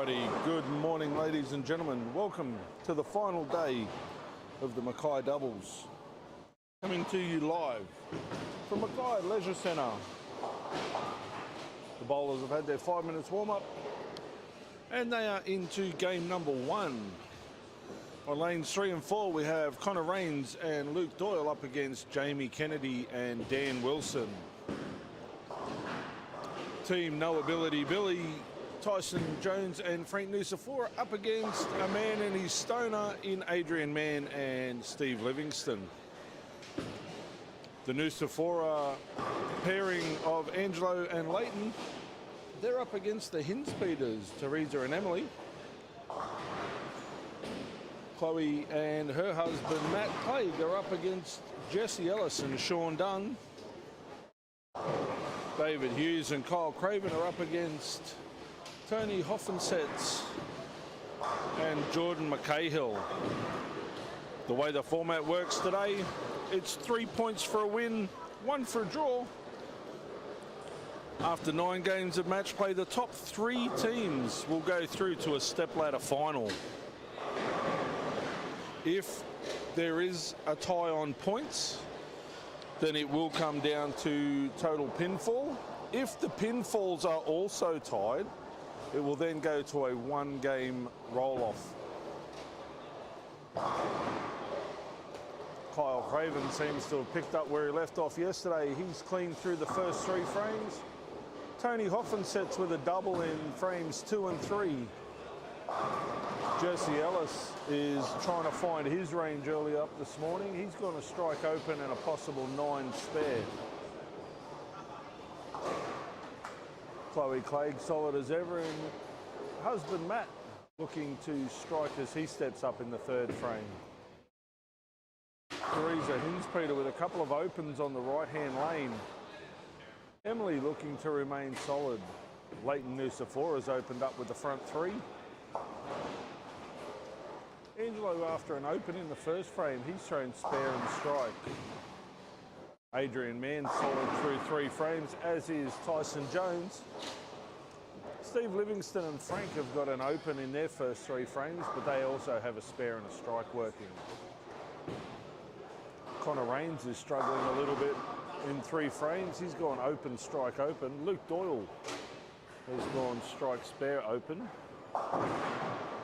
Alrighty, good morning ladies and gentlemen. Welcome to the final day of the Mackay doubles. Coming to you live from Mackay Leisure Centre. The bowlers have had their 5 minutes warm up and they are into game number 1. On lanes 3 and 4 we have Connor Rains and Luke Doyle up against Jamie Kennedy and Dan Wilson. Team No Ability Billy, Tyson Jones and Frank Nusafora up against a man and his stoner in Adrian Mann and Steve Livingston. The Nusafora pairing of Angelo and Leighton, they're up against the Hinspeeders, Teresa and Emily. Chloe and her husband Matt Clegg are up against Jesse Ellis and Sean Dunn. David Hughes and Kyle Craven are up against Tony Hoffensets and Jordan McCahill. The way the format works today, it's 3 points for a win, 1 for a draw. After 9 games of match play, the top 3 teams will go through to a stepladder final. If there is a tie on points, then it will come down to total pinfall. If the pinfalls are also tied, it will then go to a 1-game roll-off. Kyle Craven seems to have picked up where he left off yesterday. He's cleaned through the first 3 frames. Tony Hoffensets with a double in frames 2 and 3. Jesse Ellis is trying to find his range early up this morning. He's going to strike open and a possible 9 spare. Chloe Clegg solid as ever, and husband Matt looking to strike as he steps up in the 3rd frame. Teresa Hinspeeder with a couple of opens on the right-hand lane. Emily looking to remain solid. Leighton Nusafora has opened up with the front 3. Angelo, after an open in the 1st frame, he's thrown spare and strike. Adrian Mann solid through 3 frames, as is Tyson Jones. Steve Livingston and Frank have got an open in their first 3 frames, but they also have a spare and a strike working. Connor Rains is struggling a little bit in 3 frames. He's gone open, strike, open. Luke Doyle has gone strike, spare, open.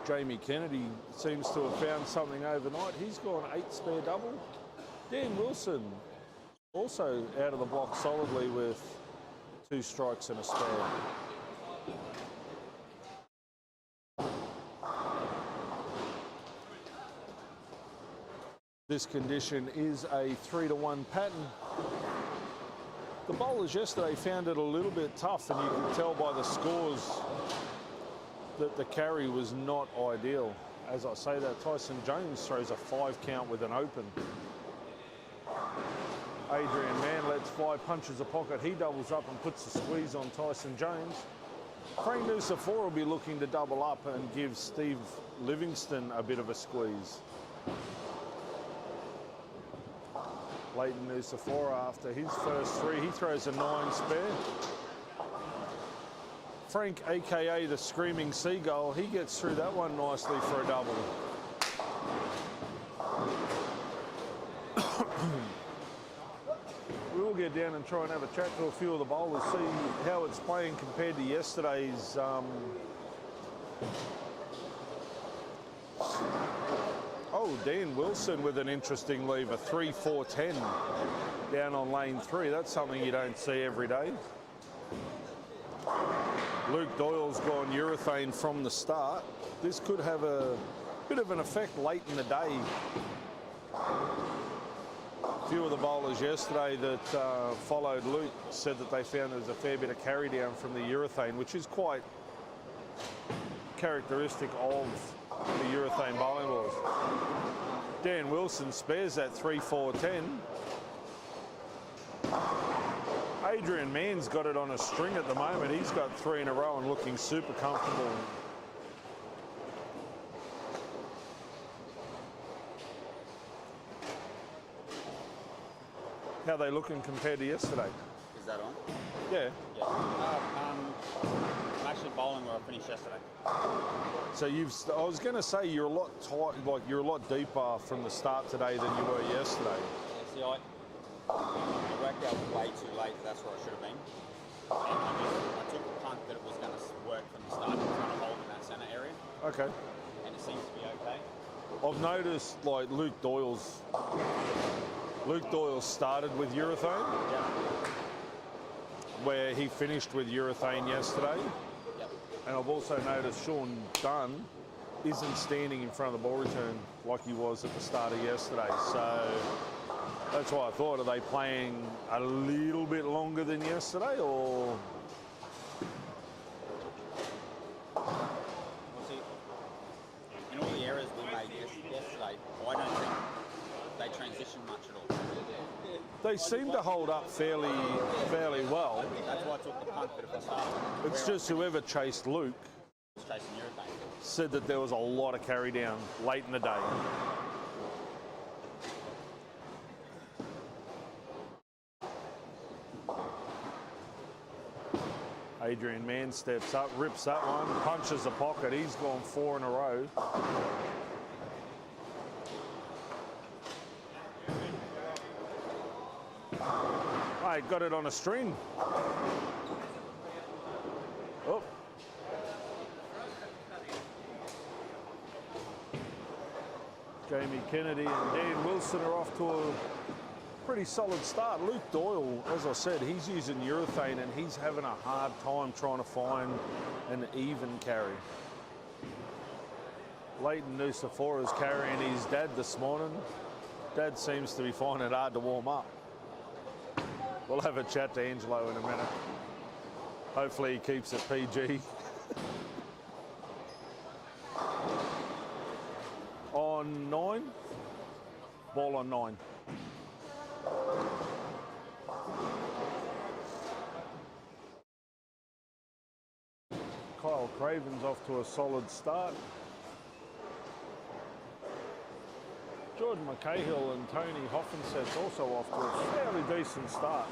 Jamie Kennedy seems to have found something overnight. He's gone 8 spare double. Dan Wilson also out of the block solidly with 2 strikes and a spare. This condition is a 3-to-1 pattern. The bowlers yesterday found it a little bit tough, and you can tell by the scores that the carry was not ideal. As I say that, Tyson Jones throws a 5 count with an open. Adrian Mann lets fly, punches a pocket. He doubles up and puts the squeeze on Tyson Jones. Frank Nusafora will be looking to double up and give Steve Livingston a bit of a squeeze. Leighton Nusafora, after his first 3, he throws a 9 spare. Frank, aka the Screaming Seagull, he gets through that one nicely for a double. We will get down and try and have a chat to a few of the bowlers, see how it's playing compared to yesterday's Dan Wilson with an interesting lever, 3-4-10 down on lane 3. That's something you don't see every day. Luke Doyle's gone urethane from the start. This could have a bit of an effect late in the day. A few of the bowlers yesterday that followed Luke said that they found there was a fair bit of carry down from the urethane, which is quite characteristic of the urethane bowling balls. Dan Wilson spares that 3-4-10. Adrian Mann's got it on a string at the moment. He's got 3 in a row and looking super comfortable. How are they looking compared to yesterday? Is that on? Yeah. Yeah. I'm actually bowling where I finished yesterday. So I was going to say you're a lot tight, like you're a lot deeper from the start today than you were yesterday. Yeah, see, I worked out way too late. That's where I should have been. And I took the punt that it was going to work from the start. It was going to hold in that centre area. Okay. And it seems to be okay. I've noticed like Luke Doyle started with urethane, where he finished with urethane yesterday. Yep. And I've also noticed Sean Dunn isn't standing in front of the ball return like he was at the start of yesterday. So that's why I thought, are they playing a little bit longer than yesterday, or? In all the errors we made yesterday, I don't think they transition much at all. They seem to hold up fairly well. That's why I took the punt, but if I started... It's just whoever chased Luke chasing urethane. said that there was a lot of carry down late in the day. Adrian Mann steps up, rips that one, punches the pocket. He's gone 4 in a row. Hey, got it on a string. Oh. Jamie Kennedy and Dan Wilson are off to a pretty solid start. Luke Doyle, as I said, he's using urethane and he's having a hard time trying to find an even carry. Leighton Nusafora's carrying his dad this morning. Dad seems to be finding it hard to warm up. We'll have a chat to Angelo in a minute. Hopefully he keeps it PG. On 9. Ball on 9. Kyle Craven's off to a solid start. Jordan McCahill and Tony Hoffenset's also off to a fairly decent start.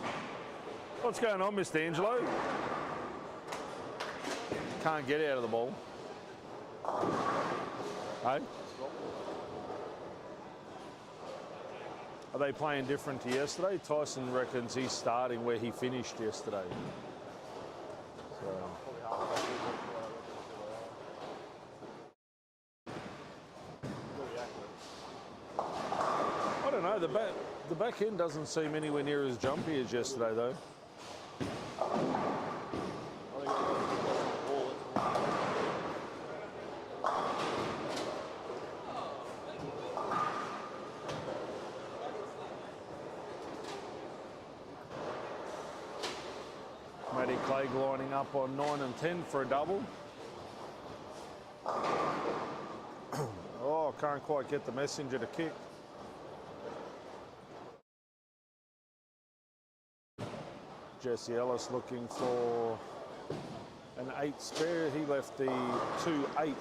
What's going on, Mr. Angelo? Can't get out of the ball. Hey? Are they playing different to yesterday? Tyson reckons he's starting where he finished yesterday. So. I don't know, the back end doesn't seem anywhere near as jumpy as yesterday though. Matty Clegg lining up on 9 and 10 for a double. Oh, can't quite get the messenger to kick. Jesse Ellis looking for an 8 spare. He left the 2-8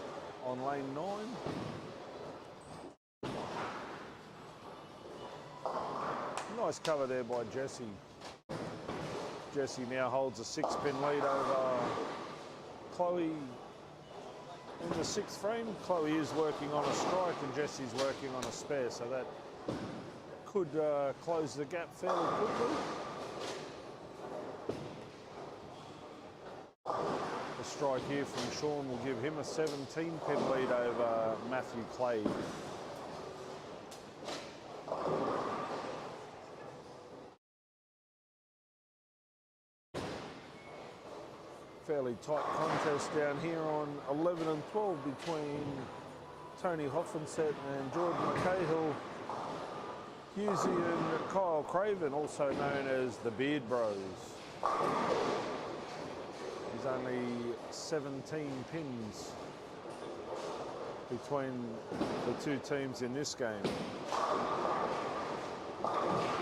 on lane 9. Nice cover there by Jesse. Jesse now holds a 6-pin lead over Chloe in the 6th frame. Chloe is working on a strike and Jesse's working on a spare, so that could close the gap fairly quickly. The strike here from Sean will give him a 17-pin lead over Matthew Clay. Fairly tight contest down here on 11 and 12 between Tony Hoffenset and Jordan McCahill. Husey and Kyle Craven, also known as the Beard Bros. There's only 17 pins between the two teams in this game.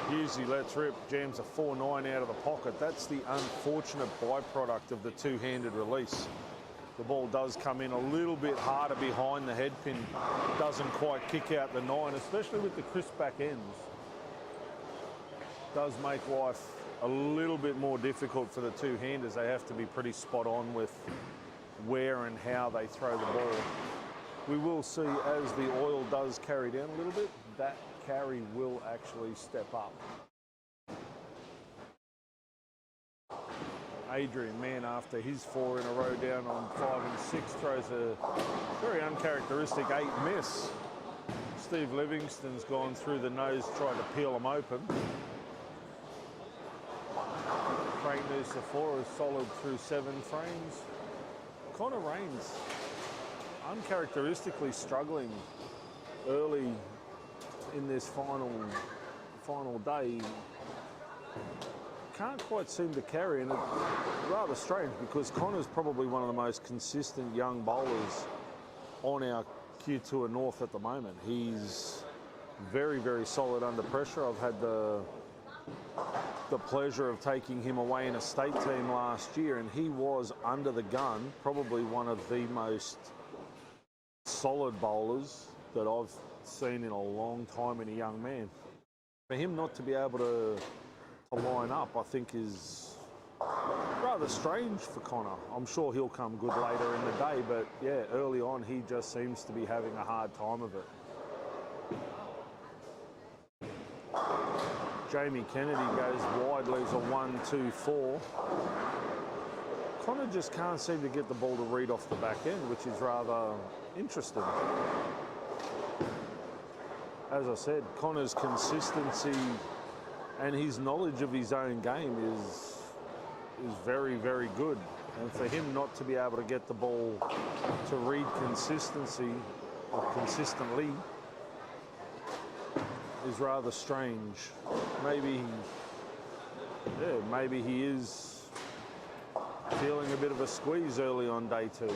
Husey lets rip, jams a 4-9 out of the pocket. That's the unfortunate byproduct of the two-handed release. The ball does come in a little bit harder behind the head pin. Doesn't quite kick out the 9, especially with the crisp back ends. Does make life a little bit more difficult for the two-handers. They have to be pretty spot on with where and how they throw the ball. We will see as the oil does carry down a little bit, that carry will actually step up. Adrian Mann, after his 4 in a row down on 5 and 6, throws a very uncharacteristic 8 miss. Steve Livingston's gone through the nose, tried to peel him open. Frank Nucifora is solid through 7 frames. Connor Rains uncharacteristically struggling early in this final day. Can't quite seem to carry, and it's rather strange because Connor's probably one of the most consistent young bowlers on our Q Tour North at the moment. He's very, very solid under pressure. I've had the pleasure of taking him away in a state team last year, and he was under the gun, probably one of the most solid bowlers that I've seen in a long time in a young man. For him not to be able to line up, I think, is rather strange for Connor. I'm sure he'll come good later in the day, but yeah, early on he just seems to be having a hard time of it. Jamie Kennedy goes wide, leaves a 1-2-4. Connor just can't seem to get the ball to read off the back end, which is rather interesting. As I said, Connor's consistency and his knowledge of his own game is very, very good. And for him not to be able to get the ball to read consistently is rather strange. Maybe he is feeling a bit of a squeeze early on day 2.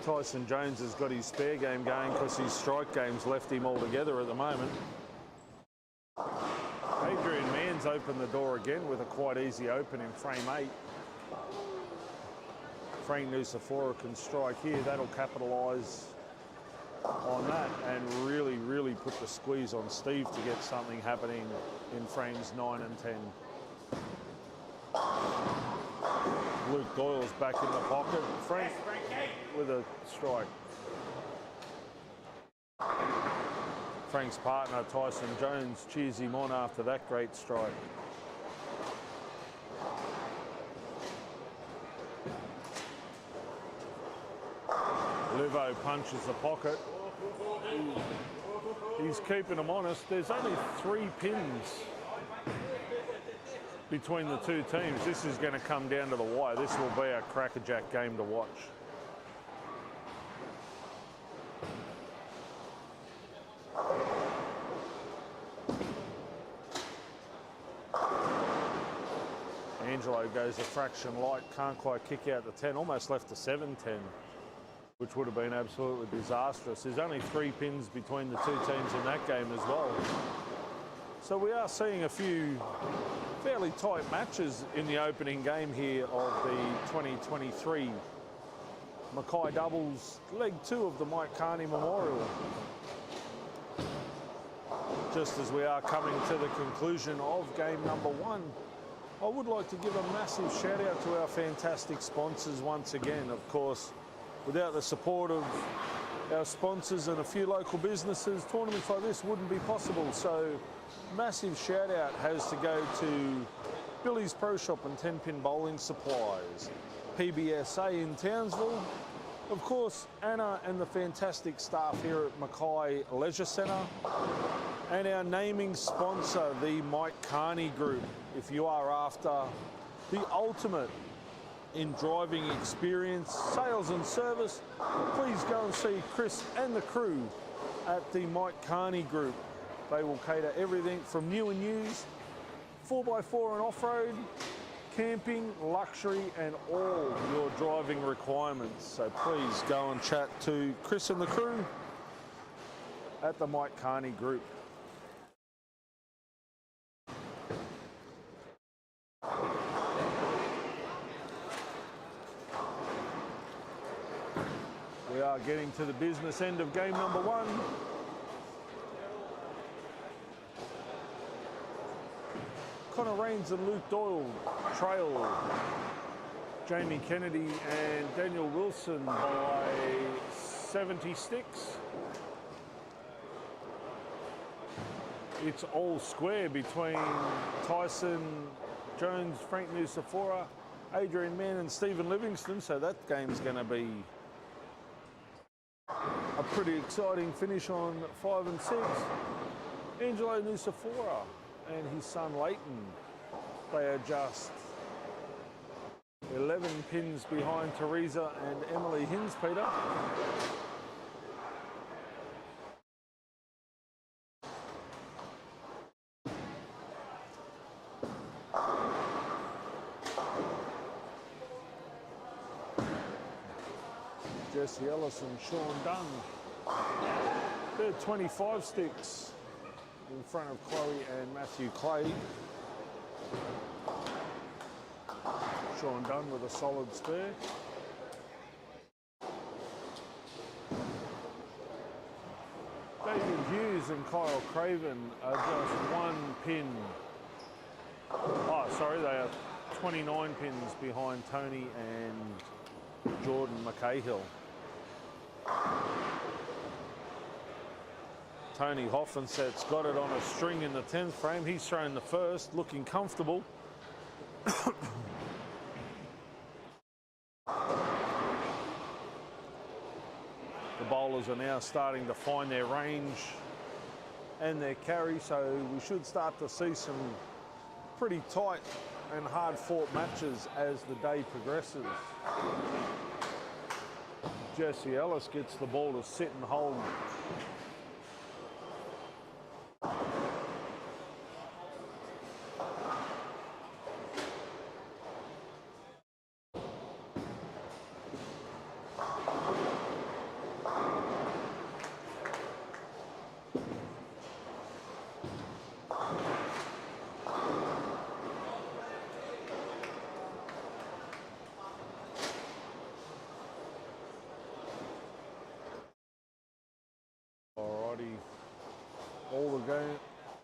Tyson Jones has got his spare game going because his strike game's left him altogether at the moment. Adrian Mann's opened the door again with a quite easy open in frame 8. Frank Nucifora can strike here. That'll capitalise on that and really, really put the squeeze on Steve to get something happening in frames 9 and 10. Luke Doyle's back in the pocket. Frank with a strike. Frank's partner, Tyson Jones, cheers him on after that great strike. Livo punches the pocket. He's keeping them honest. There's only 3 pins between the two teams. This is going to come down to the wire. This will be a crackerjack game to watch. Angelo goes a fraction light, can't quite kick out the 10, almost left the 7-10, which would have been absolutely disastrous. There's only 3 pins between the two teams in that game as well. So we are seeing a few fairly tight matches in the opening game here of the 2023 Mackay Doubles, leg 2 of the Mike Carney Memorial. Just as we are coming to the conclusion of game number 1, I would like to give a massive shout out to our fantastic sponsors once again. Of course, without the support of our sponsors and a few local businesses, tournaments like this wouldn't be possible. So massive shout out has to go to Billy's Pro Shop and 10-Pin Bowling Supplies, PBSA in Townsville, of course Anna and the fantastic staff here at Mackay Leisure Centre, and our naming sponsor, the Mike Carney Group. If you are after the ultimate in driving experience, sales and service, please go and see Chris and the crew at the Mike Carney Group. They will cater everything from new and used, 4x4 and off-road, camping, luxury and all your driving requirements. So please go and chat to Chris and the crew at the Mike Carney Group. We are getting to the business end of game number 1. Connor Rains and Luke Doyle trail Jamie Kennedy and Daniel Wilson by 70 sticks. It's all square between Tyson Jones, Frank Nusafora, Adrian Mann and Stephen Livingston, so that game's going to be a pretty exciting finish on 5 and 6. Angelo Nusafora and his son Leighton, they are just 11 pins behind Teresa and Emily Hinspeter. Jesse Ellis and Sean Dunn. They're 25 sticks in front of Chloe and Matthew Clay. Sean Dunn with a solid spare. David Hughes and Kyle Craven are just 1 pin. Oh, sorry, they are 29 pins behind Tony and Jordan McCahill. Tony Hoffenset's got it on a string in the 10th frame. He's thrown the first, looking comfortable. The bowlers are now starting to find their range and their carry, so we should start to see some pretty tight and hard-fought matches as the day progresses. Jesse Ellis gets the ball to sit and hold.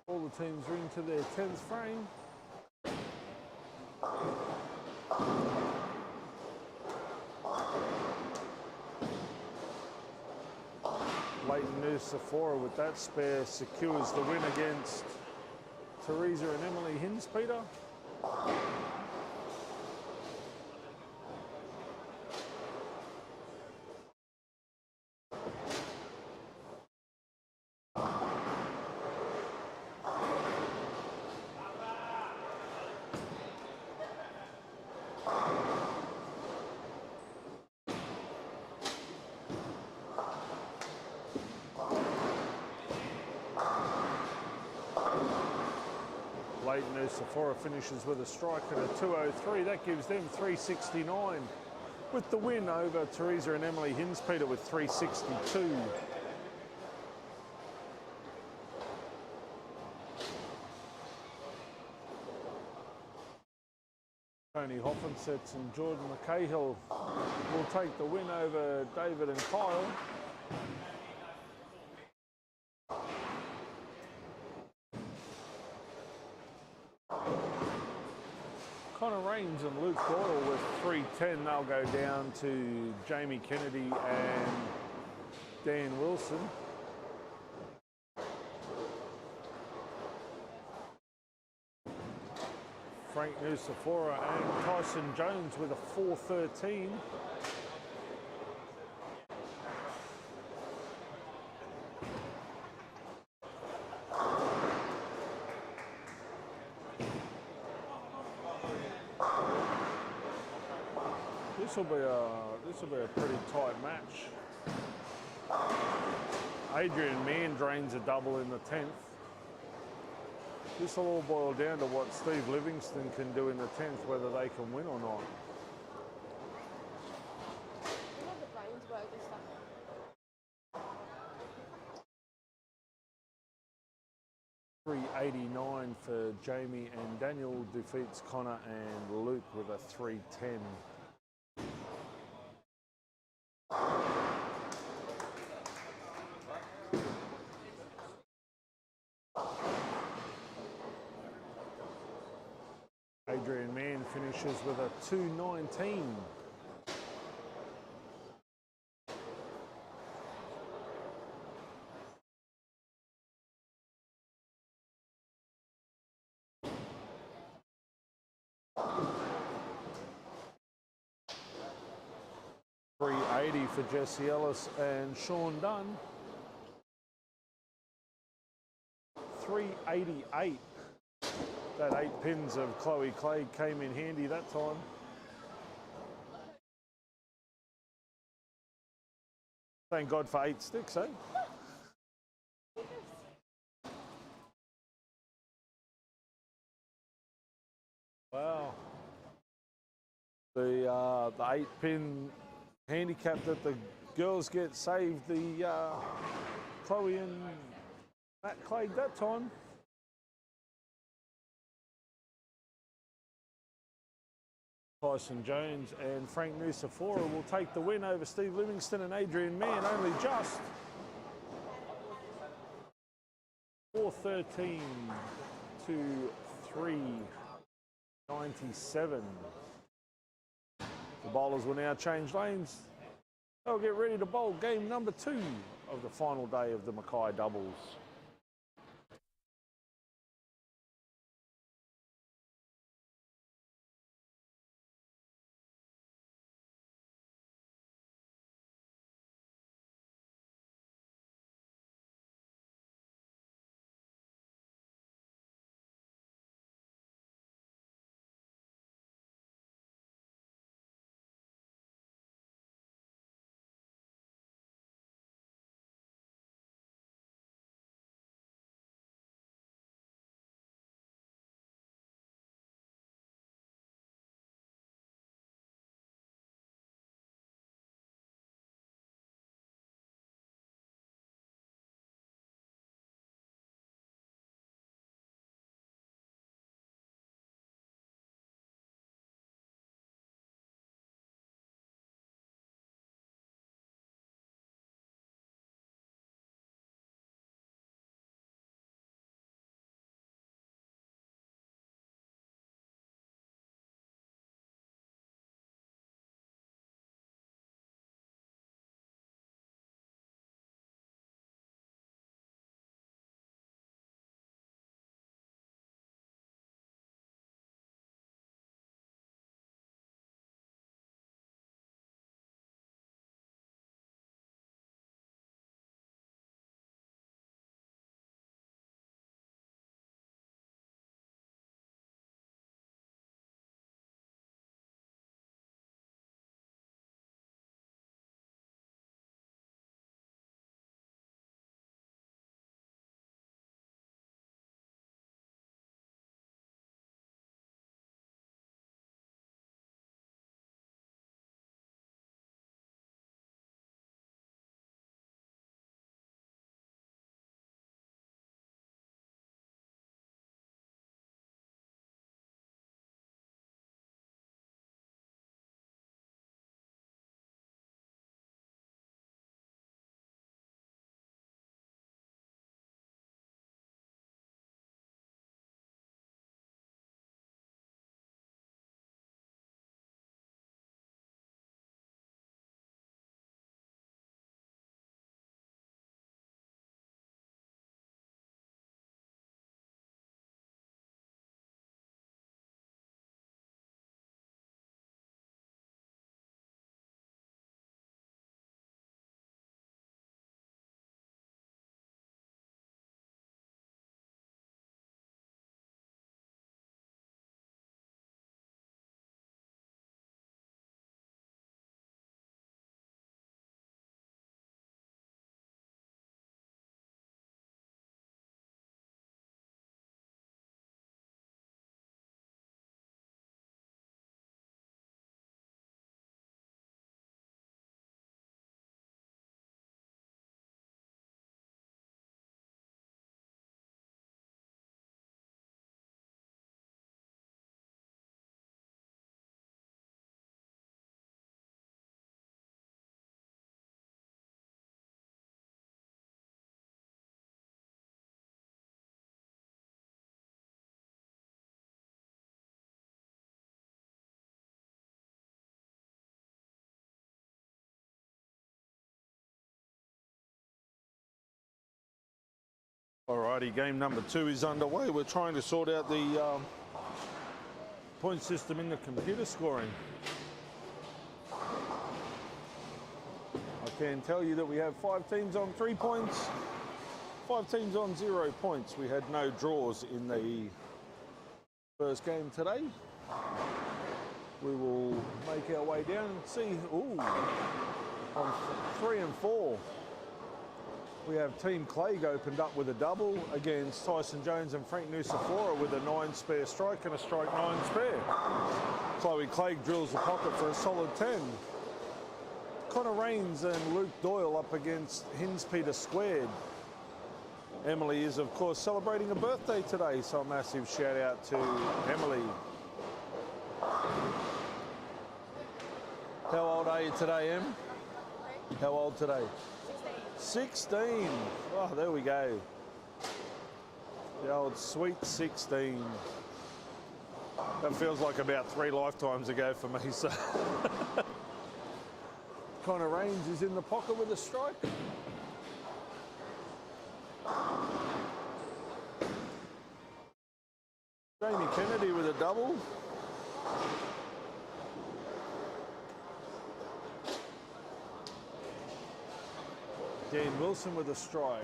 All the teams are into their 10th frame. Leighton Nusafora with that spare secures the win against Teresa and Emily Hinspeter. Leighton Nusafora finishes with a strike at a 203. That gives them 369 with the win over Teresa and Emily Hinspeter with 362. Tony Hoffensets and Jordan McCahill will take the win over David and Kyle. Connor Raines and Luke Doyle with 310. They'll go down to Jamie Kennedy and Dan Wilson. Frank Nusafora and Tyson Jones with a 413. This will be a pretty tight match. Adrian Mann drains a double in the 10th. This will all boil down to what Steve Livingston can do in the 10th, whether they can win or not. 389 for Jamie, and Daniel defeats Connor and Luke with a 310. Adrian Mann finishes with a 2:19. .380 for Jesse Ellis and Sean Dunn. 388. That 8 pins of Chloe Clay came in handy that time. Thank God for 8 sticks, eh? Wow. The 8-pin handicap that the girls get saved the Chloe and Matt Clegg that time. Tyson Jones and Frank Nusafora will take the win over Steve Livingston and Adrian Mann, only just 4:13 to 3:97. The bowlers will now change lanes. They'll get ready to bowl game number 2 of the final day of the Mackay doubles. Alrighty, game number 2 is underway. We're trying to sort out the point system in the computer scoring. I can tell you that we have 5 teams on 3 points, 5 teams on 0 points. We had no draws in the first game today. We will make our way down and see. Ooh, on 3 and 4. We have Team Clegg opened up with a double against Tyson Jones and Frank Nusafora with a 9 spare strike and a strike 9 spare. Chloe Clegg drills the pocket for a solid 10. Connor Rains and Luke Doyle up against Hins Peter squared. Emily is, of course, celebrating a birthday today, so a massive shout out to Emily. How old are you today, Em? How old today? 16. Oh, there we go. The old sweet 16. That feels like about 3 lifetimes ago for me, so. Connor Rains is in the pocket with a strike. Jamie Kennedy with a double. Dan Wilson with a strike.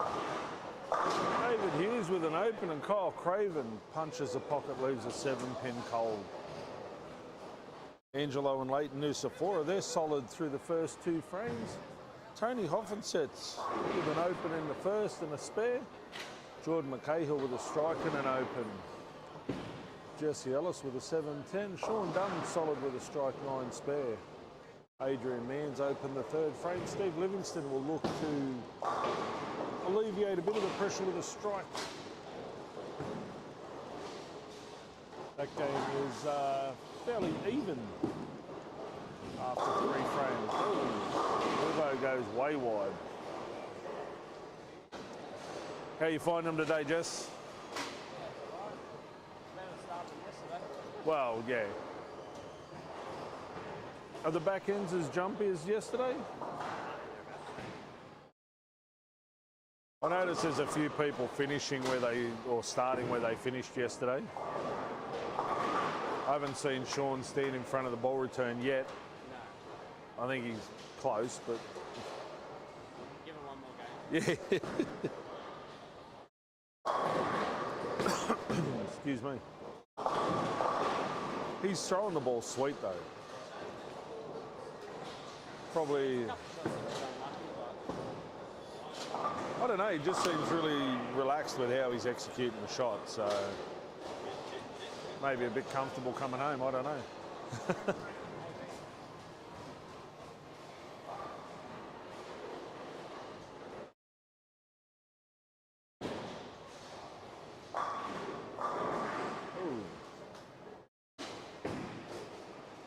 David Hughes with an open, and Kyle Craven punches the pocket, leaves a 7-pin cold. Angelo and Leighton Nusafora, they're solid through the first 2 frames. Tony Hoffensets with an open in the first and a spare. Jordan McCahill with a strike and an open. Jesse Ellis with a 7-10. Sean Dunn solid with a strike 9 spare. Adrian Manns opened the 3rd frame. Steve Livingston will look to alleviate a bit of the pressure with a strike. That game is fairly even after 3 frames. Luvo goes way wide. How you find them today, Jess? Well, yeah. Are the back ends as jumpy as yesterday? I noticed there's a few people finishing where they, or starting where they finished yesterday. I haven't seen Sean stand in front of the ball return yet. No. I think he's close, but... Give him one more game. Yeah. Excuse me. He's throwing the ball sweet though. Probably, I don't know, he just seems really relaxed with how he's executing the shot, so maybe a bit comfortable coming home, I don't know.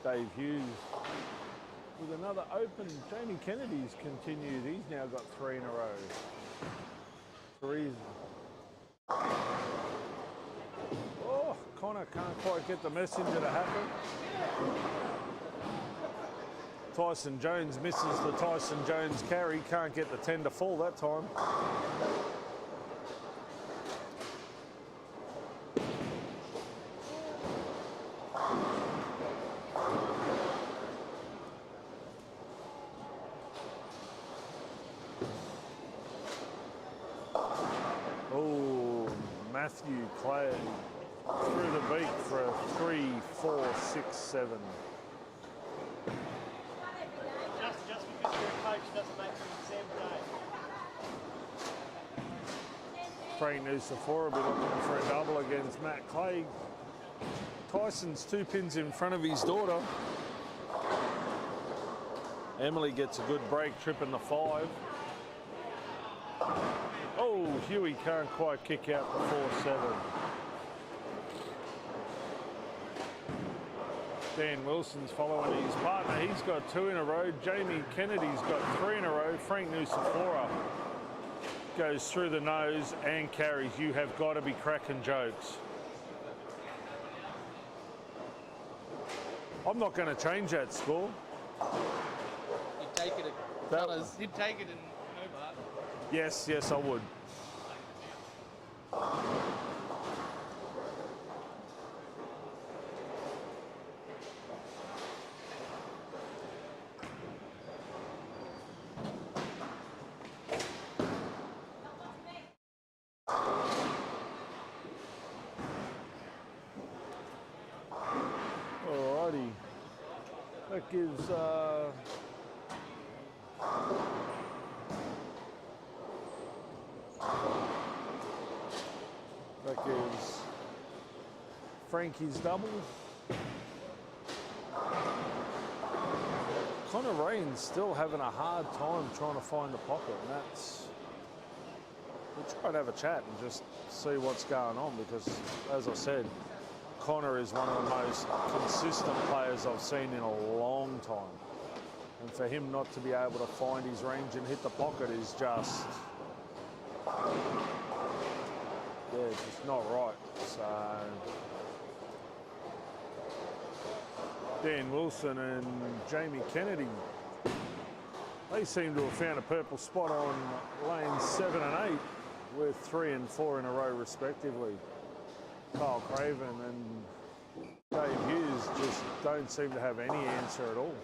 Dave Hughes with another open. Jamie Kennedy's continued. He's now got 3 in a row. 3's. Oh, Connor can't quite get the messenger to happen. Tyson Jones misses the Tyson Jones carry. Can't get the 10 to fall that time. Matthew Clay through the beat for a 3, 4, 6, 7. Just because you're a coach doesn't make you an exam day. Frank Nusafora will be looking for a double against Matt Clay. Tyson's 2 pins in front of his daughter. Emily gets a good break, tripping the 5. Oh, Huey can't quite kick out the 4-7. Dan Wilson's following his partner. He's got 2 in a row. Jamie Kennedy's got 3 in a row. Frank Nusafora goes through the nose and carries. You have got to be cracking jokes. I'm not going to change that score. You'd take it at Colours. You'd take it in Hobart. Yes, I would. That gives Frankie's double. Connor Rain's still having a hard time trying to find the pocket, and that's... We'll try to have a chat and just see what's going on, because, as I said, Connor is one of the most consistent players I've seen in a long time. And for him not to be able to find his range and hit the pocket is just... Yeah, just not right. So... Dan Wilson and Jamie Kennedy, they seem to have found a purple spot on lanes 7 and 8 with 3 and 4 in a row respectively. Kyle Craven and Dave Hughes just don't seem to have any answer at all.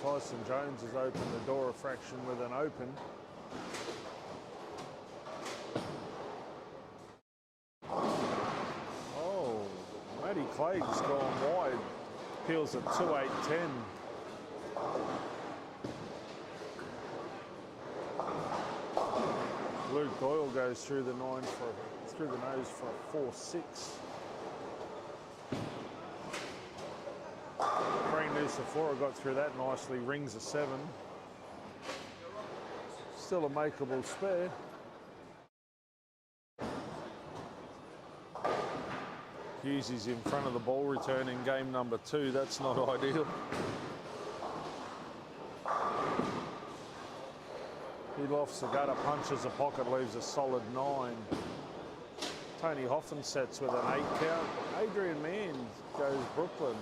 Tyson Jones has opened the door a fraction with an open. Oh, Matty Clegg's gone wide. Peels at 2.8.10. Luke Doyle goes through the nose for a 4.6. Nucifora got through that nicely, rings a 7. Still a makeable spare. Hughes is in front of the ball return in game number 2. That's not ideal. He lofts the gutter, punches a pocket, leaves a solid 9. Tony Hoffen sets with an 8 count. Adrian Mann goes Brooklyn.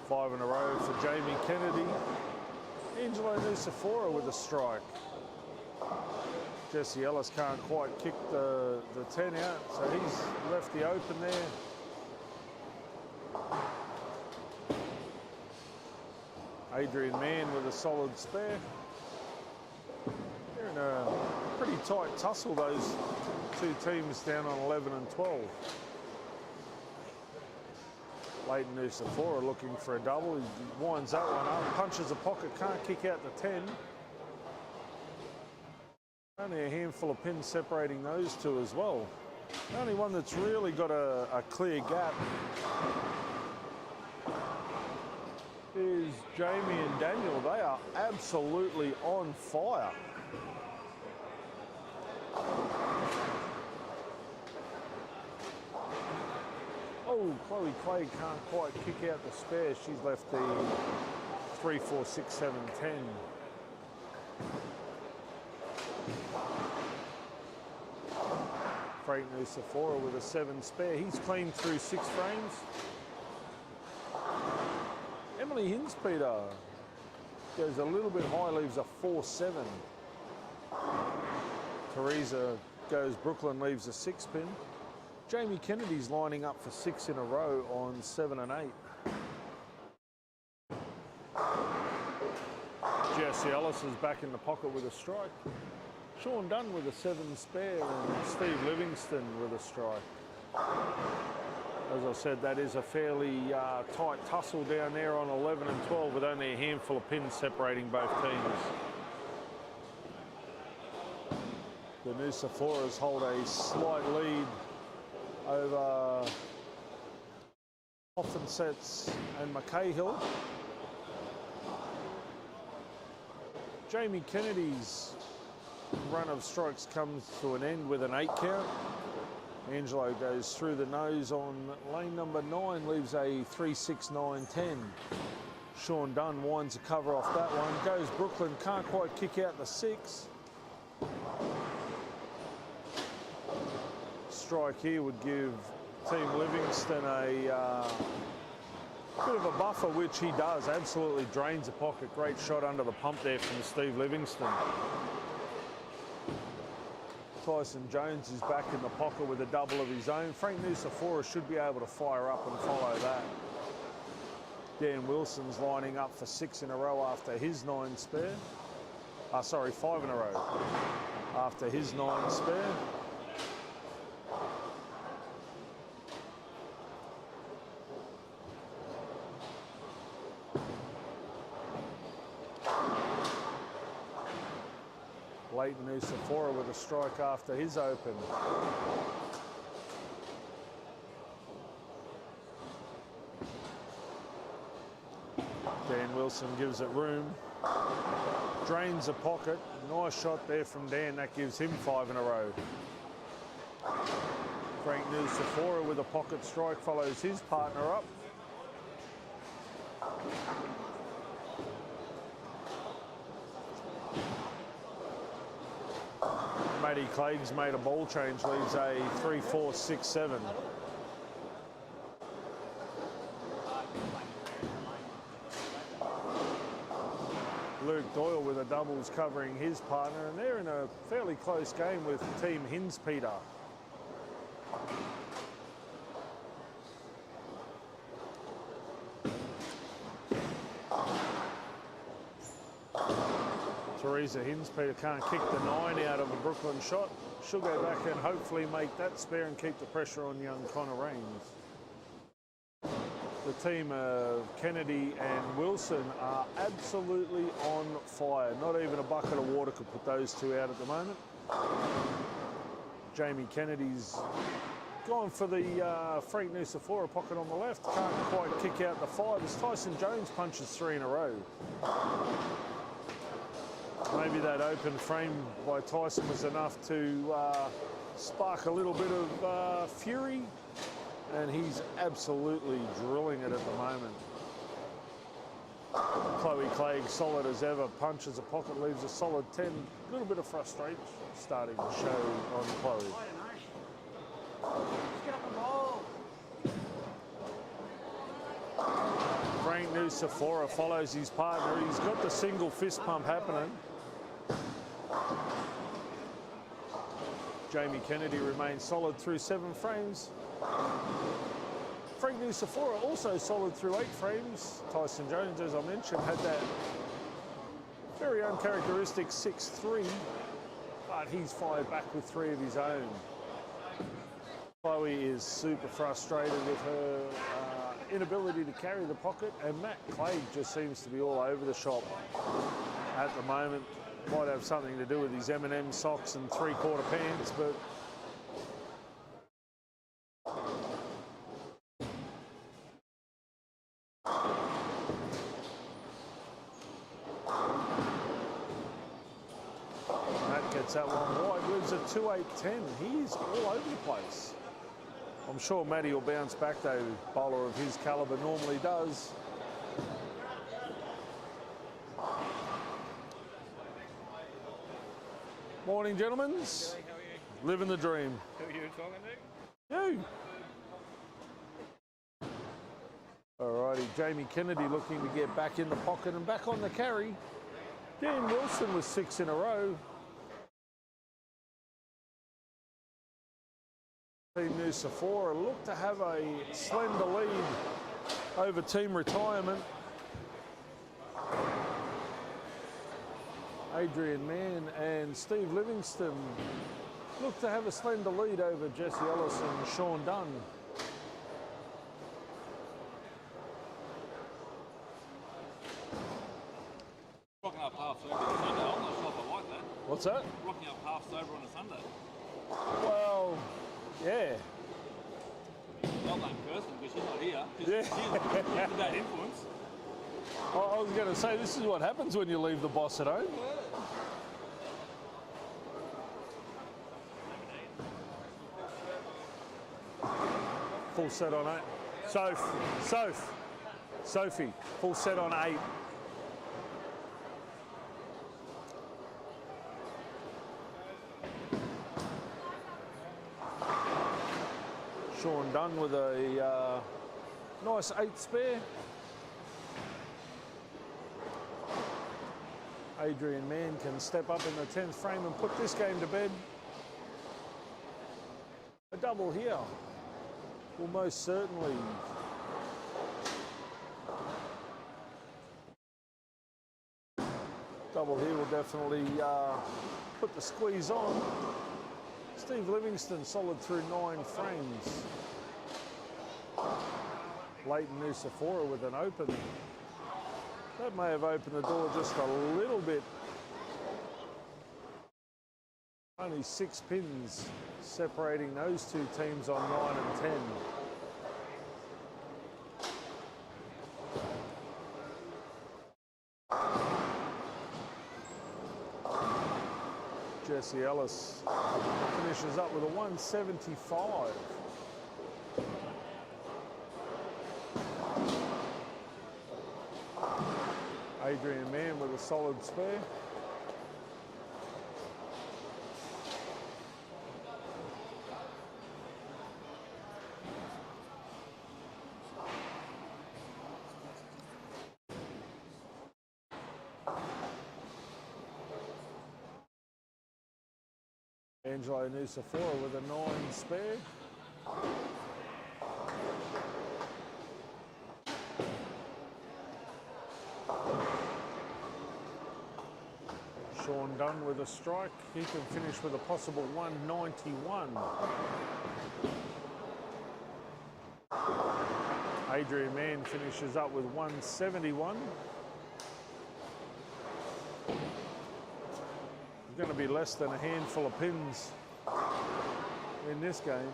5 in a row for Jamie Kennedy. Angelo Nucifora with a strike. Jesse Ellis can't quite kick the 10 out, so he's left the open there. Adrian Mann with a solid spare. They're in a pretty tight tussle, those two teams down on 11 and 12. Leighton Nucifora looking for a double. He winds that one up, punches a pocket, can't kick out the 10. Only a handful of pins separating those two as well. The only one that's really got a clear gap is Jamie and Daniel. They are absolutely on fire. Oh, Chloe Clay can't quite kick out the spare. She's left the 3, 4, 6, 7, 10. Frank Nucifora with a 7 spare. He's clean through 6 frames. Emily Hinspeter goes a little bit high, leaves a 4-7. Teresa goes Brooklyn, leaves a 6 pin. Jamie Kennedy's lining up for 6 in a row on 7 and 8. Jesse Ellis is back in the pocket with a strike. Sean Dunn with a 7 spare and Steve Livingston with a strike. As I said, that is a fairly tight tussle down there on 11 and 12 with only a handful of pins separating both teams. The Nuciforas hold a slight lead over Hoffensets and Mackay Hill. Jamie Kennedy's run of strikes comes to an end with an 8 count. Angelo goes through the nose on lane number 9, leaves a 3, 6, 9, 10. Sean Dunn winds a cover off that one. Goes Brooklyn, can't quite kick out the 6. Strike here would give Team Livingston a bit of a buffer, which he does. Absolutely drains the pocket. Great shot under the pump there from Steve Livingston. Tyson Jones is back in the pocket with a double of his own. Frank Nucifora should be able to fire up and follow that. Dan Wilson's lining up for 6 in a row after his 9 spare. 5 in a row after his 9 spare. Leighton Nucifora with a strike after his open. Dan Wilson gives it room. Drains the pocket. Nice shot there from Dan. That gives him 5 in a row. Frank Nucifora with a pocket strike follows his partner up. Matty Clegg's made a ball change, leaves a 3-4-6-7. Luke Doyle with a doubles covering his partner, and they're in a fairly close game with Team Hinspeter. Teresa Hinspeter can't kick the 9 out of a Brooklyn shot. She'll go back and hopefully make that spare and keep the pressure on young Connor Rains. The team of Kennedy and Wilson are absolutely on fire. Not even a bucket of water could put those two out at the moment. Jamie Kennedy's gone for the Frank Nucifora pocket on the left. Can't quite kick out the 5 as Tyson Jones punches 3 in a row. Maybe that open frame by Tyson was enough to spark a little bit of fury, and he's absolutely drilling it at the moment. Chloe Clegg, solid as ever, punches a pocket, leaves a solid 10. A little bit of frustration starting to show on Chloe. Frank Nucifora follows his partner. He's got the single fist pump happening. Jamie Kennedy remains solid through 7 frames. Frank Nucifora also solid through 8 frames. Tyson Jones, as I mentioned, had that very uncharacteristic 6-3, but he's fired back with 3 of his own. Chloe is super frustrated with her inability to carry the pocket, and Matt Clegg just seems to be all over the shop at the moment. Might have something to do with his M&M socks and 3/4 pants, but Matt gets that one wide, lives at 2-8-10. He's all over the place. I'm sure Matty will bounce back though. Bowler of his caliber normally does. Morning, gentlemen. How are you? Living the dream. Who are you talking to? You. Alrighty, Jamie Kennedy looking to get back in the pocket and back on the carry. Dan Wilson with 6 in a row. Team Nucifora look to have a slender lead over Team Retirement. Adrian Mann and Steve Livingston look to have a slender lead over Jesse Ellis and Sean Dunn. Rocking up half sober on a Sunday. I'm not sure if I like that. What's that? Rocking up half sober on a Sunday. Well, yeah. Well done, Kirsten, because she's not here. Yeah. She's a bad influence. I was going to say, this is what happens when you leave the boss at home. Full set on 8. Sophie, full set on 8. Sean Dunn with a nice 8 spare. Adrian Mann can step up in the 10th frame and put this game to bed. double here will most certainly definitely put the squeeze on. Steve Livingston solid through 9 frames. Leighton Nusafora with an open. That may have opened the door just a little bit. Only 6 pins separating those two teams on 9 and 10. Jesse Ellis finishes up with a 175. Adrian Mann with a solid spare. Angelo Nusafora with a 9 spare. Sean Dunn with a strike. He can finish with a possible 191. Adrian Mann finishes up with 171. Going to be less than a handful of pins in this game.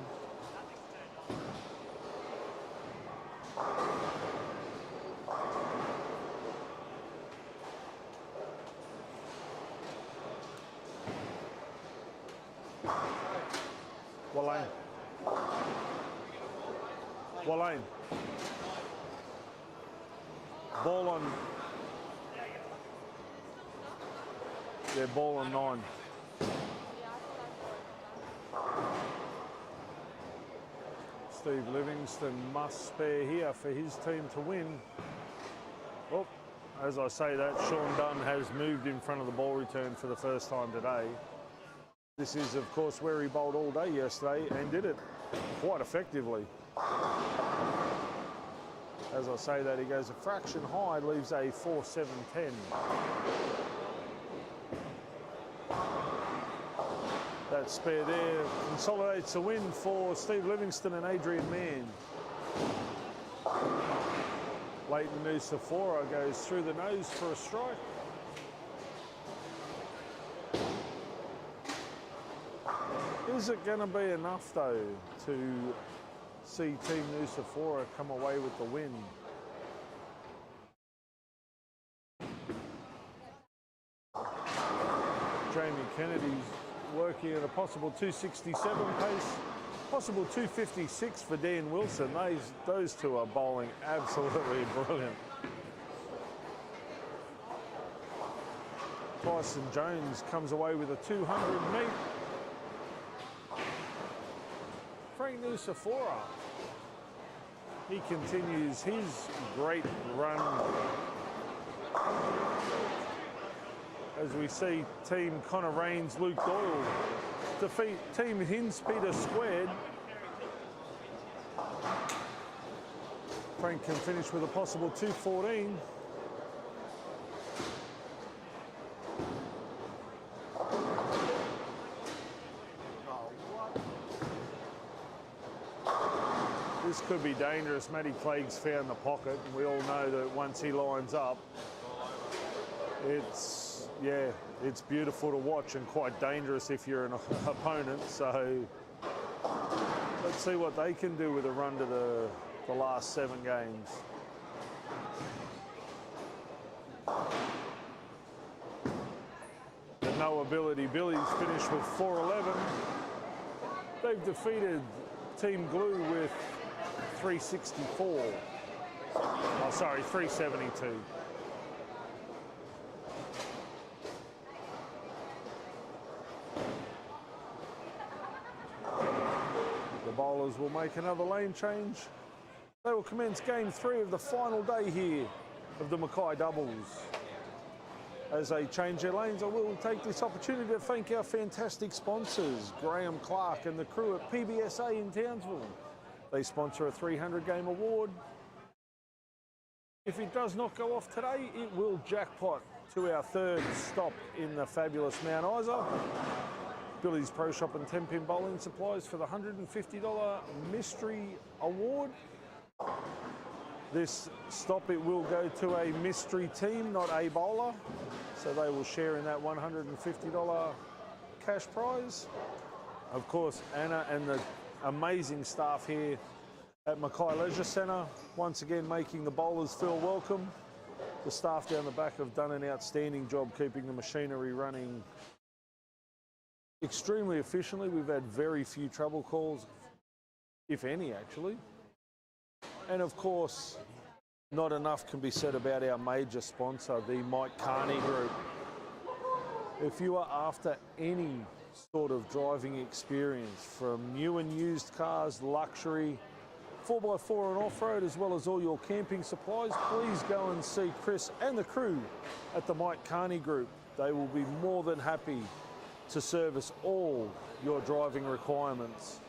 Wallane. Ball on. Yeah, ball on 9. Steve Livingston must spare here for his team to win. Well, as I say that, Sean Dunn has moved in front of the ball return for the first time today. This is, of course, where he bowled all day yesterday and did it quite effectively. As I say that, he goes a fraction high, leaves a 4-7-10. That spare there consolidates a win for Steve Livingston and Adrian Mann. Leighton Nusafora goes through the nose for a strike. Is it going to be enough, though, to see Team Nusafora come away with the win? Jamie Kennedy's working at a possible 267 pace, possible 256 for Dan Wilson. Those two are bowling absolutely brilliant. Tyson Jones comes away with a 200 meet. Frank Nusafora, he continues his great run as we see Team Connor Raines, Luke Doyle defeat Team Hinspeter squared. Frank can finish with a possible 214. This could be dangerous. Matty Clegg's found the pocket, and we all know that once he lines up, it's beautiful to watch and quite dangerous if you're an opponent. So let's see what they can do with a run to the last 7 games. The No Ability Billies finished with 411. They've defeated Team Glue with 364. Oh, sorry, 372. The bowlers will make another lane change. They will commence game 3 of the final day here of the Mackay doubles. As they change their lanes, I will take this opportunity to thank our fantastic sponsors, Graham Clark and the crew at PBSA in Townsville. They sponsor a 300 game award. If it does not go off today, it will jackpot to our third stop in the fabulous Mount Isa. Billy's Pro Shop and 10-pin bowling supplies for the $150 Mystery Award. This stop, it will go to a mystery team, not a bowler. So they will share in that $150 cash prize. Of course, Anna and the amazing staff here at Mackay Leisure Centre, once again making the bowlers feel welcome. The staff down the back have done an outstanding job keeping the machinery running extremely efficiently. We've had very few trouble calls, if any actually. And of course, not enough can be said about our major sponsor, the Mike Carney Group. If you are after any sort of driving experience, from new and used cars, luxury, 4x4 and off-road, as well as all your camping supplies, please go and see Chris and the crew at the Mike Carney Group. They will be more than happy to service all your driving requirements.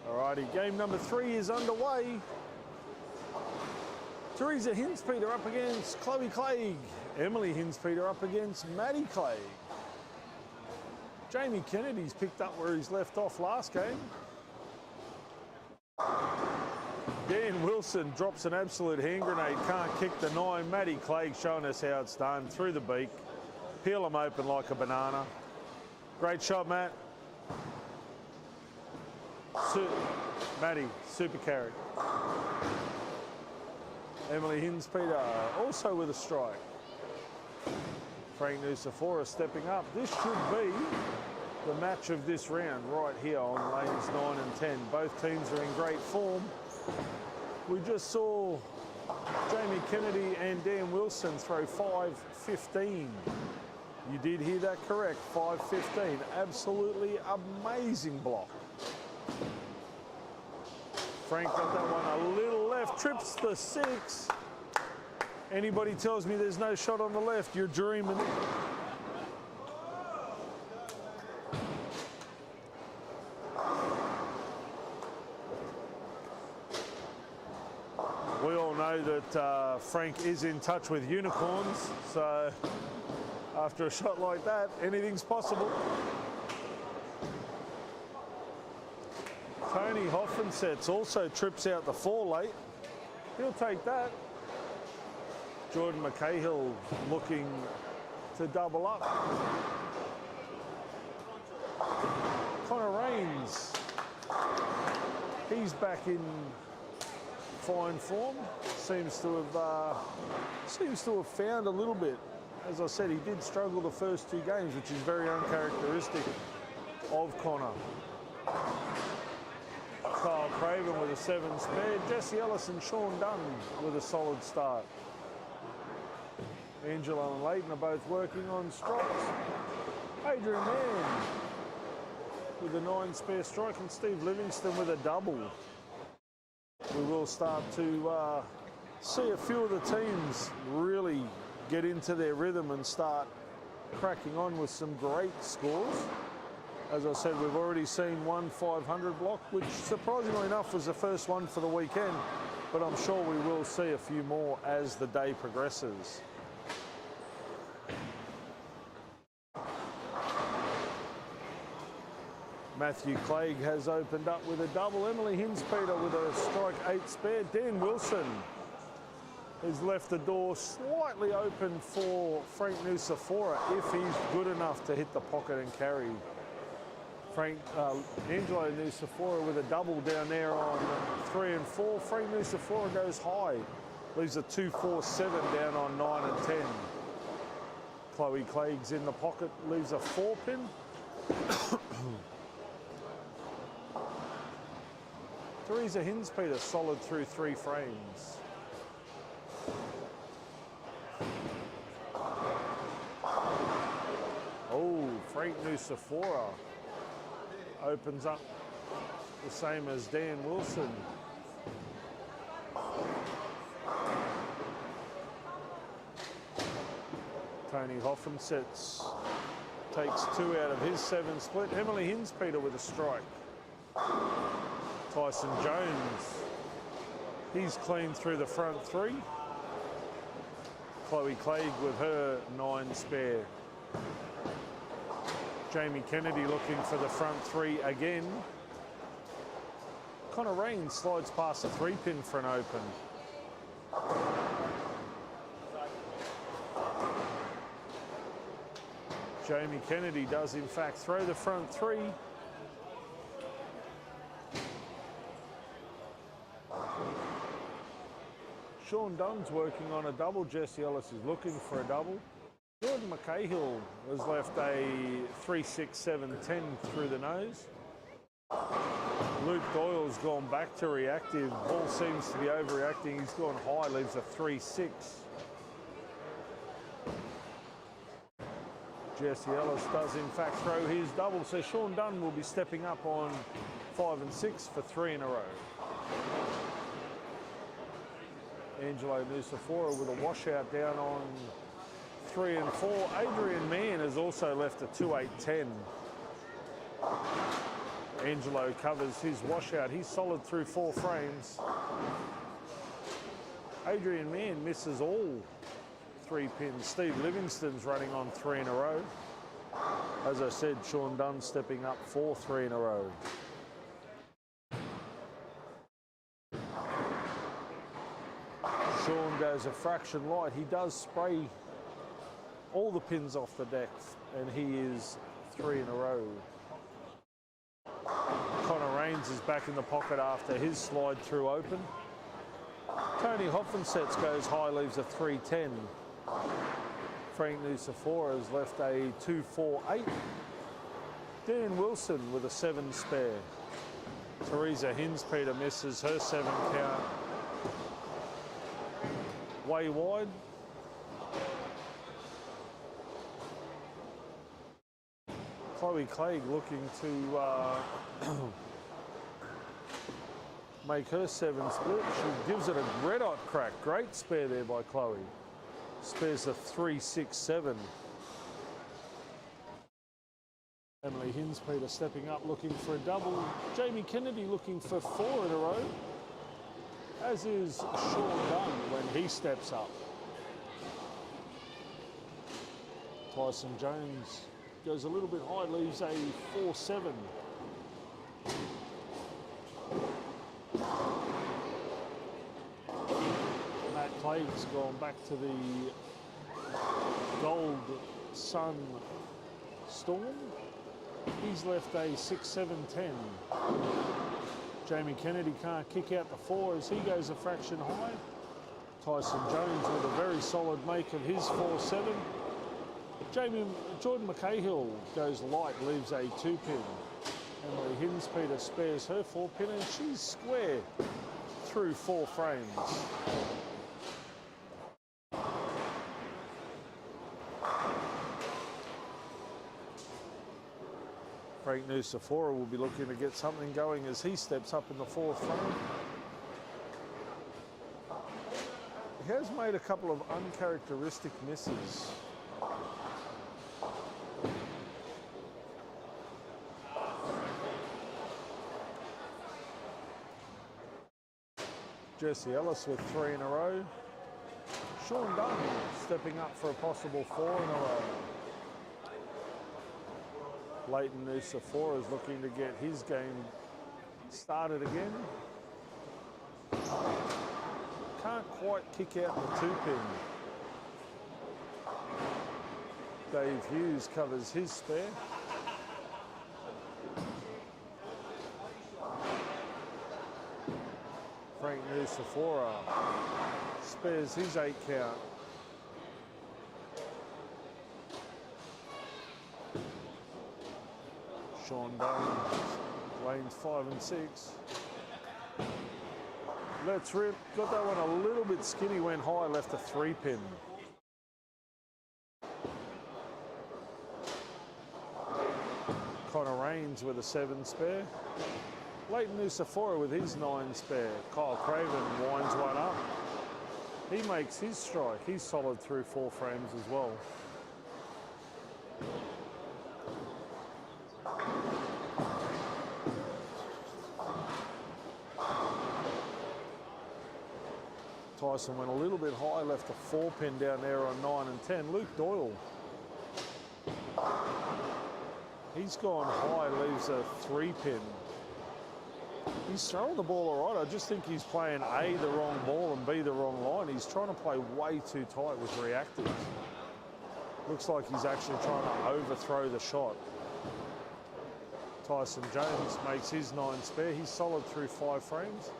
Alrighty, game number 3 is underway. Teresa Hinspeter up against Chloe Clegg. Emily Hinspeter up against Maddie Clegg. Jamie Kennedy's picked up where he's left off last game. Dan Wilson drops an absolute hand grenade, can't kick the 9. Matty Clegg showing us how it's done. Through the beak, peel him open like a banana. Great shot, Matt. Matty, super carry. Emily Hinspeter also with a strike. Frank Nusafora stepping up. This should be the match of this round right here on lanes 9 and 10. Both teams are in great form. We just saw Jamie Kennedy and Dan Wilson throw 5.15. You did hear that correct, 5.15. Absolutely amazing block. Frank got that one a little left, trips the 6. Anybody tells me there's no shot on the left, you're dreaming. We all know that Frank is in touch with unicorns, so after a shot like that, anything's possible. Tony Hoffensets also trips out the 4 late. He'll take that. Jordan McCahill looking to double up. Connor Rains, he's back in fine form. Seems to have found a little bit. As I said, he did struggle the first 2 games, which is very uncharacteristic of Connor. Kyle Craven with a 7 spare. Jesse Ellis and Sean Dunn with a solid start. Angela and Leighton are both working on strikes. Adrian Mann with a 9 spare strike and Steve Livingston with a double. We will start to see a few of the teams really get into their rhythm and start cracking on with some great scores. As I said, we've already seen one 500 block, which surprisingly enough was the first one for the weekend, but I'm sure we will see a few more as the day progresses. Matthew Clegg has opened up with a double. Emily Hinspeter with a strike 8 spare. Dan Wilson has left the door slightly open for Frank Nusafora if he's good enough to hit the pocket and carry. Angelo Nusafora with a double down there on 3 and 4. Frank Nusafora goes high, leaves a 2-4-7 down on 9 and 10. Chloe Clegg's in the pocket, leaves a 4-pin. Teresa Hinspeter solid through 3 frames. Oh, Frank Nusafora opens up the same as Dan Wilson. Tony Hoffensets takes 2 out of his 7 split. Emily Hinspeter with a strike. Tyson Jones, he's clean through the front 3. Chloe Clegg with her 9 spare. Jamie Kennedy looking for the front 3 again. Connor Rains slides past a 3-pin for an open. Jamie Kennedy does in fact throw the front 3. Sean Dunn's working on a double. Jesse Ellis is looking for a double. Jordan McCahill has left a 3-6-7-10 through the nose. Luke Doyle's gone back to reactive. Ball seems to be overreacting. He's gone high, leaves a 3-6. Jesse Ellis does in fact throw his double, so Sean Dunn will be stepping up on 5 and 6 for 3 in a row. Angelo Nusafora with a washout down on 3 and 4. Adrian Mann has also left a 2-8-10. Angelo covers his washout. He's solid through 4 frames. Adrian Mann misses all 3 pins. Steve Livingston's running on 3 in a row. As I said, Sean Dunn stepping up 4-3 in a row. Sean goes a fraction light. He does spray all the pins off the deck, and he is 3 in a row. Connor Raines is back in the pocket after his slide through open. Tony Hoffensets goes high, leaves a 3-10. Frank Nucifora has left a 2-4-8. Dan Wilson with a 7 spare. Teresa Hinspeter misses her 7 count. Way wide. Chloe Clegg looking to make her 7 split. She gives it a red-hot crack. Great spare there by Chloe. Spares a 3-6-7. Emily Hinspeter stepping up looking for a double. Jamie Kennedy looking for 4 in a row. As is Sean Dunn when he steps up. Tyson Jones goes a little bit high, leaves a 4-7. Matt Clegg's gone back to the Gold Sun Storm. He's left a 6-7-10. Jamie Kennedy can't kick out the 4 as he goes a fraction high. Tyson Jones with a very solid make of his 4-7. Jordan McCahill goes light, leaves a 2-pin. Emily Hinspeter spares her 4-pin and she's square through 4 frames. Frank Nucifora will be looking to get something going as he steps up in the 4th frame. He has made a couple of uncharacteristic misses. Jesse Ellis with 3 in a row. Sean Dunn stepping up for a possible 4 in a row. Leighton Nucifora is looking to get his game started again. Can't quite kick out the 2-pin. Dave Hughes covers his spare. Frank Nucifora spares his 8 count. Sean Dunn, lanes 5 and 6. Let's rip. Got that one a little bit skinny, went high, left a 3-pin. Connor Raines with a 7 spare. Leighton Nucifora with his 9 spare. Kyle Craven winds one up. He makes his strike. He's solid through 4 frames as well. Tyson went a little bit high, left a 4-pin down there on 9 and 10. Luke Doyle. He's gone high, leaves a 3-pin. He's throwing the ball all right. I just think he's playing A, the wrong ball, and B, the wrong line. He's trying to play way too tight with reactors. Looks like he's actually trying to overthrow the shot. Tyson Jones makes his 9 spare. He's solid through 5 frames.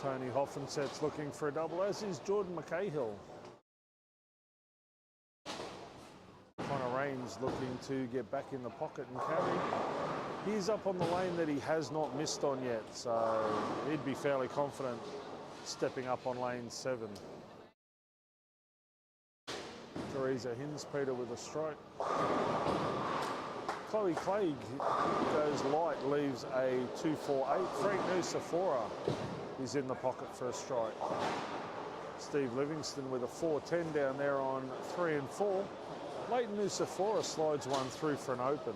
Tony Hoffenset's looking for a double, as is Jordan McCahill. Connor Raines looking to get back in the pocket and carry. He's up on the lane that he has not missed on yet, so he'd be fairly confident stepping up on lane 7. Teresa Hinspeter with a strike. Chloe Clegg goes light, leaves a 2-4-8. Frank Nucifora is in the pocket for a strike. Steve Livingston with a 4-10 down there on 3 and 4. Leighton Nucifora slides one through for an open.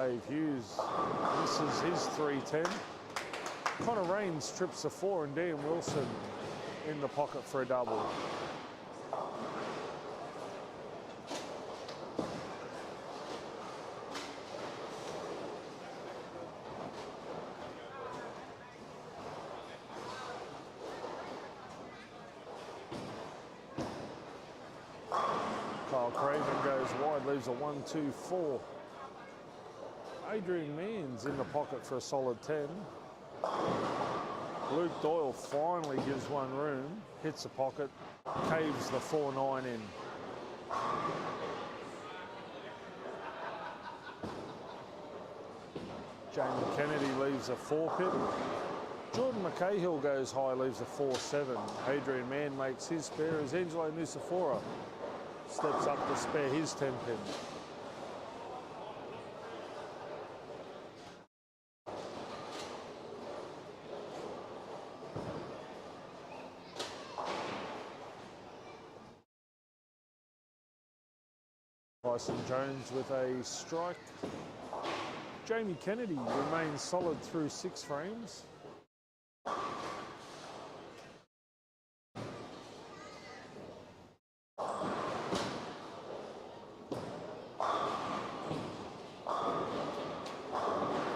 Dave Hughes misses his 310. Connor Rains trips the 4 and Dan Wilson in the pocket for a double. Kyle Craven goes wide, leaves a 1-2-4. Adrian Manns in the pocket for a solid 10. Luke Doyle finally gives one room, hits the pocket, caves the 4-9 in. Jamie Kennedy leaves a 4-pit. Jordan McCahill goes high, leaves a 4-7. Adrian Mann makes his spare as Angelo Nusifora steps up to spare his 10-pin. Bryson Jones with a strike. Jamie Kennedy remains solid through 6 frames.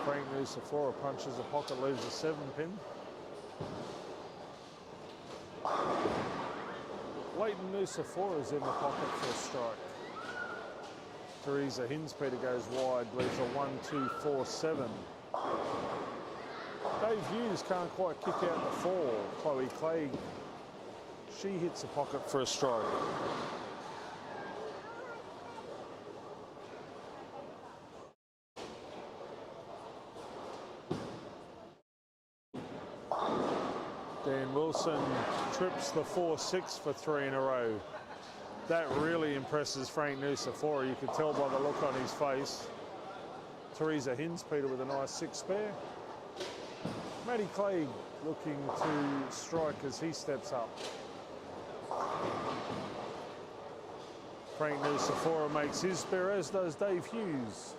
Frank Nusifora punches a pocket, leaves a 7-pin. Leighton Nusifora is in the pocket for a strike. Teresa Hinspeter goes wide, leaves a 1-2-4-7. Dave Hughes can't quite kick out the 4. Chloe Clegg, she hits the pocket for a strike. Dan Wilson trips the 4-6 for 3 in a row. That really impresses Frank Nusifora. You could tell by the look on his face. Teresa Hinspeter with a nice 6 spare. Matty Clegg looking to strike as he steps up. Frank Nusifora makes his spare, as does Dave Hughes.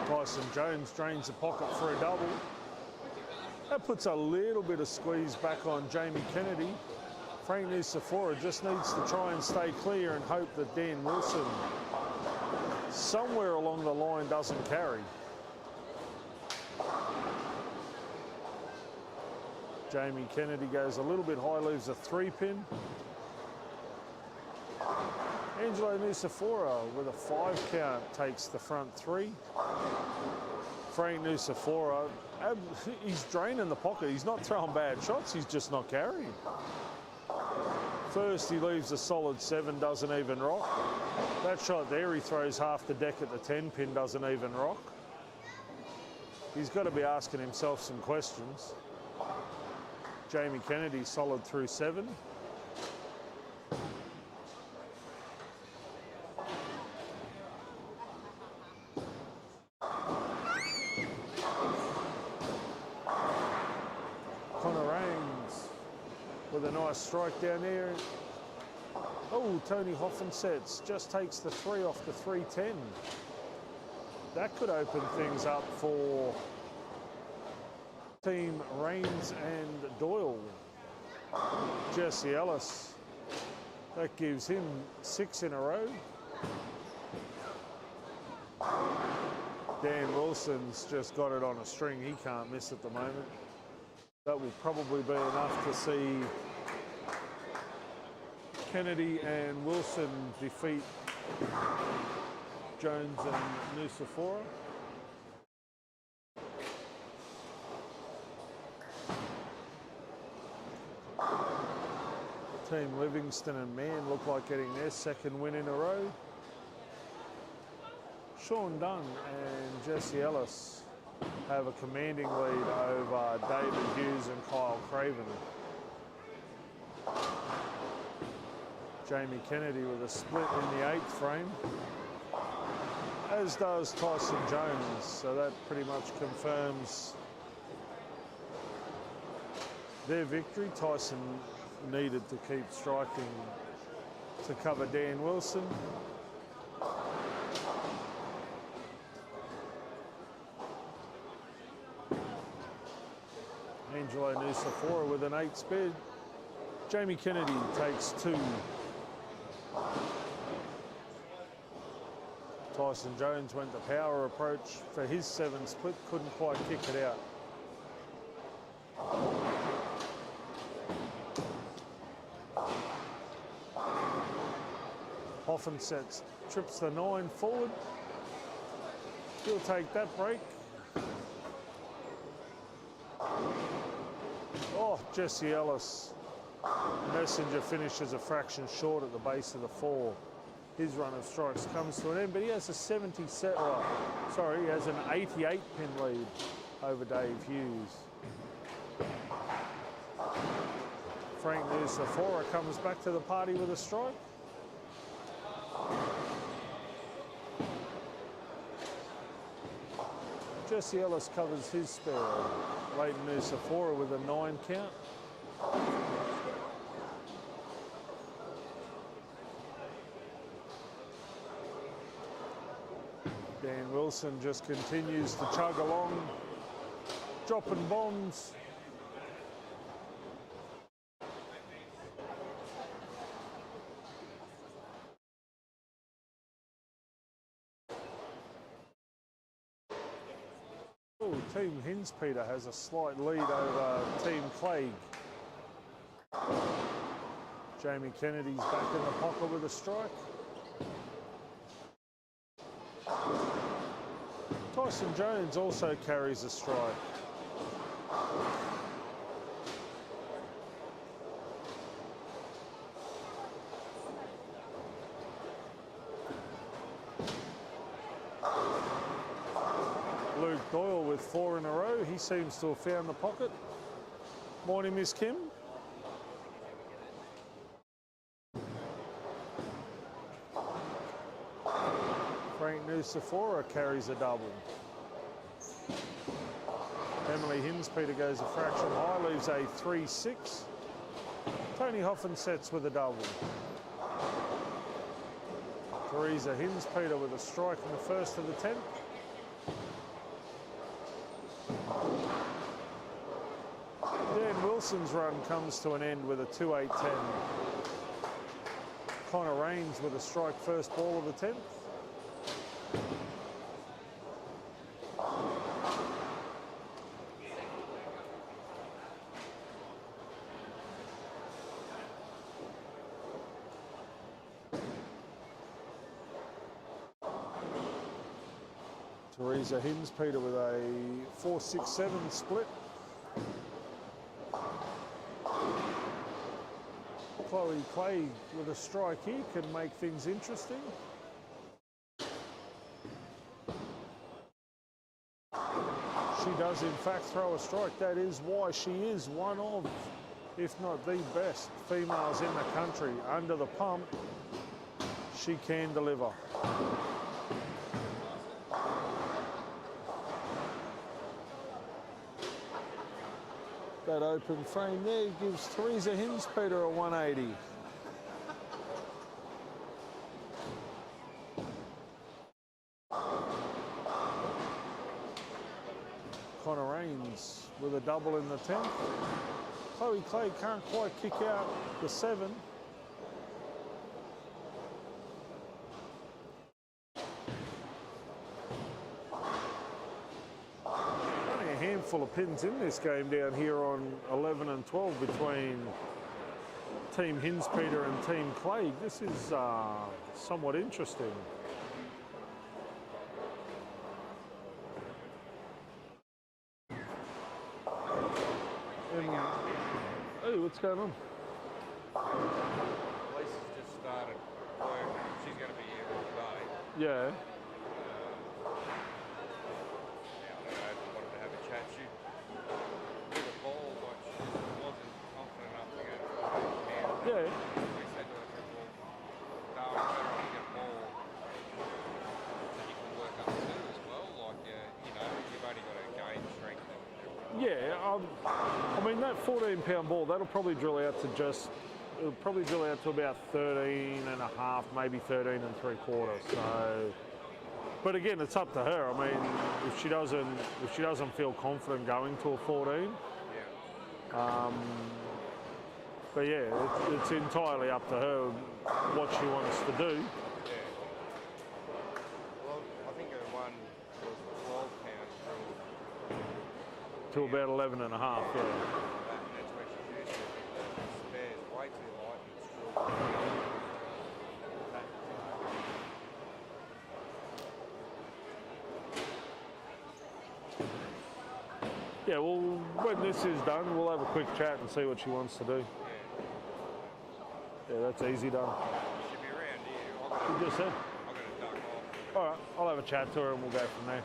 Bryson Jones drains the pocket for a double. That puts a little bit of squeeze back on Jamie Kennedy. Frank Nusifora just needs to try and stay clear and hope that Dan Wilson somewhere along the line doesn't carry. Jamie Kennedy goes a little bit high, leaves a 3-pin. Angelo Nusifora with a 5 count takes the front 3. Frank Nusifora, he's draining the pocket. He's not throwing bad shots, he's just not carrying. First he leaves a solid 7, doesn't even rock. That shot there he throws half the deck at the 10-pin, doesn't even rock. He's got to be asking himself some questions. Jamie Kennedy solid through 7. With a nice strike down there. Oh, Tony Hoffensets just takes the 3 off the 310. That could open things up for Team Rains and Doyle. Jesse Ellis, that gives him 6 in a row. Dan Wilson's just got it on a string. He can't miss at the moment. That will probably be enough to see Kennedy and Wilson defeat Jones and Nusifora. Team Livingston and Mann look like getting their 2nd win in a row. Sean Dunn and Jesse Ellis have a commanding lead over David Hughes and Kyle Craven. Jamie Kennedy with a split in the 8th frame. as does Tyson Jones. So that pretty much confirms their victory. Tyson needed to keep striking to cover Dan Wilson. Angelo Nusafora with an 8 spare. Jamie Kennedy takes 2. Tyson Jones went the power approach for his 7 split, couldn't quite kick it out. Hoffensets trips the 9 forward. He'll take that break. Oh, Jesse Ellis. Messenger finishes a fraction short at the base of the 4. His run of strikes comes to an end, but he has a 77, he has an 88 pin lead over Dave Hughes. Frank Nusafora comes back to the party with a strike. Jesse Ellis covers his spare. Leighton Nusafora with a 9 count. Dan Wilson just continues to chug along, dropping bombs. Oh, Team Hinspeter has a slight lead over Team Clegg. Jamie Kennedy's back in the pocket with a strike. Tyson Jones also carries a strike. Luke Doyle with 4 in a row. He seems to have found the pocket. Morning, Miss Kim. Frank Nusafora carries a double. Emily Hinspeter goes a fraction high, leaves a 3-6. Tony Hoffensets with a double. Teresa Hinspeter with a strike in the first of the 10th. Dan Wilson's run comes to an end with a 2-8-10. Connor Raines with a strike first ball of the 10th. Teresa Hinspeter with a 4-6-7 split. Chloe Clay with a strike here can make things interesting. She does in fact throw a strike. That is why she is one of, if not the best females in the country. Under the pump, she can deliver. That open frame there gives Teresa Hinspeter a 180. Connor Raines with a double in the 10th. Chloe Clay can't quite kick out the 7. Full of pins in this game down here on 11 and 12 between Team Hinspeter and Team Clegg. This is somewhat interesting. Hey, what's going on? Lisa's just started work. She's going to be here all day. Yeah. Yeah. We said to her, well, Darwin, better off get more so you can work Yeah, I mean that 14-pound ball, that'll probably drill out to about 13 and a half, maybe 13 and 3/4. So, but again, it's up to her. I mean, if she doesn't feel confident going to a 14, but yeah, it's entirely up to her what she wants to do. Yeah. Well, I think her one was 12 pounds To about 11 and a half, yeah. and that's where she's used to it. The spare's way too light and it's still. Yeah, well, when this is done, we'll have a quick chat and see what she wants to do. Yeah, that's easy done. She'll be around here. You just said. I'm going to duck off. All right, I'll have a chat to her and we'll go from there.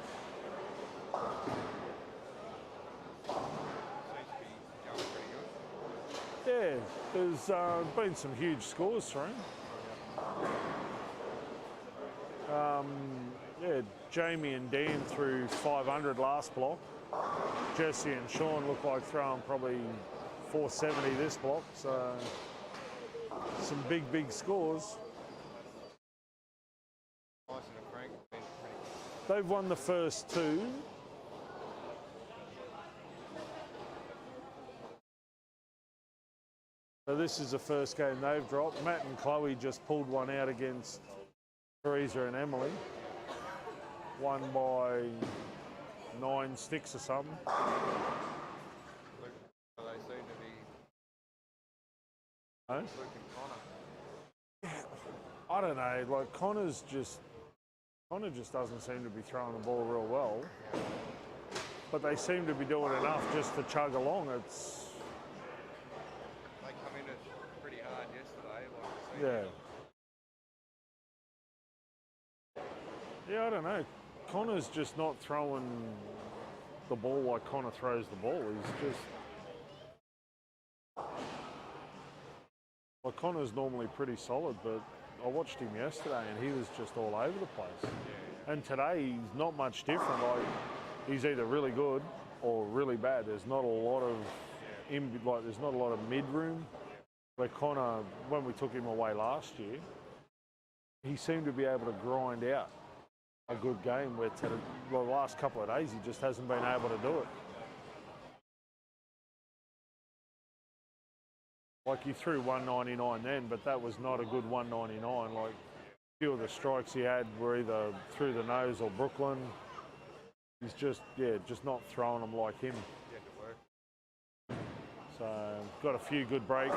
Seems to be going pretty good. Yeah, there's been some huge scores thrown. Yeah, Jamie and Dan threw 500 last block. Jesse and Sean look like throwing probably 470 this block. So some big scores. Tyson and Frank have been pretty good. They've won the first two. So this is the first game they've dropped. Matt and Chloe just pulled one out against Teresa and Emily. Won by 9 sticks or something. Luke, they seem to be No? Luke and Connor. I don't know, like Connor just doesn't seem to be throwing the ball real well. But they seem to be doing enough just to chug along. It's They come in it pretty hard yesterday, like I yeah, I don't know. Connor's just not throwing the ball like Connor throws the ball. He's just like Connor's normally pretty solid, but I watched him yesterday and he was just all over the place. And today he's not much different. Like he's either really good or really bad. There's not a lot of there's not a lot of mid room. Where Connor, when we took him away last year, he seemed to be able to grind out a good game. Where the last couple of days he just hasn't been able to do it. Like he threw 199 then, but that was not a good 199. Like a few of the strikes he had were either through the nose or Brooklyn. He's just not throwing them like him. Get to work. So got a few good breaks.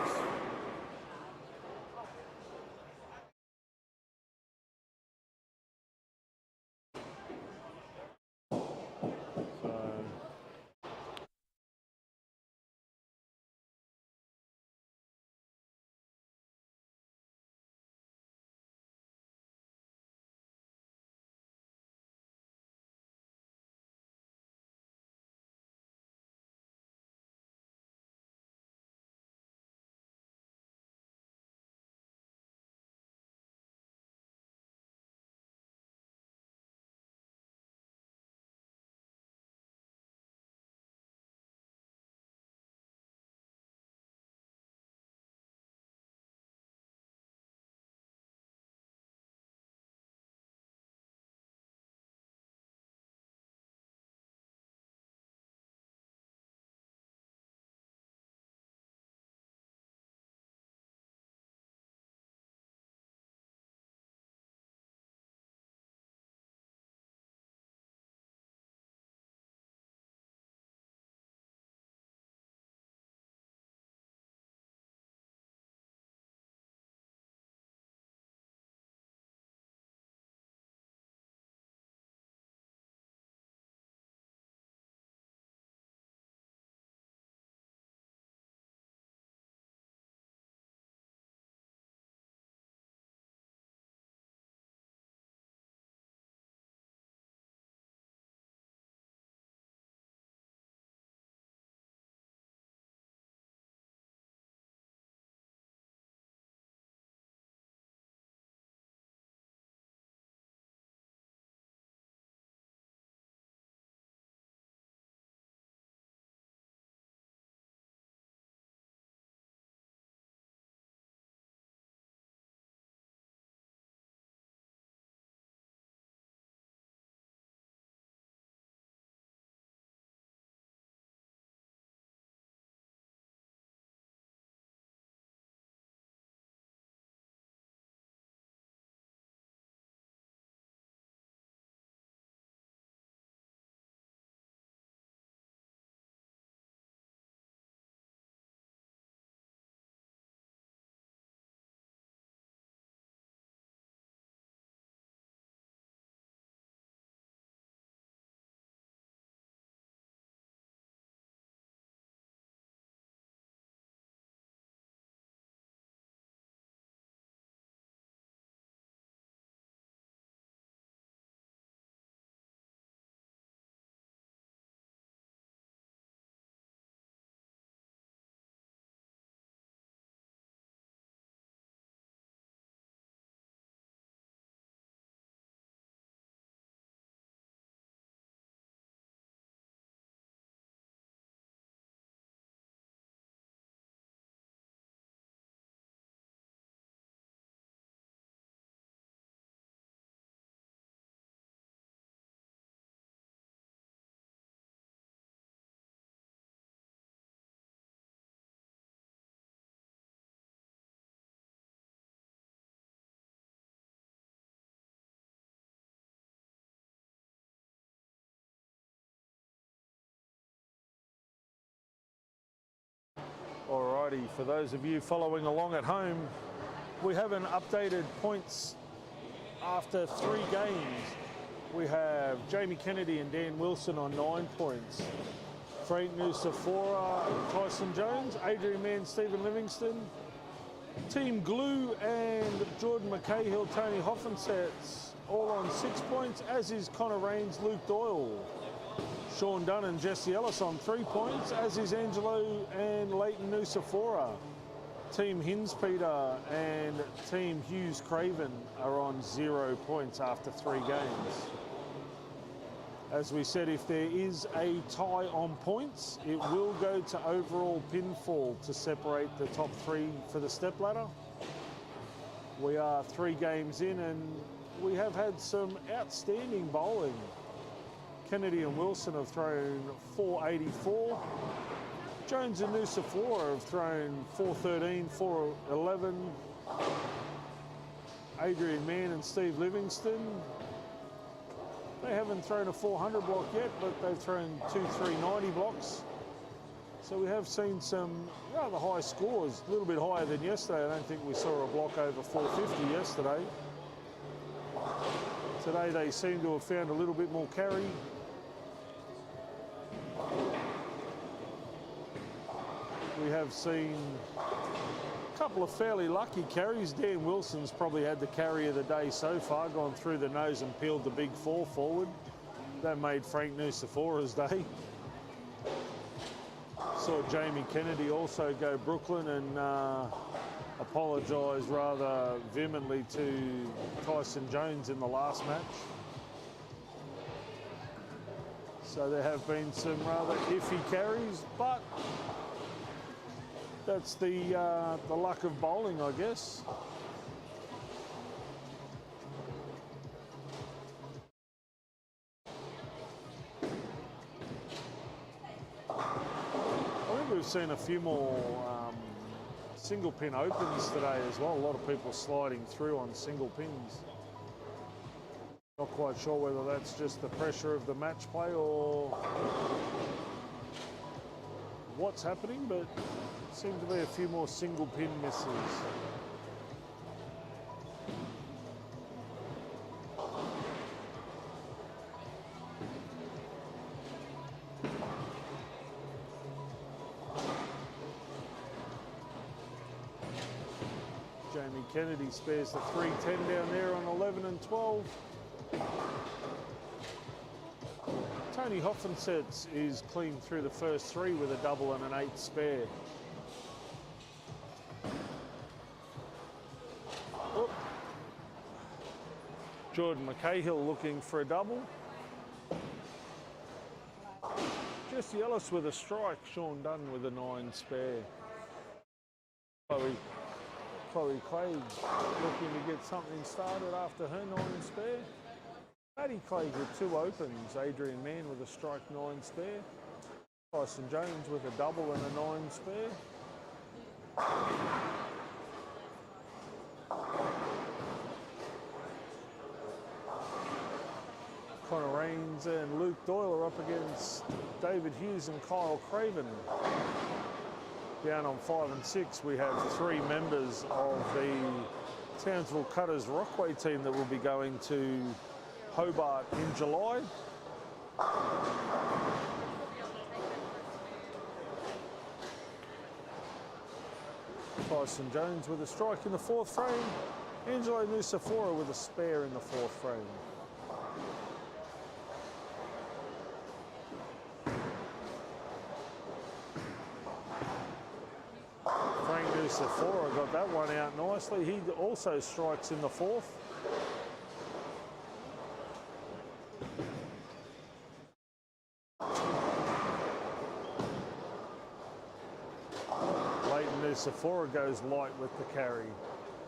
Alrighty, for those of you following along at home, we have an updated points after 3 games. We have Jamie Kennedy and Dan Wilson on 9 points. Frank Nusafora, Tyson Jones, Adrian Mann, Stephen Livingston, Team Glue and Jordan Mackay, Tony Hoffensets, all on 6 points, as is Connor Rains, Luke Doyle. Sean Dunn and Jesse Ellis on 3 points, as is Angelo and Leighton Nusafora. Team Hinspeter and Team Hughes Craven are on 0 points after 3 games. As we said, if there is a tie on points, it will go to overall pinfall to separate the top 3 for the stepladder. We are 3 games in and we have had some outstanding bowling. Kennedy and Wilson have thrown 484. Jones and Nusafora have thrown 413, 411. Adrian Mann and Steve Livingston, they haven't thrown a 400 block yet, but they've thrown 2 390 blocks. So we have seen some rather high scores, a little bit higher than yesterday. I don't think we saw a block over 450 yesterday. Today they seem to have found a little bit more carry. We have seen a couple of fairly lucky carries. Dan Wilson's probably had the carry of the day so far, gone through the nose and peeled the big 4 forward. That made Frank Nusafora's day. Saw Jamie Kennedy also go Brooklyn and apologise rather vehemently to Tyson Jones in the last match. So there have been some rather iffy carries, but that's the luck of bowling, I guess. I think we've seen a few more single pin opens today as well. A lot of people sliding through on single pins. Not quite sure whether that's just the pressure of the match play or what's happening, but seem to be a few more single pin misses. Jamie Kennedy spares the 310 down there on 11 and 12. Tony Hoffensets is clean through the first 3 with a double and an 8 spare. Oop. Jordan McCahill looking for a double. Jesse Ellis with a strike. Sean Dunn with a 9 spare. Chloe Clegg looking to get something started after her 9 spare. Maddie Clegg with 2 opens. Adrian Mann with a strike 9 spare. Tyson Jones with a double and a 9 spare. Connor Rains and Luke Doyle are up against David Hughes and Kyle Craven. Down on 5 and 6, we have 3 members of the Townsville Cutters Rockway team that will be going to Hobart in July. Tyson Jones with a strike in the 4th frame. Angelo Nusafora with a spare in the 4th frame. Frank Nusafora got that one out nicely. He also strikes in the 4th. Sephora goes light with the carry.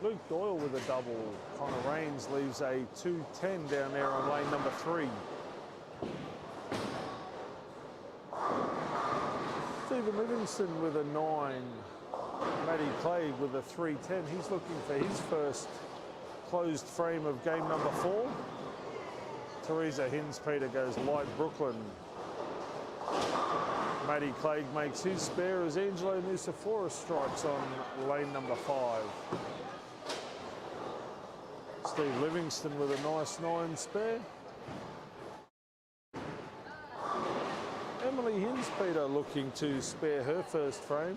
Luke Doyle with a double. Connor Rains leaves a 210 down there on lane number 3. Stephen Livingston with a 9. Matty Clegg with a 310. He's looking for his first closed frame of game number 4. Teresa Hinspeter goes light Brooklyn. Matty Clegg makes his spare as Angelo Nucifora strikes on lane number 5. Steve Livingston with a nice 9 spare. Emily Hinspeter looking to spare her first frame.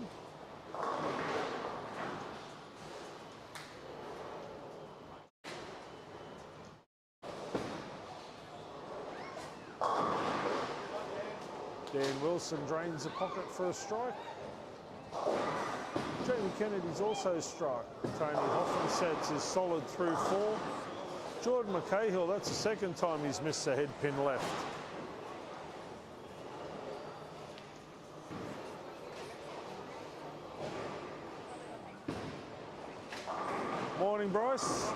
Dan Wilson drains the pocket for a strike. Jamie Kennedy's also struck. Tony Hoffman sets his solid through 4. Jordan McCahill, that's the second time he's missed a head pin left. Morning, Bryce.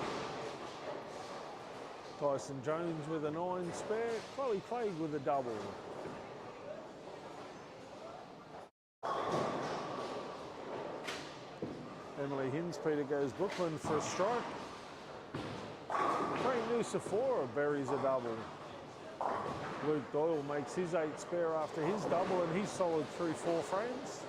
Tyson Jones with a 9 spare. Chloe Clegg with a double. Emily Hinspeter goes Brooklyn for a strike. Frank Nucifora buries a double. Luke Doyle makes his 8 spare after his double, and he's solid through 4 frames.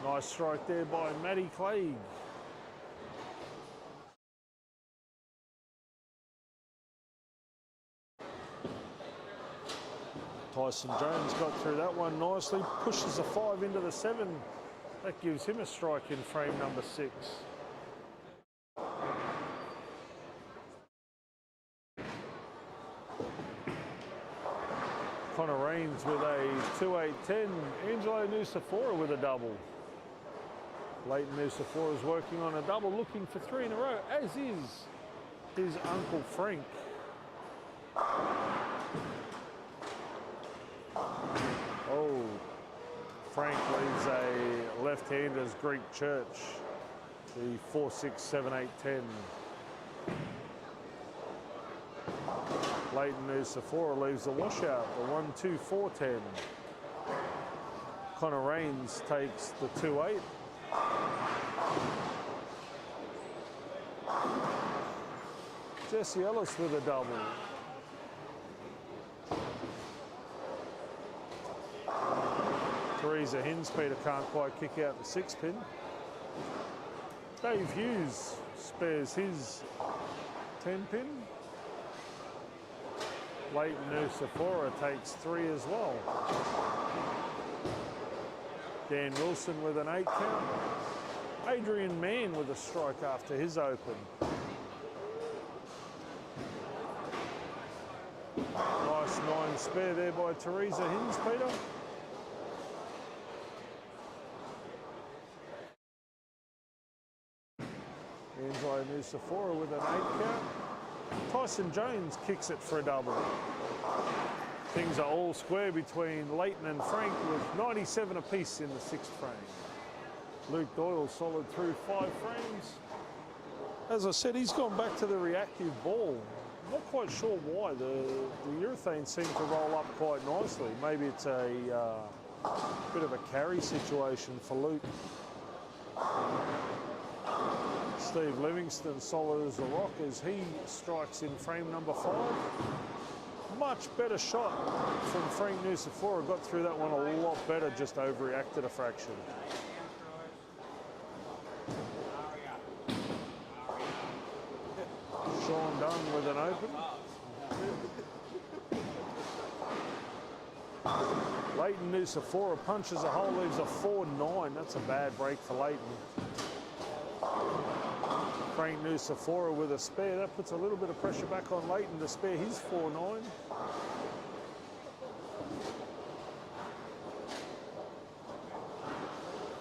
Nice strike there by Matty Clegg. Tyson Jones got through that one nicely, pushes a 5 into the 7. That gives him a strike in frame number 6. Connor Raines with a 2-8-10. Angelo Nucifora with a double. Leighton Nucifora is working on a double, looking for 3 in a row, as is his uncle Frank. Oh, Frank leaves a left-hander's Greek church, the 4-6-7-8-10. Leighton Nucifora leaves the washout, the 1-2-4-10. Connor Raines takes the 2-8. Jesse Ellis with a double. Teresa Hinspeter can't quite kick out the 6 pin. Dave Hughes spares his 10 pin. Leighton Nucifora takes 3 as well. Dan Wilson with an 8 count. Adrian Mann with a strike after his open. Nice 9 spare there by Teresa Hinspeter. Angelo Nucifora with an 8 count. Tyson Jones kicks it for a double. Things are all square between Leighton and Frank with 97 apiece in the 6th frame. Luke Doyle solid through 5 frames. As I said, he's gone back to the reactive ball. Not quite sure why. The urethane seemed to roll up quite nicely. Maybe it's a bit of a carry situation for Luke. Steve Livingston solid as a rock as he strikes in frame number 5. Much better shot from Frank Nucifora. Got through that one a lot better, just overreacted a fraction. Sean Dunn with an open. Leighton Nucifora punches a hole, leaves a 4-9. That's a bad break for Leighton. Frank Nucifora with a spare. That puts a little bit of pressure back on Leighton to spare his 4-9.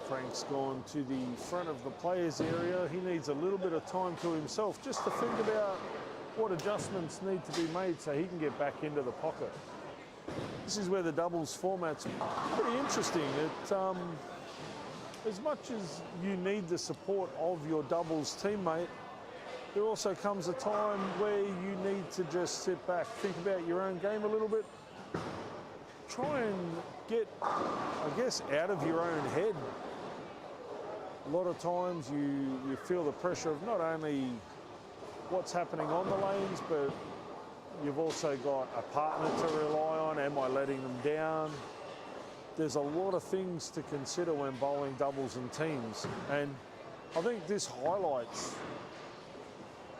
Frank's gone to the front of the players area. He needs a little bit of time to himself just to think about what adjustments need to be made so he can get back into the pocket. This is where the doubles format's pretty interesting. As much as you need the support of your doubles teammate, there also comes a time where you need to just sit back, think about your own game a little bit, try and get, I guess, out of your own head. A lot of times you feel the pressure of not only what's happening on the lanes, but you've also got a partner to rely on. Am I letting them down? There's a lot of things to consider when bowling doubles and teams, and I think this highlights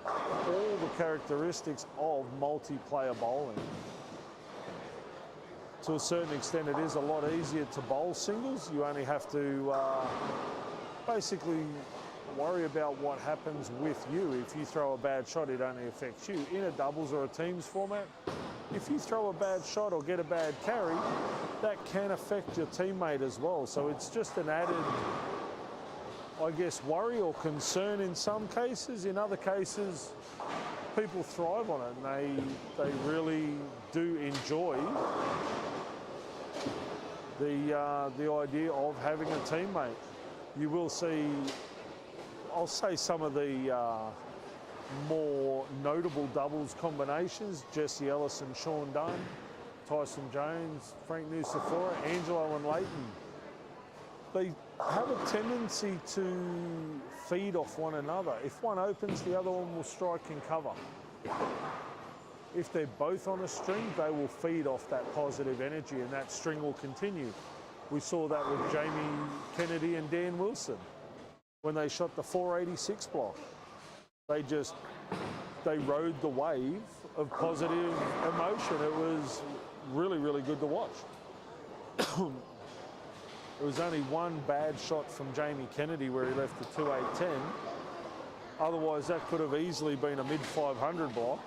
all the characteristics of multiplayer bowling. To a certain extent, it is a lot easier to bowl singles. You only have to basically worry about what happens with you. If you throw a bad shot, it only affects you. In a doubles or a teams format, if you throw a bad shot or get a bad carry, that can affect your teammate as well. So it's just an added, I guess, worry or concern in some cases. In other cases, people thrive on it, and they really do enjoy the idea of having a teammate. You will see, I'll say, some of the more notable doubles combinations: Jesse Ellis and Sean Dunn, Tyson Jones, Frank Nucifora, Angelo and Leighton. They have a tendency to feed off one another. If one opens, the other one will strike and cover. If they're both on a string, they will feed off that positive energy, and that string will continue. We saw that with Jamie Kennedy and Dan Wilson when they shot the 486 block. They rode the wave of positive emotion. It was really, really good to watch. It was only one bad shot from Jamie Kennedy where he left the 2-8-10. Otherwise, that could have easily been a mid-500 block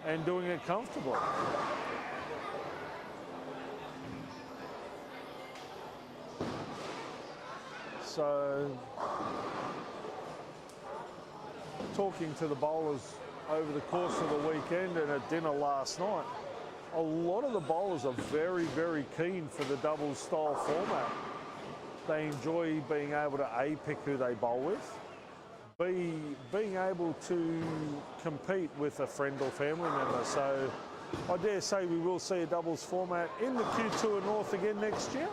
and doing it comfortably. So, talking to the bowlers over the course of the weekend and at dinner last night, a lot of the bowlers are very, very keen for the doubles style format. They enjoy being able to A, pick who they bowl with, B, being able to compete with a friend or family member. So I dare say we will see a doubles format in the Q2 North again next year,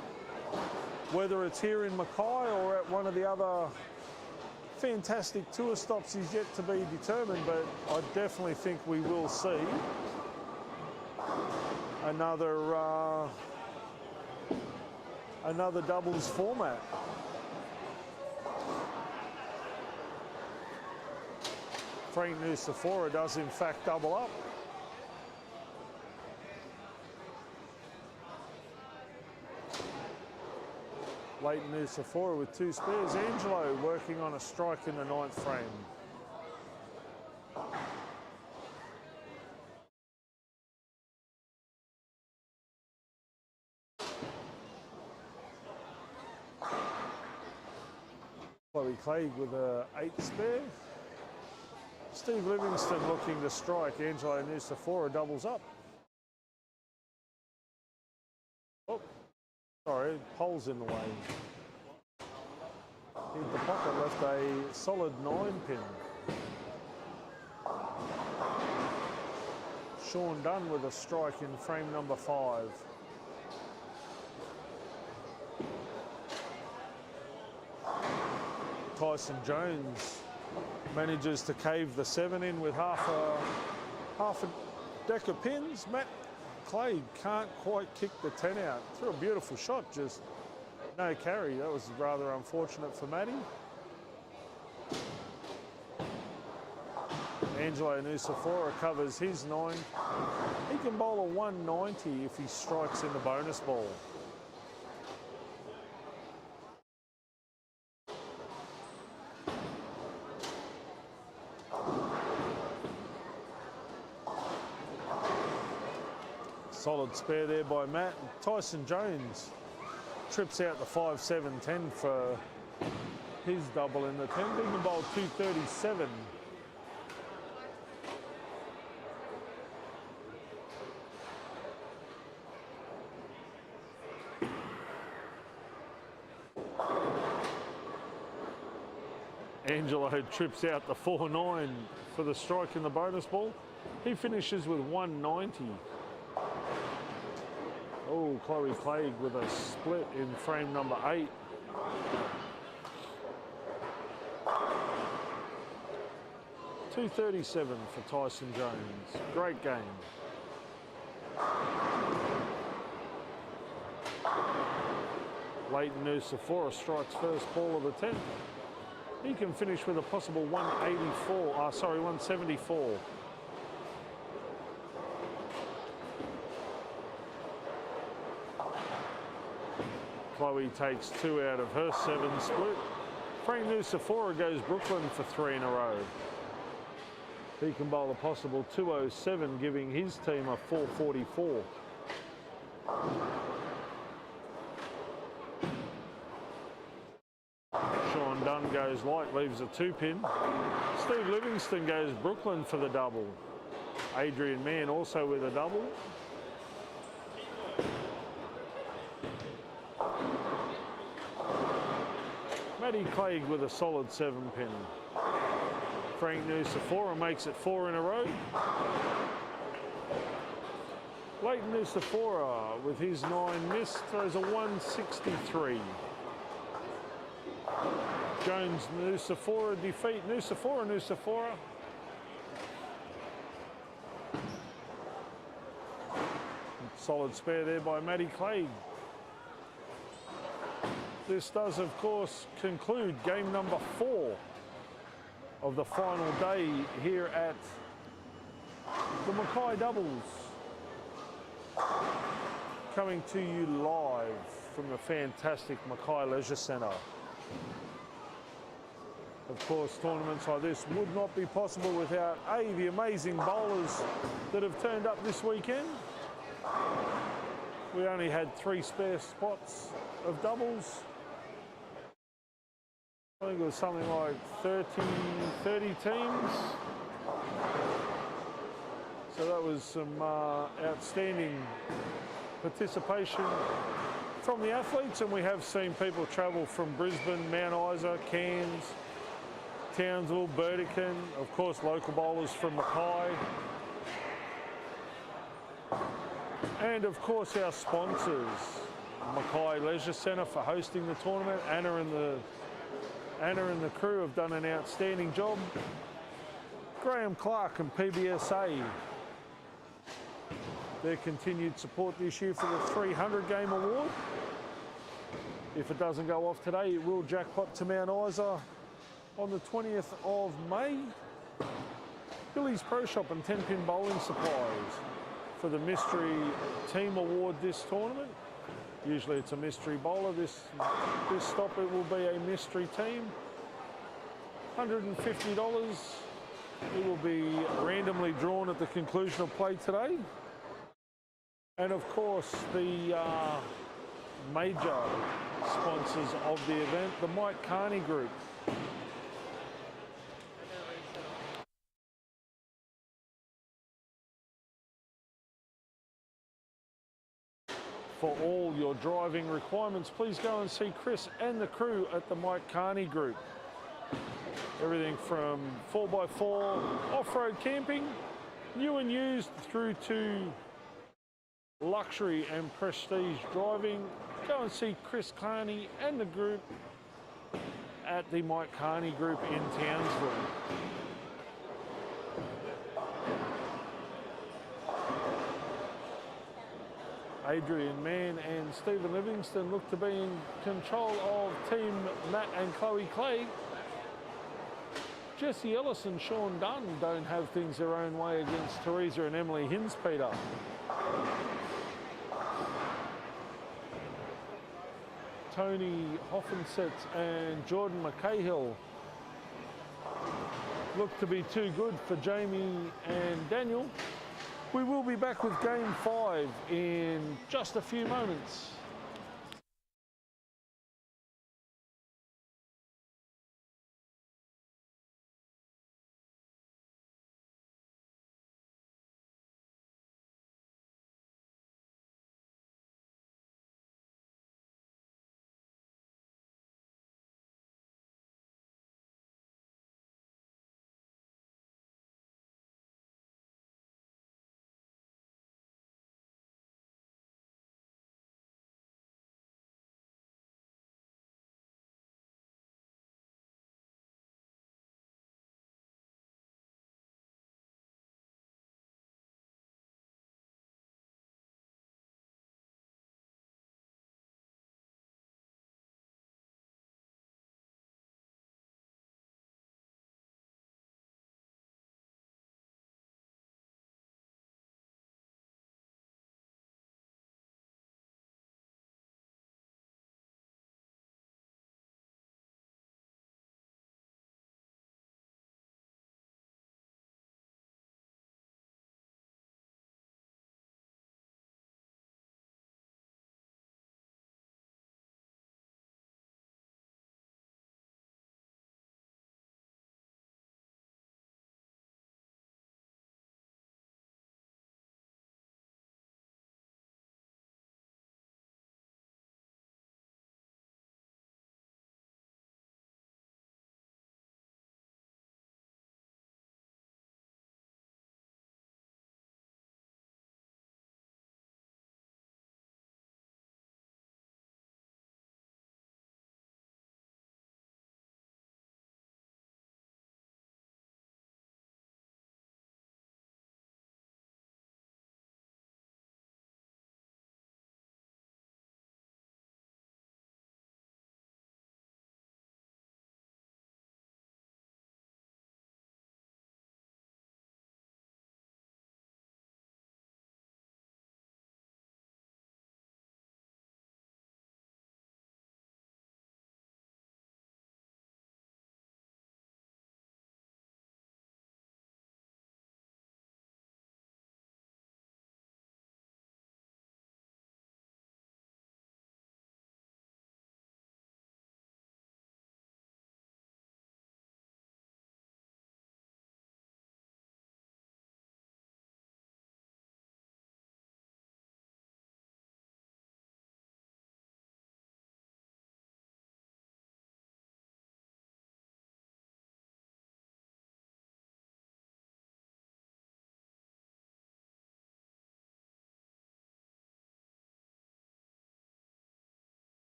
whether it's here in Mackay or at one of the other fantastic tour stops is yet to be determined, but I definitely think we will see another doubles format. Frank Nucifora does in fact double up. Leighton Nucifora with 2 spares. Angelo working on a strike in the 9th frame. Chloe Clegg with a 8 spare. Steve Livingston looking to strike. Angelo Nucifora doubles up. Oh, sorry, pole's in the way. Hit the pocket, left a solid 9 pin. Sean Dunn with a strike in frame number 5. Tyson Jones manages to cave the 7 in with half a deck of pins. Matt Clay can't quite kick the 10 out. Threw a beautiful shot, just no carry. That was rather unfortunate for Matty. Angelo Nucifora covers his 9. He can bowl a 190 if he strikes in the bonus ball. Solid spare there by Matt. Tyson Jones trips out the 5-7-10 for his double in the 10. He can bowl 237. Angelo trips out the 4-9 for the strike in the bonus ball. He finishes with 190. Oh, Chloe Clegg with a split in frame number 8. 237 for Tyson Jones. Great game. Leighton Nusafora strikes first ball of the 10th. He can finish with a possible 174. Chloe takes 2 out of her 7 split. Frank Nusafora goes Brooklyn for 3 in a row. He can bowl a possible 207, giving his team a 444. Sean Dunn goes light, leaves a 2-pin. Steve Livingston goes Brooklyn for the double. Adrian Mann also with a double. Matty Clegg with a solid 7-pin. Frank Nusafora makes it 4 in a row. Leighton Nusafora with his 9 missed throws a 163. Jones Nusafora defeat Nusafora. Solid spare there by Matty Clegg. This does, of course, conclude game number 4 of the final day here at the Mackay Doubles. Coming to you live from the fantastic Mackay Leisure Centre. Of course, tournaments like this would not be possible without the amazing bowlers that have turned up this weekend. We only had 3 spare spots of doubles. I think it was something like 30 teams. So that was some outstanding participation from the athletes, and we have seen people travel from Brisbane, Mount Isa, Cairns, Townsville, Burdekin, of course local bowlers from Mackay. And of course our sponsors, Mackay Leisure Centre for hosting the tournament. Anna and the crew have done an outstanding job. Graham Clark and PBSA, their continued support this year for the 300 game award. If it doesn't go off today, it will jackpot to Mount Isa on the 20th of May. Billy's Pro Shop and 10-pin bowling supplies for the mystery team award this tournament. Usually it's a mystery bowler. This stop it will be a mystery team. $150. It will be randomly drawn at the conclusion of play today. And of course the major sponsors of the event, the Mike Carney Group. For all your driving requirements, please go and see Chris and the crew at the Mike Carney Group. Everything from 4x4 off-road camping, new and used, through to luxury and prestige driving. Go and see Chris Carney and the group at the Mike Carney Group in Townsville. Adrian Mann and Stephen Livingston look to be in control of Team Matt and Chloe Clegg. Jesse Ellis and Sean Dunn don't have things their own way against Teresa and Emily Hinspeter. Tony Hoffensett and Jordan McCahill look to be too good for Jamie and Daniel. We will be back with Game 5 in just a few moments.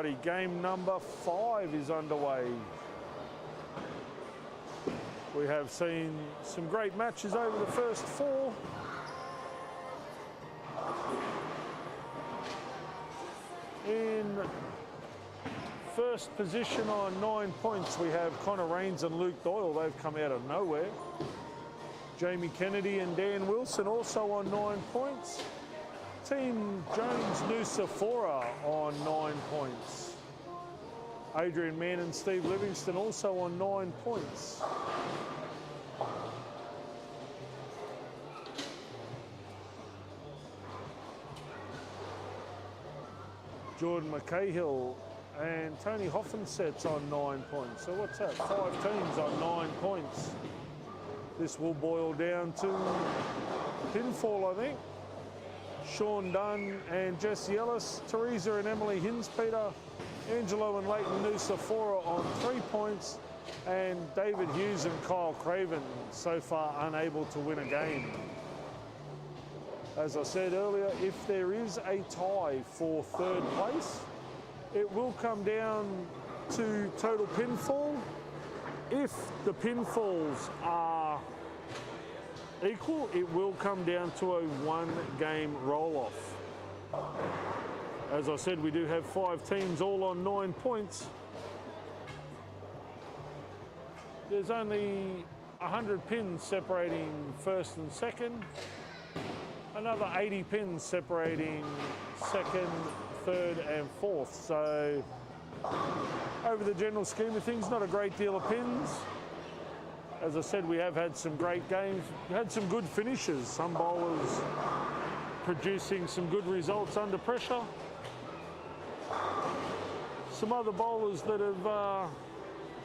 Alrighty, game number 5 is underway. We have seen some great matches over the first 4. In first position on 9 points, we have Connor Rains and Luke Doyle. They've come out of nowhere. Jamie Kennedy and Dan Wilson also on 9 points. Team Jones Nusafora on 9 points. Adrian Mann and Steve Livingston also on 9 points. Jordan McCahill and Tony Hoffenset's on 9 points. So what's that? 5 teams on 9 points. This will boil down to pinfall, I think. Sean Dunn and Jesse Ellis, Teresa and Emily Hinspeter, Angelo and Leighton Nusafora on 3 points, and David Hughes and Kyle Craven so far unable to win a game. As I said earlier, if there is a tie for 3rd place, it will come down to total pinfall. If the pinfalls are equal, it will come down to a 1-game roll-off. As I said, we do have 5 teams all on 9 points. There's only 100 pins separating 1st and 2nd. Another 80 pins separating 2nd, 3rd and 4th. So over the general scheme of things, not a great deal of pins. As I said, we have had some great games. We had some good finishes. Some bowlers producing some good results under pressure. Some other bowlers that have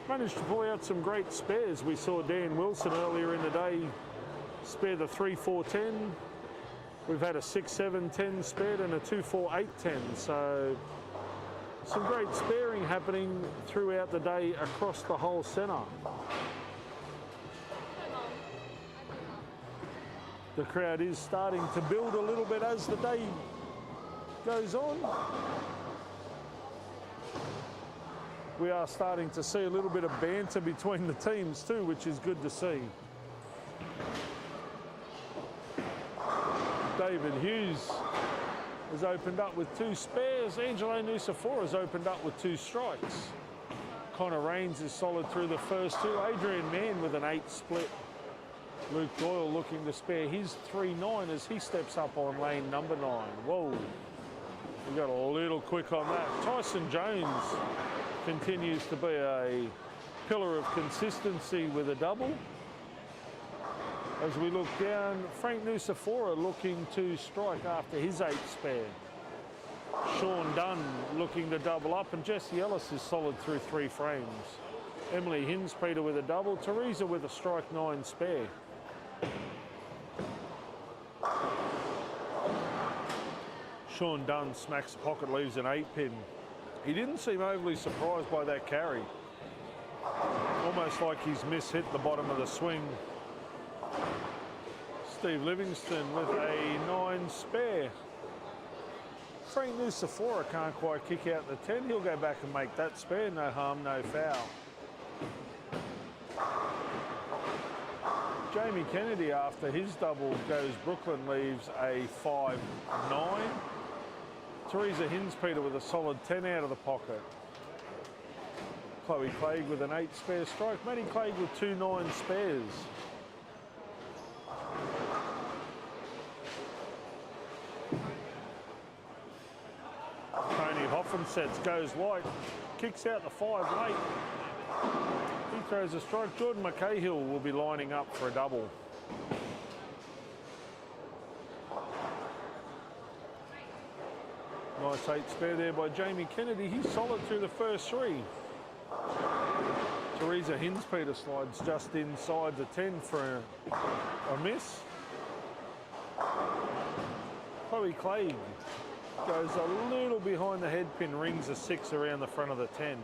managed to pull out some great spares. We saw Dan Wilson earlier in the day spare the 3-4-10. We've had a 6-7-10 spared and a 2-4-8-10. So some great sparing happening throughout the day across the whole centre. The crowd is starting to build a little bit as the day goes on. We are starting to see a little bit of banter between the teams too, which is good to see. David Hughes has opened up with 2 spares. Angelo Nusafora has opened up with 2 strikes. Connor Rains is solid through the first 2. Adrian Mann with an 8 split. Luke Doyle looking to spare his 3-9 as he steps up on lane number 9. Whoa, we got a little quick on that. Tyson Jones continues to be a pillar of consistency with a double. As we look down, Frank Nusafora looking to strike after his 8 spare. Sean Dunn looking to double up, and Jesse Ellis is solid through 3 frames. Emily Hinspeter with a double, Teresa with a strike 9 spare. Sean Dunn smacks the pocket, leaves an 8 pin. He didn't seem overly surprised by that carry. Almost like he's mishit the bottom of the swing. Steve Livingston with a 9 spare. Frank Nusafora can't quite kick out the 10. He'll go back and make that spare. No harm, no foul. Jamie Kennedy, after his double goes Brooklyn, leaves a 5-9. Teresa Hinspeter with a solid 10 out of the pocket. Chloe Clegg with an 8 spare strike. Maddie Clegg with 2 9 spares. Tony Hoffensets goes light, kicks out the 5 late. He throws a strike. Jordan McCahill will be lining up for a double. Nice 8 spare there by Jamie Kennedy. He's solid through the first 3. Teresa Hinspeter slides just inside the 10 for a miss. Chloe Clegg goes a little behind the head pin, rings a 6 around the front of the 10.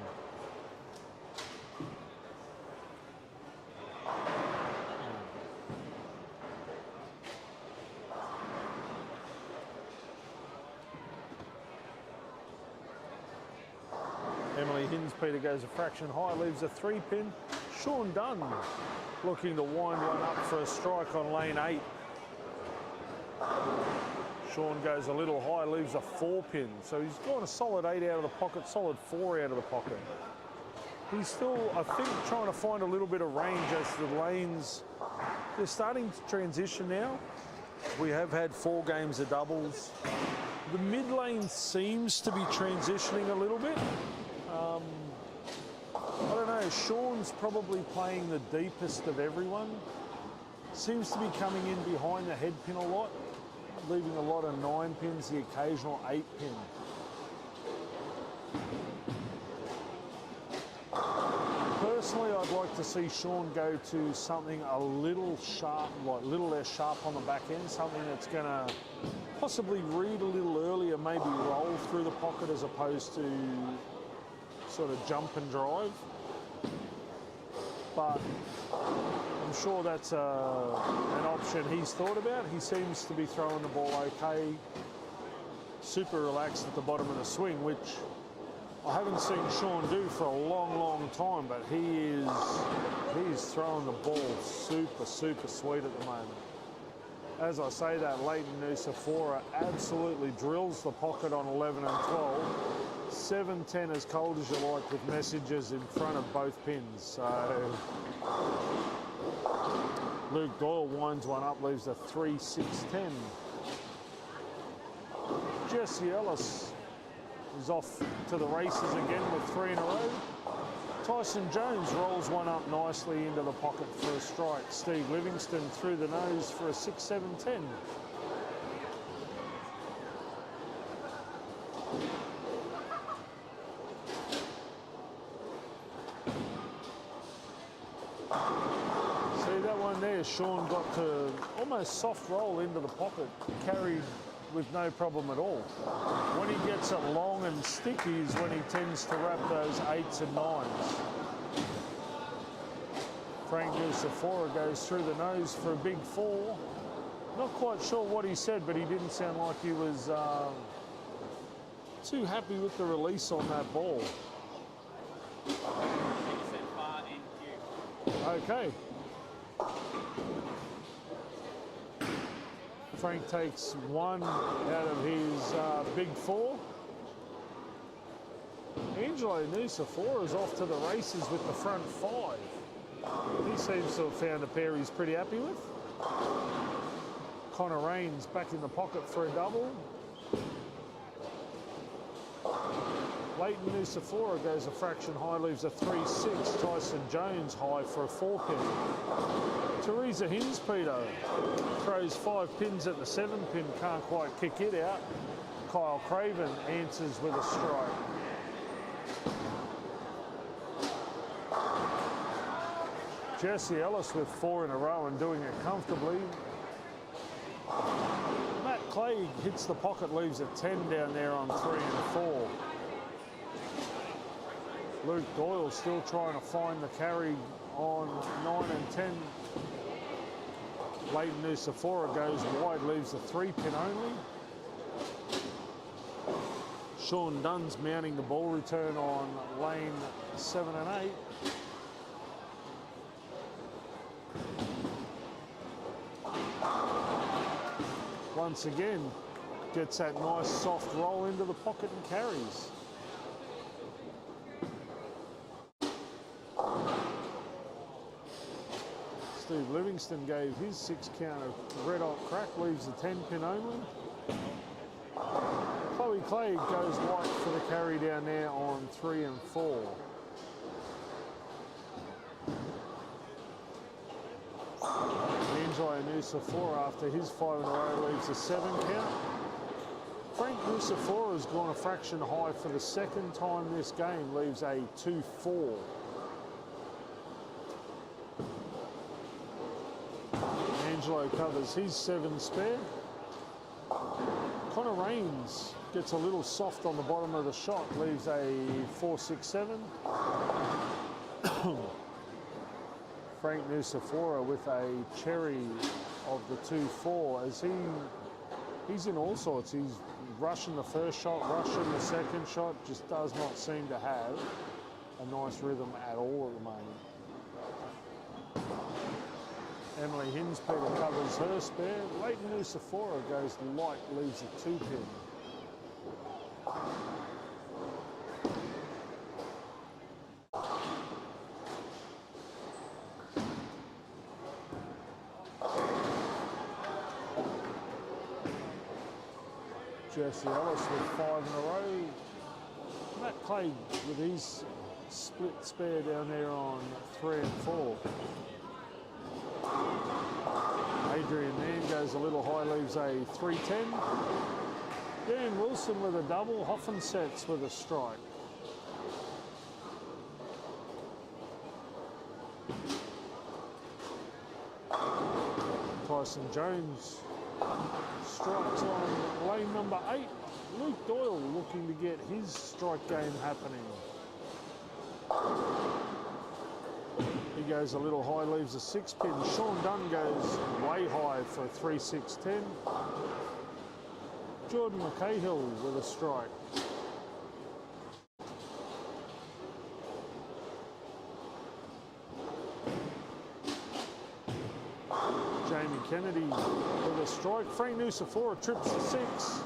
Hin's Peter goes a fraction high, leaves a 3-pin. Sean Dunn looking to wind one up for a strike on lane 8. Sean goes a little high, leaves a 4-pin. So he's gone a solid 8 out of the pocket, solid 4 out of the pocket. He's still, I think, trying to find a little bit of range as the lanes, they're starting to transition now. We have had 4 games of doubles. The mid lane seems to be transitioning a little bit. I don't know, Sean's probably playing the deepest of everyone. Seems to be coming in behind the head pin a lot, leaving a lot of 9 pins, the occasional 8 pin. Personally, I'd like to see Sean go to something a little sharp, like a little less sharp on the back end, something that's going to possibly read a little earlier, maybe roll through the pocket as opposed to sort of jump and drive. But I'm sure that's an option he's thought about. He seems to be throwing the ball okay, super relaxed at the bottom of the swing, which I haven't seen Sean do for a long, long time, but he's throwing the ball super, super sweet at the moment. As I say that, Leighton Nusafora absolutely drills the pocket on 11 and 12. 7-10 as cold as you like with messages in front of both pins. So Luke Doyle winds one up, leaves a 3-6-10. Jesse Ellis is off to the races again with 3 in a row. Tyson Jones rolls one up nicely into the pocket for a strike. Steve Livingston through the nose for a 6-7-10. See that one there, Sean got to almost soft roll into the pocket, carried with no problem at all. When he gets it long and sticky is when he tends to wrap those 8s and 9s. Frank Nusafora goes through the nose for a big 4. Not quite sure what he said, but he didn't sound like he was too happy with the release on that ball. Okay. Frank takes 1 out of his big 4. Angelo Nusafora is off to the races with the front 5. He seems to have found a pair he's pretty happy with. Connor Raines back in the pocket for a double. Leighton Nusafora goes a fraction high, leaves a 3-6. Tyson Jones high for a 4-pin. Teresa Hinspeter throws 5 pins at the 7-pin, can't quite kick it out. Kyle Craven answers with a strike. Jesse Ellis with 4 in a row and doing it comfortably. Matt Clegg hits the pocket, leaves a 10 down there on 3 and 4. Luke Doyle still trying to find the carry on 9 and 10. Leighton Nusafora goes wide, leaves a 3-pin only. Sean Dunn's mounting the ball return on lane 7 and 8. Once again, gets that nice soft roll into the pocket and carries. Steve Livingston gave his 6 count a red hot crack, leaves the 10-pin only. Chloe Clegg goes white for the carry down there on 3 and 4. Angelo Nusafora, after his 5 in a row, leaves a 7 count. Frank Nusafora has gone a fraction high for the 2nd time this game, leaves a 2-4. Angelo covers his 7 spare. Connor Raines gets a little soft on the bottom of the shot, leaves a 4-6-7. Frank Nusafora with a cherry of the 2-4 as he's in all sorts. He's rushing the first shot, rushing the second shot, just does not seem to have a nice rhythm at all at the moment. Emily Hinspeter covers her spare. Leighton Nucifora goes light, leaves a 2-pin. Jesse Ellis with 5 in a row. Mackay with his split spare down there on 3 and 4. Adrian Mann goes a little high, leaves a 310. Dan Wilson with a double. Hoffen sets with a strike. Tyson Jones strikes on lane number 8. Luke Doyle looking to get his strike game happening. He goes a little high, leaves a 6-pin. Sean Dunn goes way high for a 3-6-10. Jordan McCahill with a strike. Jamie Kennedy with a strike. Frank Nucifora trips the 6.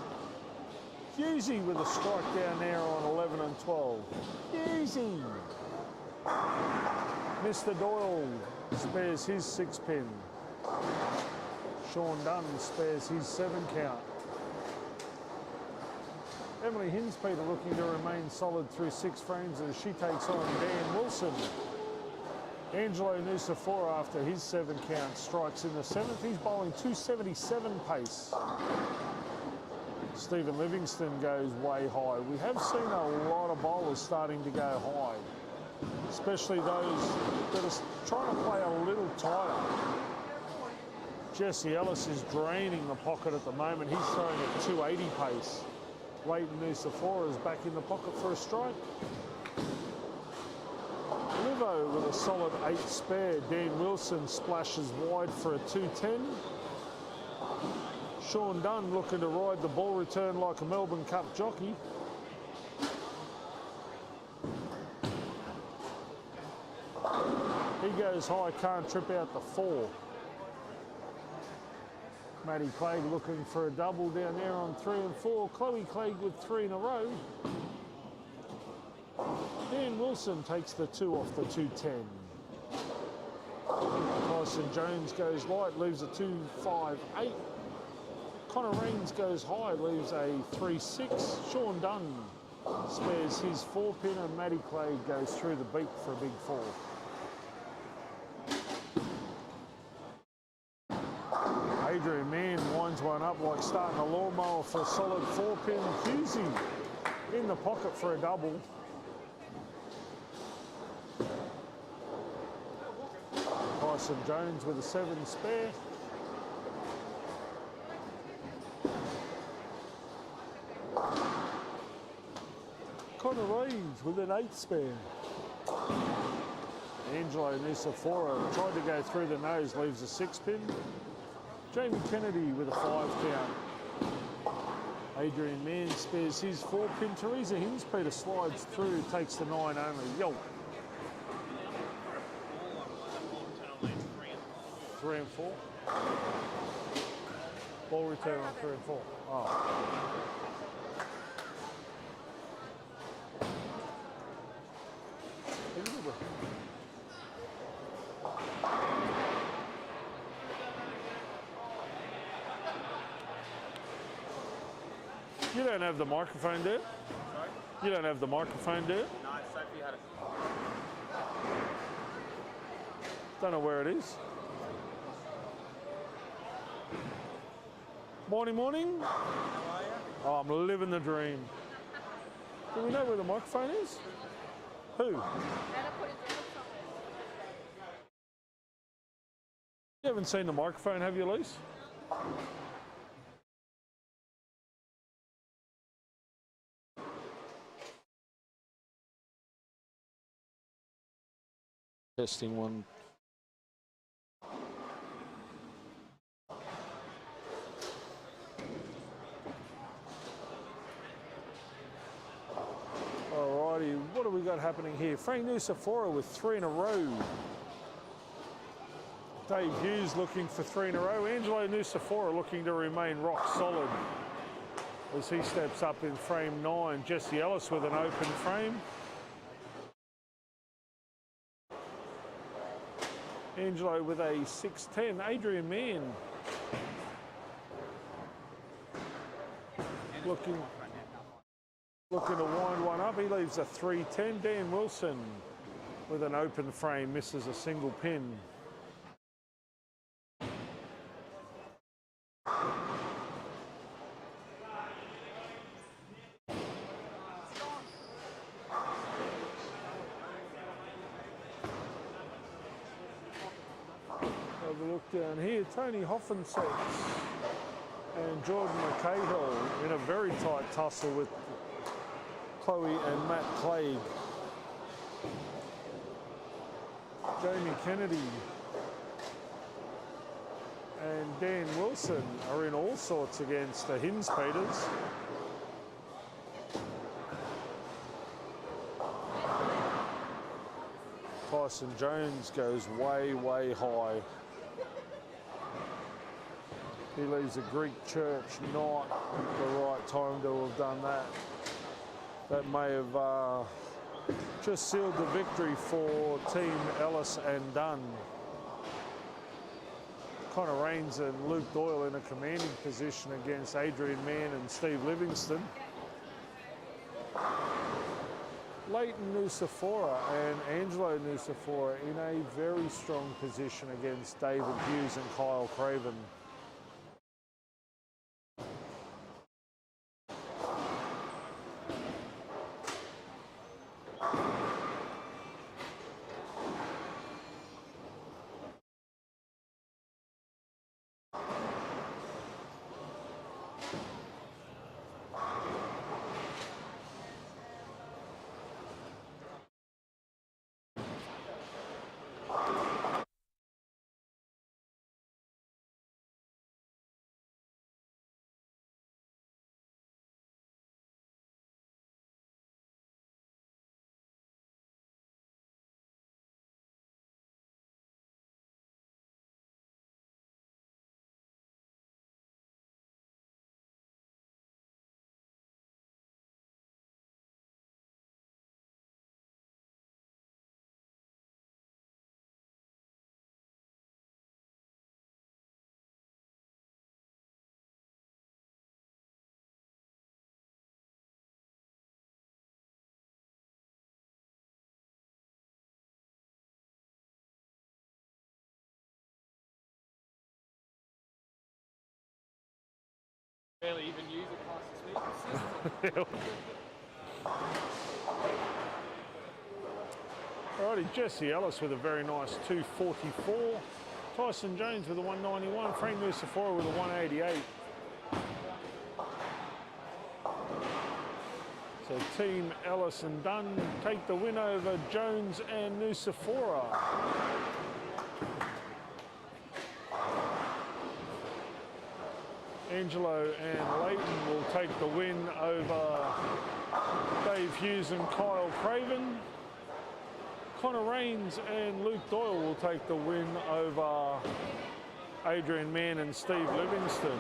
Husey with a strike down there on 11 and 12. Husey! Mr. Doyle spares his 6-pin. Sean Dunn spares his 7 count. Emily Hinspeter looking to remain solid through 6 frames as she takes on Dan Wilson. Angelo Nucifora, after his 7 count, strikes in the 7th. He's bowling 277 pace. Stephen Livingston goes way high. We have seen a lot of bowlers starting to go high, especially those that are trying to play a little tighter. Jesse Ellis is draining the pocket at the moment. He's throwing at 280 pace. Leighton Nucifora is back in the pocket for a strike. Livo with a solid 8 spare. Dan Wilson splashes wide for a 210. Sean Dunn looking to ride the ball return like a Melbourne Cup jockey. He goes high, can't trip out the 4. Maddie Clegg looking for a double down there on 3 and 4. Chloe Clegg with 3 in a row. Dan Wilson takes the 2 off the 210. Tyson Jones goes light, leaves a 2-5-8. Connor Raines goes high, leaves a 3-6. Sean Dunn spares his 4-pin and Maddie Clegg goes through the beak for a big 4. Adrian Mann winds one up like starting a lawnmower for a solid 4-pin. Husey in the pocket for a double. Tyson Jones with a 7 spare. Connor Raines with an 8 spare. Angelo Nucifora tried to go through the nose, leaves a 6-pin. Jamie Kennedy with a 5 count. Adrian Mann spares his 4-pin. Teresa Hinspeter slides through, takes the 9 only. Yo. 3 and 4. Ball return on 3 and 4. Oh. You don't have the microphone, do you? Sorry? You don't have the microphone, do you? No, Sophie had it. Don't know where it is. Morning, morning. How are you? Oh, I'm living the dream. Do we know where the microphone is? Who? You haven't seen the microphone, have you, Lise? Testing 1. Alrighty, what do we got happening here? Frank Nusafora with 3 in a row. Dave Hughes looking for 3 in a row. Angelo Nusafora looking to remain rock solid as he steps up in frame 9. Jesse Ellis with an open frame. Angelo with a 6-10. Adrian Mann looking to wind one up. He leaves a 3-10. Dan Wilson with an open frame, misses a single pin. Have a look down here. Tony Hoffensets and Jordan McCahill in a very tight tussle with Chloe and Matt Clegg. Jamie Kennedy and Dan Wilson are in all sorts against the Hinspeters. Tyson Jones goes way, way high. He leaves a Greek church, not the right time to have done that. That may have just sealed the victory for Team Ellis and Dunn. Connor Rains and Luke Doyle in a commanding position against Adrian Mann and Steve Livingston. Leighton Nusafora and Angelo Nusafora in a very strong position against David Hughes and Kyle Craven. Barely even use it past the speed. Alrighty, Jesse Ellis with a very nice 244. Tyson Jones with a 191. Frank Nusafora with a 188. So Team Ellis and Dunn take the win over Jones and Nusafora. Angelo and Leighton will take the win over Dave Hughes and Kyle Craven. Connor Rains and Luke Doyle will take the win over Adrian Mann and Steve Livingston.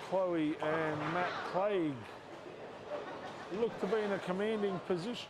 Chloe and Matt Clegg look to be in a commanding position.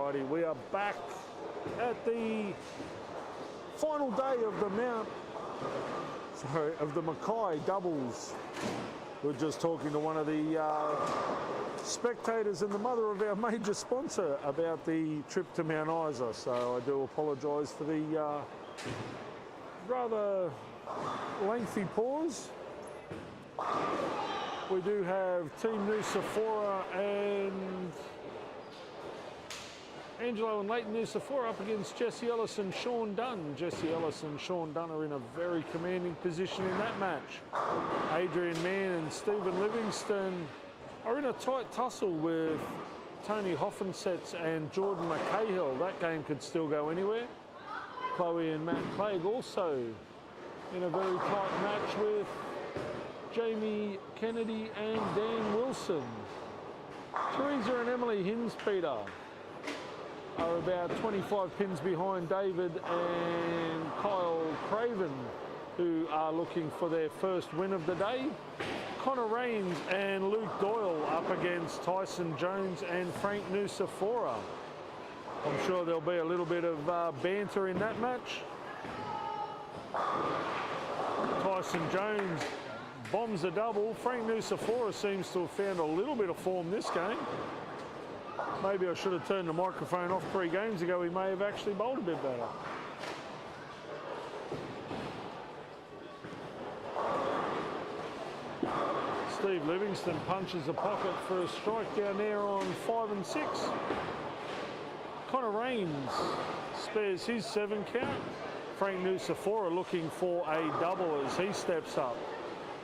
Alrighty, we are back at the final day of the of the Mackay doubles. We're just talking to one of the spectators and the mother of our major sponsor about the trip to Mount Isa. So I do apologise for the rather lengthy pause. We do have Team Nusafora and Angelo and Leighton Nusafora up against Jesse Ellis and Sean Dunn. Jesse Ellis and Sean Dunn are in a very commanding position in that match. Adrian Mann and Stephen Livingston are in a tight tussle with Tony Hoffensets and Jordan McCahill. That game could still go anywhere. Chloe and Matt Clegg also in a very tight match with Jamie Kennedy and Dan Wilson. Teresa and Emily Hinspeter are about 25 pins behind David and Kyle Craven, who are looking for their first win of the day. Connor Rains and Luke Doyle up against Tyson Jones and Frank Nusafora. I'm sure there'll be a little bit of banter in that match. Tyson Jones bombs a double. Frank Nusafora seems to have found a little bit of form this game. Maybe I should have turned the microphone off 3 games ago. He may have actually bowled a bit better. Steve Livingston punches a pocket for a strike down there on 5 and 6. Connor Rains spares his 7 count. Frank Nusafora looking for a double as he steps up.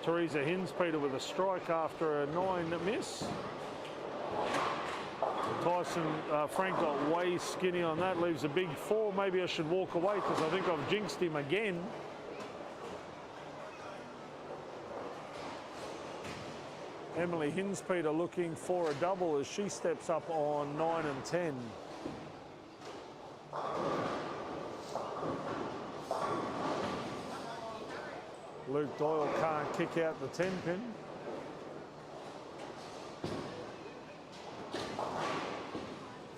Teresa Hinspeter with a strike after a 9 miss. Frank got way skinny on that, leaves a big 4. Maybe I should walk away because I think I've jinxed him again. Emily Hinspeter looking for a double as she steps up on 9 and 10. Luke Doyle can't kick out the 10 pin.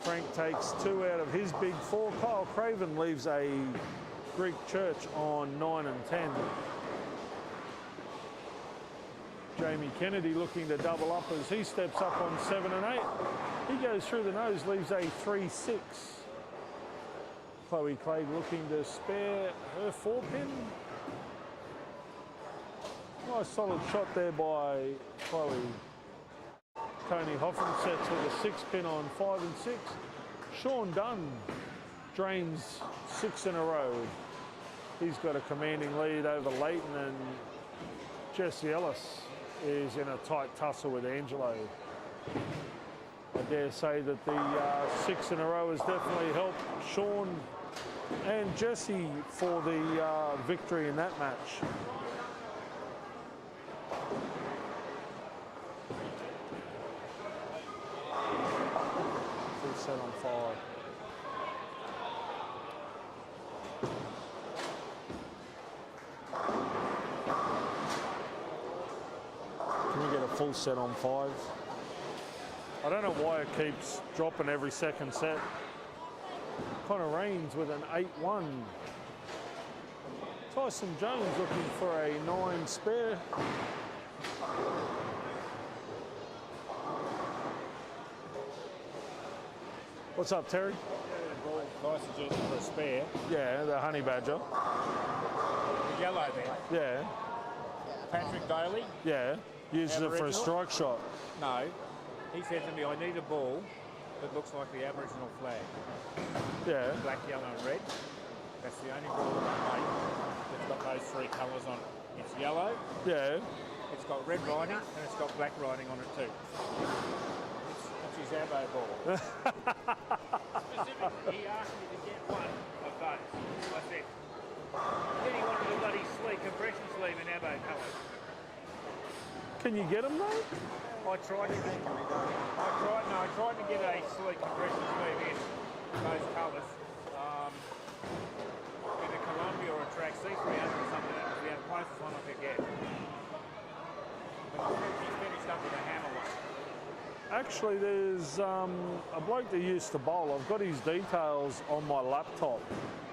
Frank takes 2 out of his big 4. Kyle Craven leaves a Greek church on 9 and 10. Jamie Kennedy looking to double up as he steps up on 7 and 8. He goes through the nose, leaves a 3-6. Chloe Clegg looking to spare her 4 pin. Nice solid shot there by Chloe. Tony Hoffensets with a 6 pin on 5 and 6. Sean Dunn drains 6 in a row. He's got a commanding lead over Leighton, and Jesse Ellis is in a tight tussle with Angelo. I dare say that the 6 in a row has definitely helped Sean and Jesse for the victory in that match. Set on 5. Can we get a full set on 5? I don't know why it keeps dropping every second set. Connor Rains with an 8-1. Tyson Jones looking for a 9 spare. What's up, Terry? Tyson Jones for a spare. Yeah, the honey badger. The yellow there. Yeah. Patrick Daly. Yeah. Uses it for a strike shot. No. He said to me, I need a ball that looks like the Aboriginal flag. Yeah. Black, yellow and red. That's the only ball that I make that's got those 3 colours on it. It's yellow. Yeah. It's got red writing and it's got black writing on it too. It's his Abo ball. Specifically, he asked me to get one of those. I said, then he wanted a bloody sleeve, compression sleeve in Abo colours. Can you get them though? I tried to get a sleeve, compression sleeve in those colours. In a Columbia or a Track C300 or something, that was the closest one I could get. But he's finished up with a hammer one. Actually, there's a bloke that used to bowl. I've got his details on my laptop.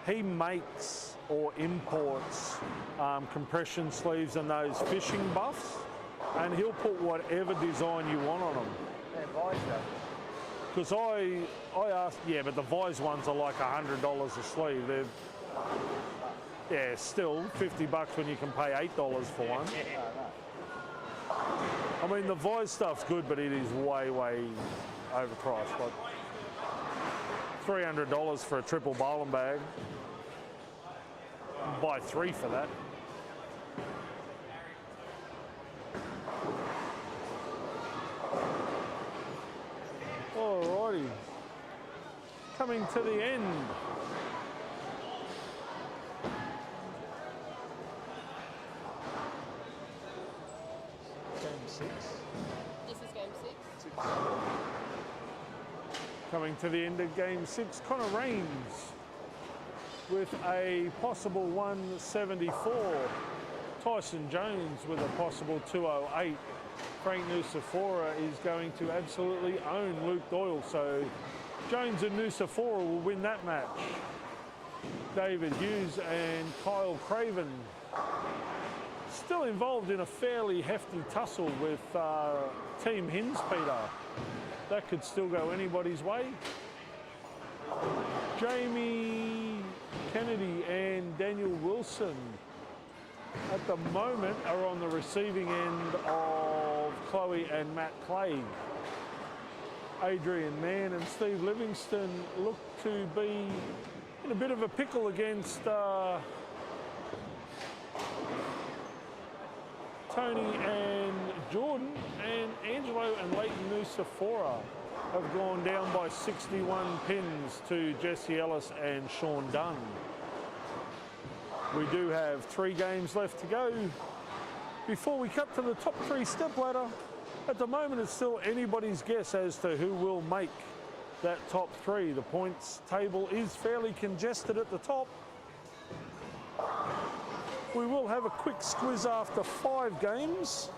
He makes or imports compression sleeves and those fishing buffs, and he'll put whatever design you want on them. And Vise does. Because I asked, yeah, but the Vise ones are like $100 a sleeve. They're, yeah, still $50 when you can pay $8 for one. I mean, the Vise stuff's good, but it is way, way overpriced. Like $300 for a triple bowling bag. Buy 3 for that. Alrighty. Coming to the end. Game 6. This is game 6. Coming to the end of game 6, Connor Rains with a possible 174. Tyson Jones with a possible 208. Frank Nucifora is going to absolutely own Luke Doyle, so Jones and Nucifora will win that match. David Hughes and Kyle Craven still involved in a fairly hefty tussle with Team Hinspeter. That could still go anybody's way. Jamie Kennedy and Daniel Wilson at the moment are on the receiving end of Chloe and Matt Clay. Adrian Mann and Steve Livingston look to be in a bit of a pickle against Tony and Jordan, and Angelo and Leighton Nucifora have gone down by 61 pins to Jesse Ellis and Sean Dunn. We do have 3 games left to go before we cut to the top 3 step ladder. At the moment, it's still anybody's guess as to who will make that top 3. The points table is fairly congested at the top. We will have a quick squiz after 5 games.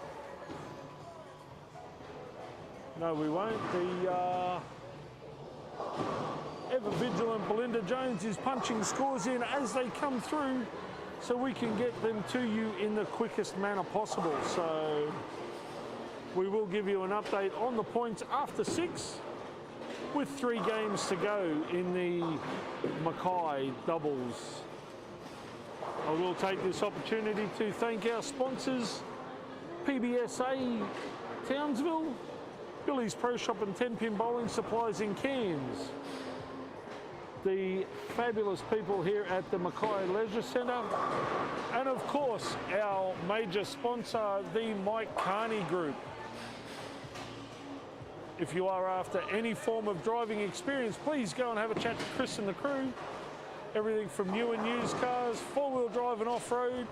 No, we won't. The ever vigilant Belinda Jones is punching scores in as they come through so we can get them to you in the quickest manner possible. So we will give you an update on the points after 6 with 3 games to go in the Mackay doubles. I will take this opportunity to thank our sponsors, PBSA Townsville, Billy's Pro Shop and 10-pin bowling supplies in Cairns, the fabulous people here at the Mackay Leisure Centre, and of course our major sponsor, the Mike Carney Group. If you are after any form of driving experience, please go and have a chat to Chris and the crew. Everything from new and used cars, 4-wheel drive and off-road,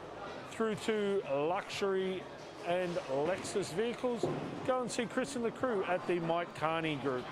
through to luxury and Lexus vehicles. Go and see Chris and the crew at the Mike Carney Group.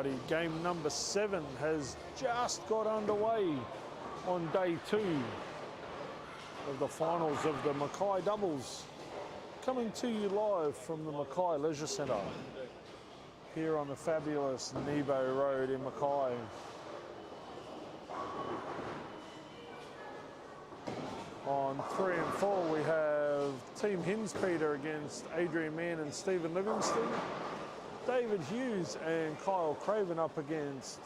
Alrighty, game number 7 has just got underway on day 2 of the finals of the Mackay doubles. Coming to you live from the Mackay Leisure Centre here on the fabulous Nebo Road in Mackay. On 3 and 4 we have Team Hinspeter against Adrian Mann and Stephen Livingston. David Hughes and Kyle Craven up against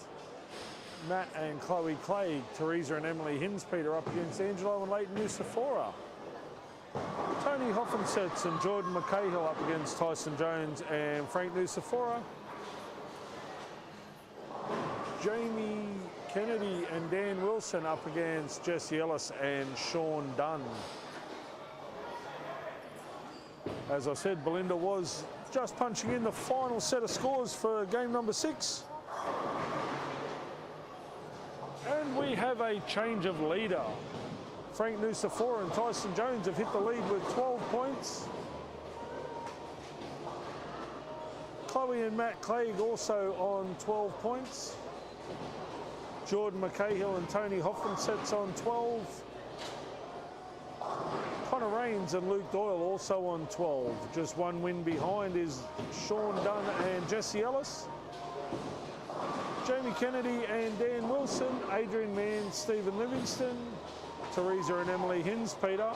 Matt and Chloe Clegg. Teresa and Emily Hinspeter up against Angelo and Leighton Nusafora. Tony Hoffensets and Jordan McCahill up against Tyson Jones and Frank Nusafora. Jamie Kennedy and Dan Wilson up against Jesse Ellis and Sean Dunn. As I said, Belinda was just punching in the final set of scores for game number 6. And we have a change of leader. Frank Nusafora and Tyson Jones have hit the lead with 12 points. Chloe and Matt Clegg also on 12 points. Jordan McCahill and Tony Hoffensets on 12. Connor Rains and Luke Doyle also on 12. Just one win behind is Sean Dunn and Jesse Ellis. Jamie Kennedy and Dan Wilson, Adrian Mann, Stephen Livingston, Teresa and Emily Hinspeter,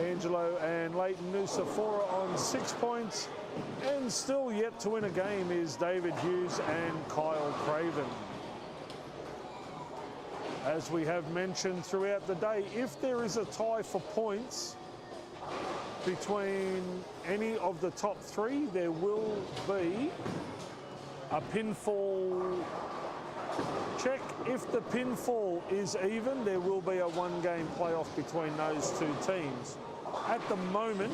Angelo and Leighton Nusafora on 6 points, and still yet to win a game is David Hughes and Kyle Craven. As we have mentioned throughout the day, if there is a tie for points between any of the top 3, there will be a pinfall check. If the pinfall is even, there will be a 1-game playoff between those 2 teams. At the moment,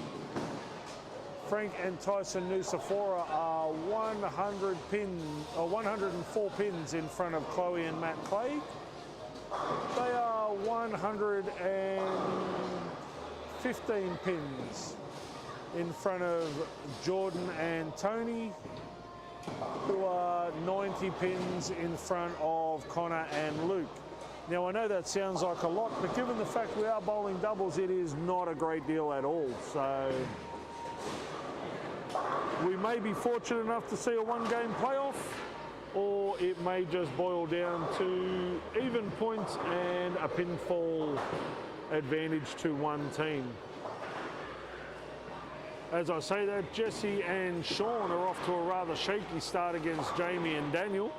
Frank and Tyson Nusafora are 104 pins in front of Chloe and Matt Clegg. They are 115 pins in front of Jordan and Tony, who are 90 pins in front of Connor and Luke. Now, I know that sounds like a lot, but given the fact we are bowling doubles, it is not a great deal at all. So we may be fortunate enough to see a 1-game playoff, or it may just boil down to even points and a pinfall advantage to one team. As I say that, Jesse and Sean are off to a rather shaky start against Jamie and Daniel.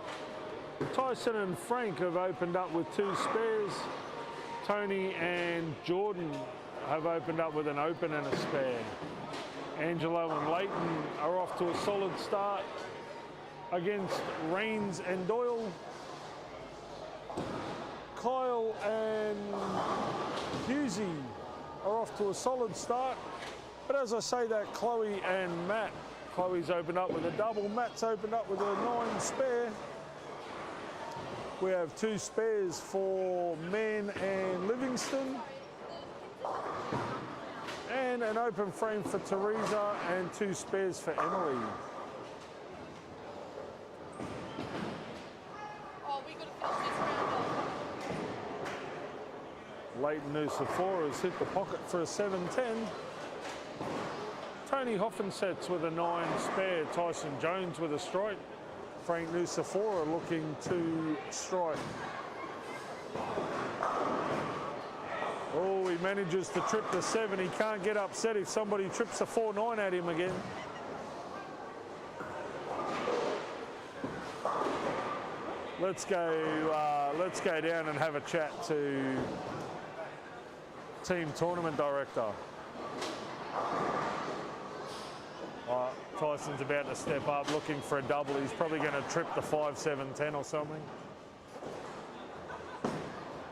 Tyson and Frank have opened up with 2 spares. Tony and Jordan have opened up with an open and a spare. Angelo and Leighton are off to a solid start against Rains and Doyle. Kyle and Husey are off to a solid start. But as I say that, Chloe and Matt, Chloe's opened up with a double, Matt's opened up with a 9 spare. We have 2 spares for Mann and Livingston. And an open frame for Teresa and 2 spares for Emily. Leighton Nusafora has hit the pocket for a 7-10. Tony Hoffensets with a 9 spare. Tyson Jones with a strike. Frank Nusafora looking to strike. Oh, he manages to trip the 7. He can't get upset if somebody trips a 4-9 at him again. Let's go down and have a chat to Team Tournament Director. Tyson's about to step up looking for a double. He's probably going to trip the 5-7-10 or something.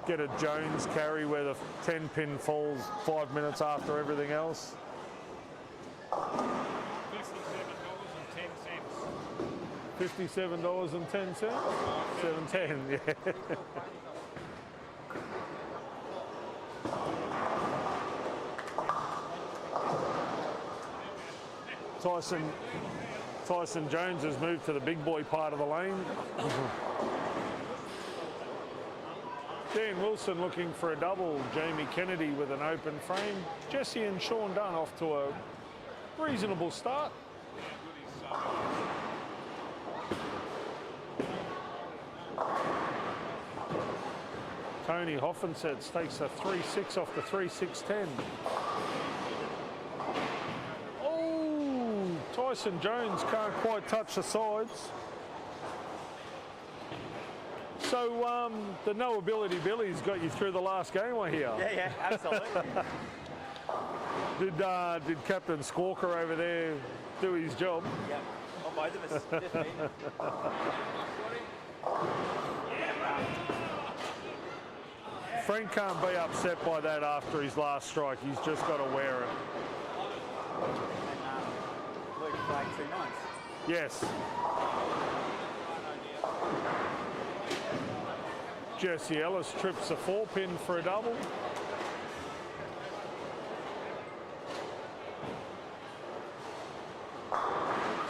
Get a Jones carry where the 10 pin falls 5 minutes after everything else. $57.10. $7.10, yeah. Tyson Jones has moved to the big boy part of the lane. Dan Wilson looking for a double. Jamie Kennedy with an open frame. Jesse and Sean Dunn off to a reasonable start. Tony Hoffensets takes a 3-6 off the 3-6-10. Oh, Tyson Jones can't quite touch the sides. So the no ability Billy's got you through the last game, I hear. Yeah, absolutely. Did Captain Squawker over there do his job? Yep. Well, both of us. Just me. Frank can't be upset by that after his last strike. He's just got to wear it. And Luke played 2 nines. Yes. Jesse Ellis trips a 4-pin for a double.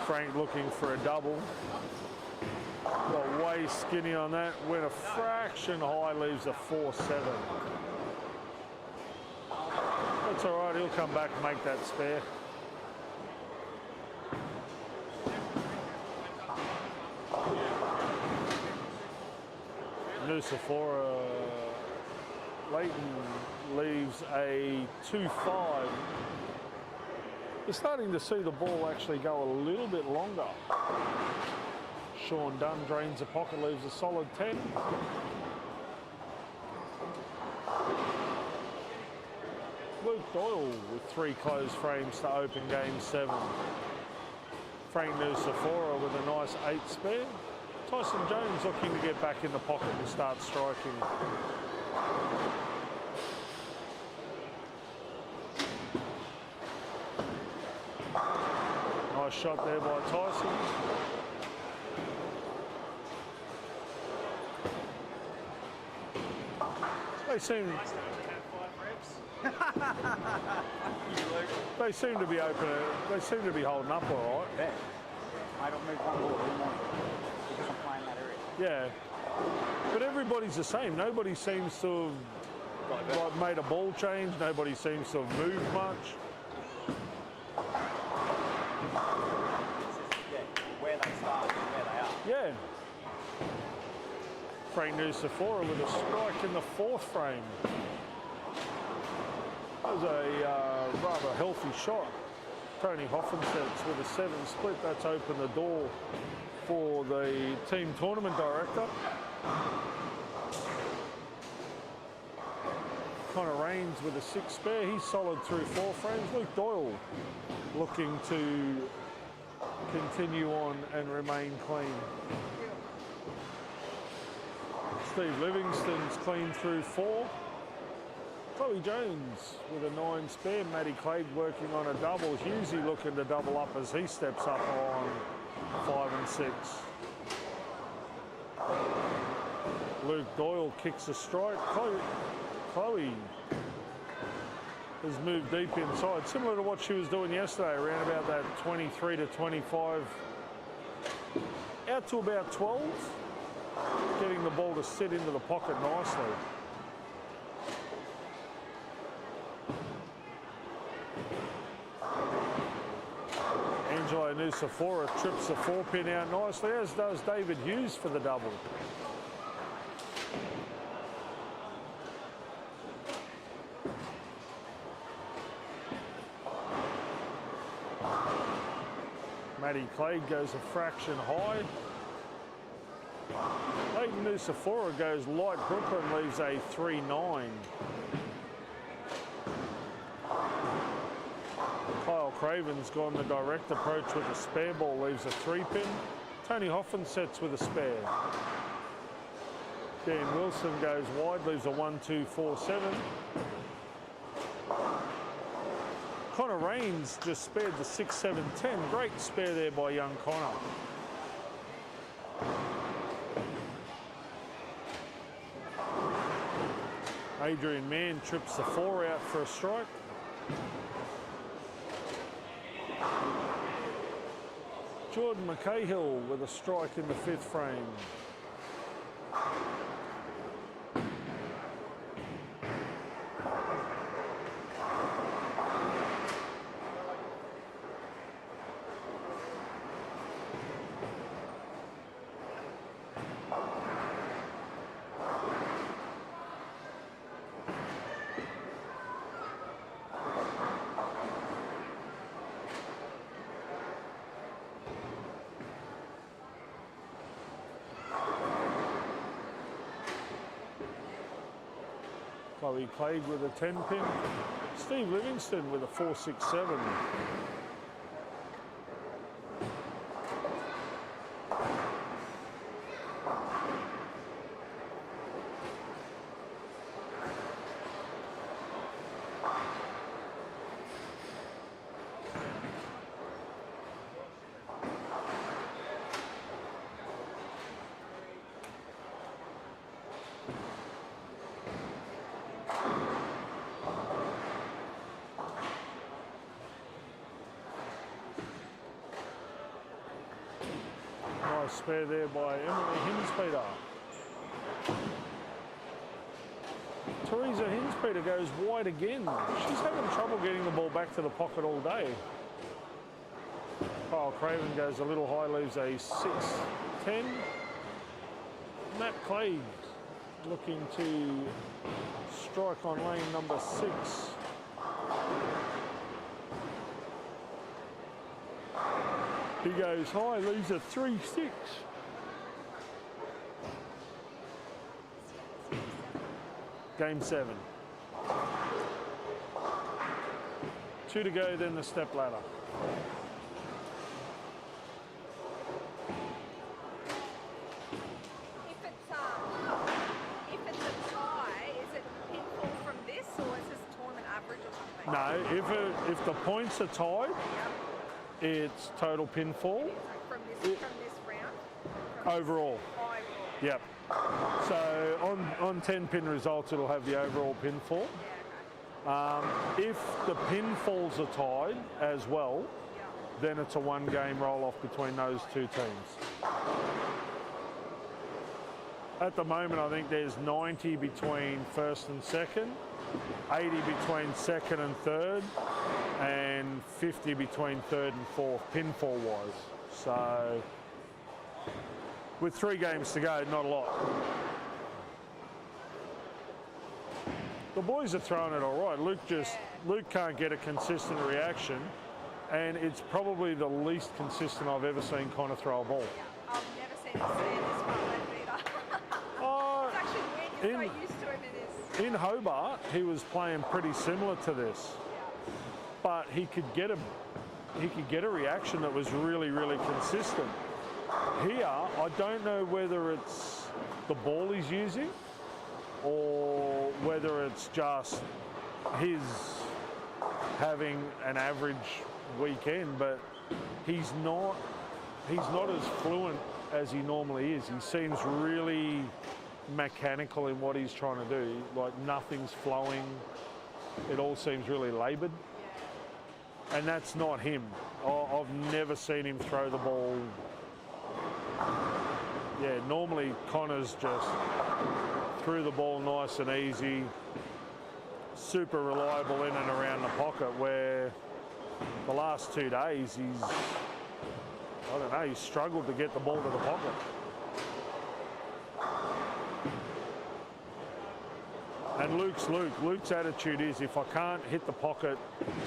Frank looking for a double. Got way skinny on that. Went a fraction high, leaves a 4-7. That's all right. He'll come back and make that spare. Nusafora Leighton leaves a 2-5. You're starting to see the ball actually go a little bit longer. Sean Dunn drains the pocket, leaves a solid 10. Luke Doyle with 3 closed frames to open game 7. Frank Nusafora with a nice 8 spare. Tyson Jones looking to get back in the pocket and start striking. Nice shot there by Tyson. They seem they seem to be open. They seem to be holding up all right. Yeah. I don't move one ball anymore because I'm playing that area. Yeah, but everybody's the same. Nobody seems to have like made a ball change. Nobody seems to have moved much. Yeah, where they start and where they are. Yeah. Frank Nusafora with a strike in the 4th frame. That was a rather healthy shot. Tony Hoffensets with a 7 split. That's opened the door for the team tournament director. Connor Rains with a 6 spare. He's solid through 4 frames. Luke Doyle looking to continue on and remain clean. Steve Livingston's clean through 4. Chloe Jones with a 9 spare. Matty Clegg working on a double. Hughesy looking to double up as he steps up on 5 and 6. Luke Doyle kicks a strike. Chloe has moved deep inside, similar to what she was doing yesterday, around about that 23 to 25, out to about 12, getting the ball to sit into the pocket nicely. Angelo Nusafora trips the 4-pin out nicely, as does David Hughes for the double. Matty Clegg goes a fraction high. Leighton Nusafora goes light Brooklyn, leaves a 3-9. Kyle Craven's gone the direct approach with a spare ball, leaves a 3-pin. Tony Hoffensets with a spare. Dan Wilson goes wide, leaves a 1-2-4-7. Connor Rains just spared the 6-7-10. Great spare there by young Connor. Adrian Mann trips the 4 out for a strike. Jordan Mackay with a strike in the 5th frame. Chloe Clegg with a 10 pin. Steve Livingston with a 4.67. Nice spare there by Emily Hinspeter. Teresa Hinspeter goes wide again. She's having trouble getting the ball back to the pocket all day. Kyle Craven goes a little high, leaves a 6.10. Matt Clay looking to strike on lane number 6. He goes high, leaves a 3.6. Game 7. 2 to go, then the step ladder. If it's a tie, is it pinfall from this, or is this tournament average or something? No, if the points are tied, it's total pinfall. From this round? Overall. Yep. So on 10 pin results, it'll have the overall pinfall. If the pinfalls are tied as well, then it's a 1 game roll off between those 2 teams. At the moment, I think there's 90 between 1st and 2nd, 80 between 2nd and 3rd, and 50 between 3rd and 4th, pinfall wise. So with 3 games to go, not a lot. The boys are throwing it all right. Luke can't get a consistent reaction, and it's probably the least consistent I've ever seen Connor throw a ball. I've never seen him stand this far left either. It's actually weird, you're so used to him in this. In Hobart, he was playing pretty similar to this, but he could get a reaction that was really, really consistent. Here, I don't know whether it's the ball he's using or whether it's just his having an average weekend, but he's not as fluent as he normally is. He seems really mechanical in what he's trying to do, like nothing's flowing. It all seems really laboured. And that's not him. I've never seen him throw the ball. Yeah, normally Connor's just threw the ball nice and easy, super reliable in and around the pocket, where the last 2 days he's struggled to get the ball to the pocket. And Luke's attitude is, if I can't hit the pocket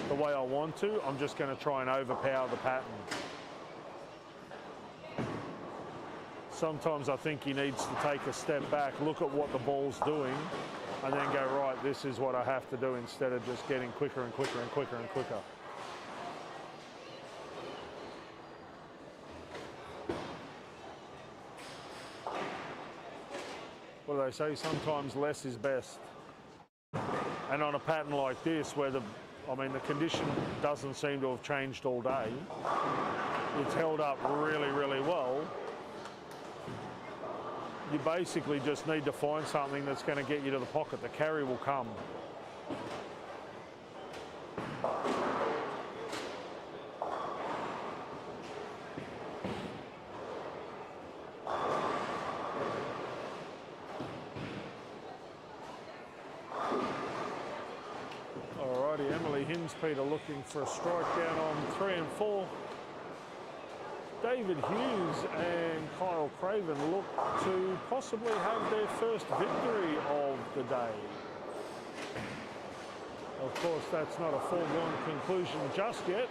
the way I want to, I'm just going to try and overpower the pattern. Sometimes I think he needs to take a step back, look at what the ball's doing, and then go, right, this is what I have to do, instead of just getting quicker and quicker and quicker and quicker. What do they say? Sometimes less is best. And on a pattern like this, where the condition doesn't seem to have changed all day, it's held up really, really well. You basically just need to find something that's going to get you to the pocket. The carry will come. Hinspeter looking for a strike down on 3 and 4. David Hughes and Kyle Craven look to possibly have their first victory of the day. Of course, that's not a foregone conclusion just yet.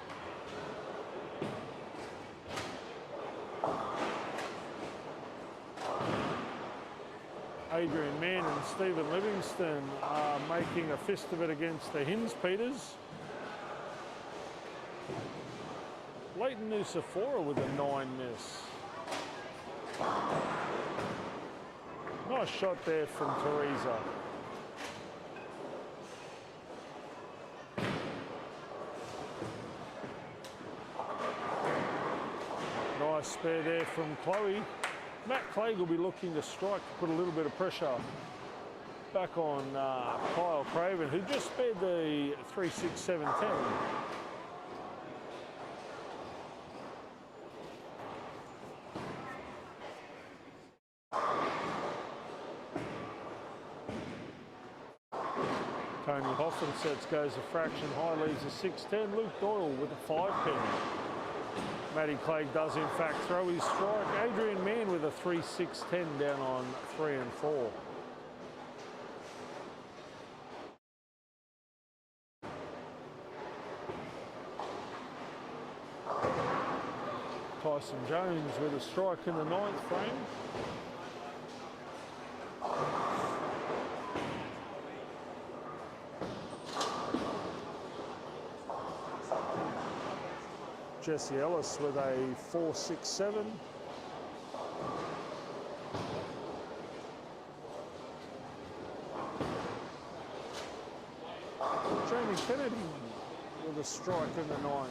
Adrian Mann and Stephen Livingston are making a fist of it against the Hinspeters. Leighton Nusafora with a 9 miss. Nice shot there from Teresa. Nice spare there from Chloe. Matt Clegg will be looking to strike to put a little bit of pressure back on Kyle Craven, who just spared the 3-6-7-10. Tony Hoffensets goes a fraction high, leaves a 6-10. Luke Doyle with a 5-pin. Matty Clegg does in fact throw his strike. Adrian Mann with a 3-6-10 down on 3 and 4. Tyson Jones with a strike in the 9th frame. Jesse Ellis with a 4-6-7. Jamie Kennedy with a strike in the 9th.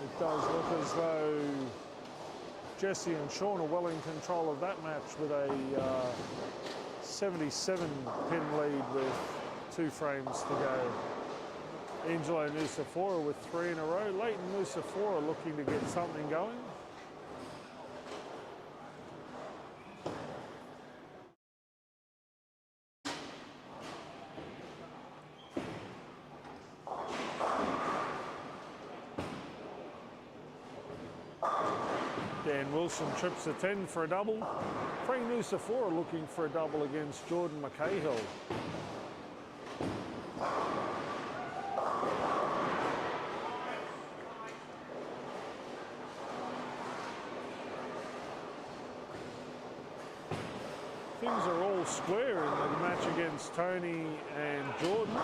It does look as though Jesse and Sean are well in control of that match with a 77 pin lead with 2 frames to go. Angelo Nusafora with 3 in a row. Leighton Nusafora looking to get something going. Dan Wilson trips a 10 for a double. Frank Nusafora looking for a double against Jordan Mackay. Things are all square in the match against Tony and Jordan.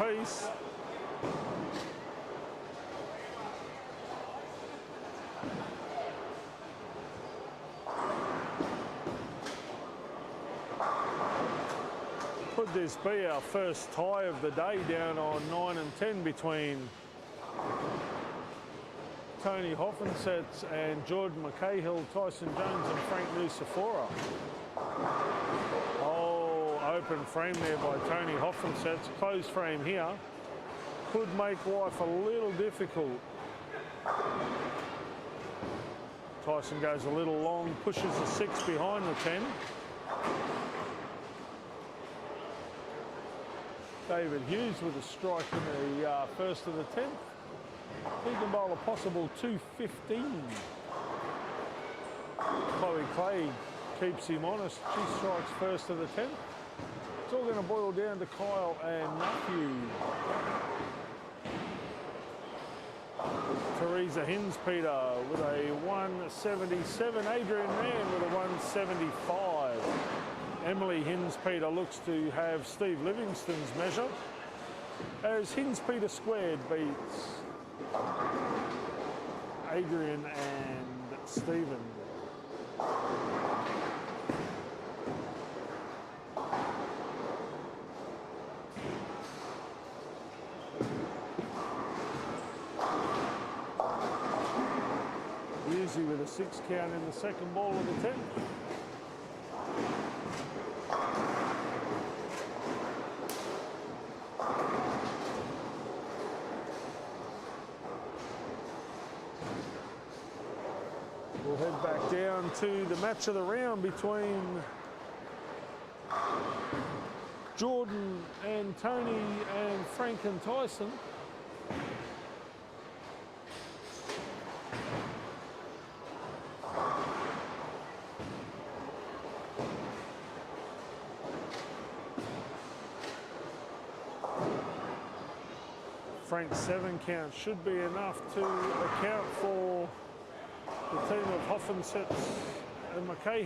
Apiece. Could this be our first tie of the day down on 9 and 10 between Tony Hoffensets and Jordan McCahill, Tyson Jones and Frank Nusafora? Open frame there by Tony Hoffensets. Closed frame here. Could make life a little difficult. Tyson goes a little long, pushes the 6 behind the 10. David Hughes with a strike in the first of the 10th. He can bowl a possible 215. Chloe Clay keeps him honest. She strikes first of the 10th. It's all going to boil down to Kyle and Matthew. Teresa Hinspeter with a 177. Adrian Mann with a 175. Emily Hinspeter looks to have Steve Livingston's measure as Hinspeter squared beats Adrian and Stephen. With a 6 count in the second ball of the 10th. We'll head back down to the match of the round between Jordan and Tony and Frank and Tyson. Frank's 7 count should be enough to account for the team of Hoffensitz and Mackay,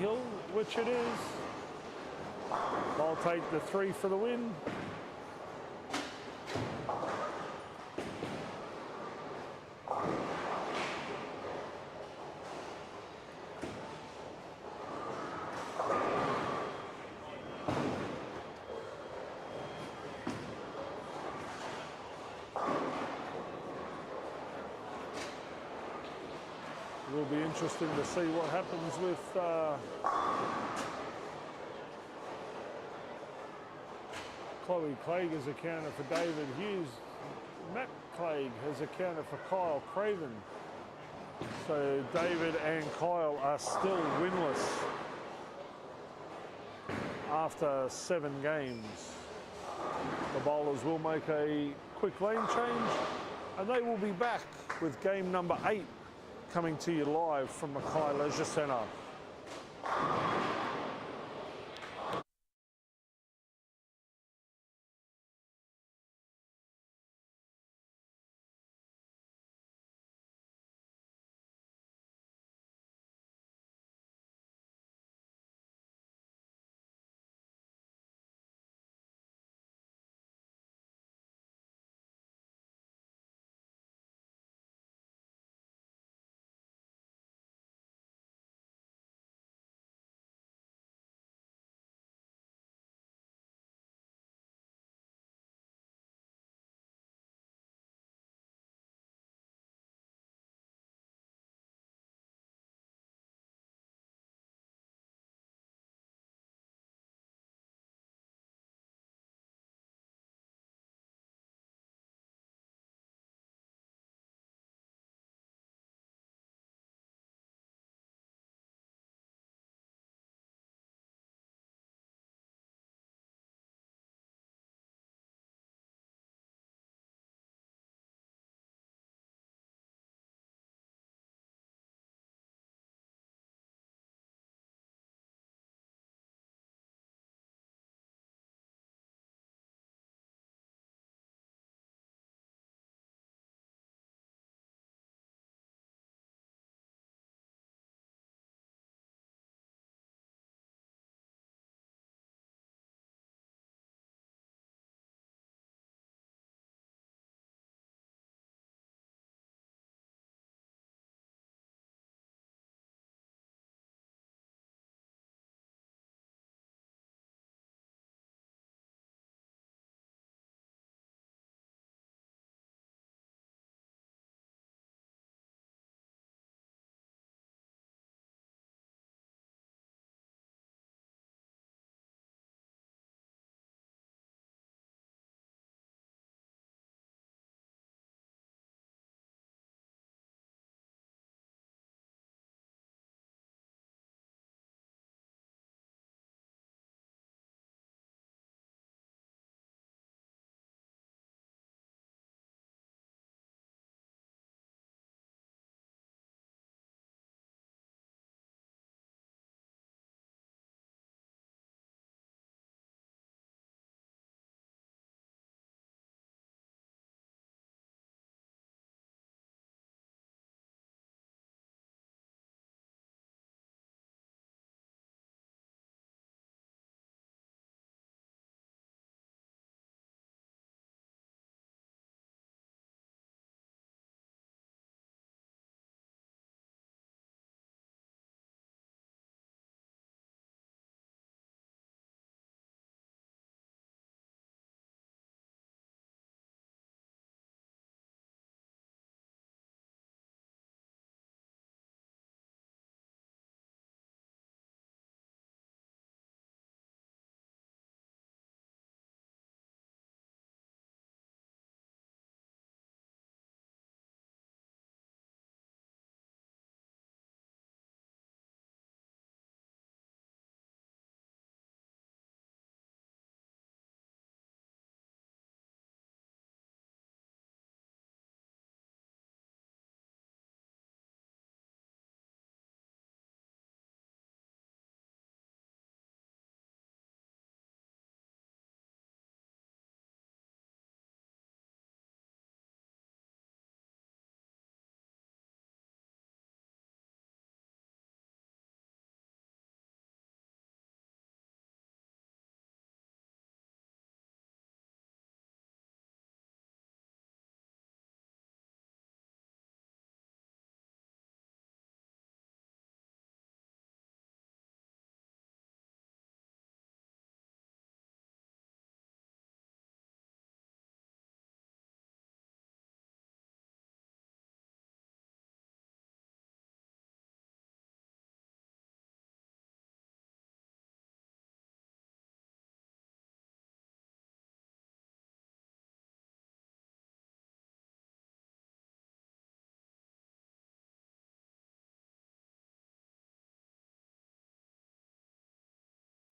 which it is. I'll take the 3 for the win. It will be interesting to see what happens with Chloe Clegg has accounted for David Hughes. Matt Clegg has accounted for Kyle Craven. So David and Kyle are still winless after 7 games. The bowlers will make a quick lane change and they will be back with game number 8 coming to you live from Mackay Leisure Centre.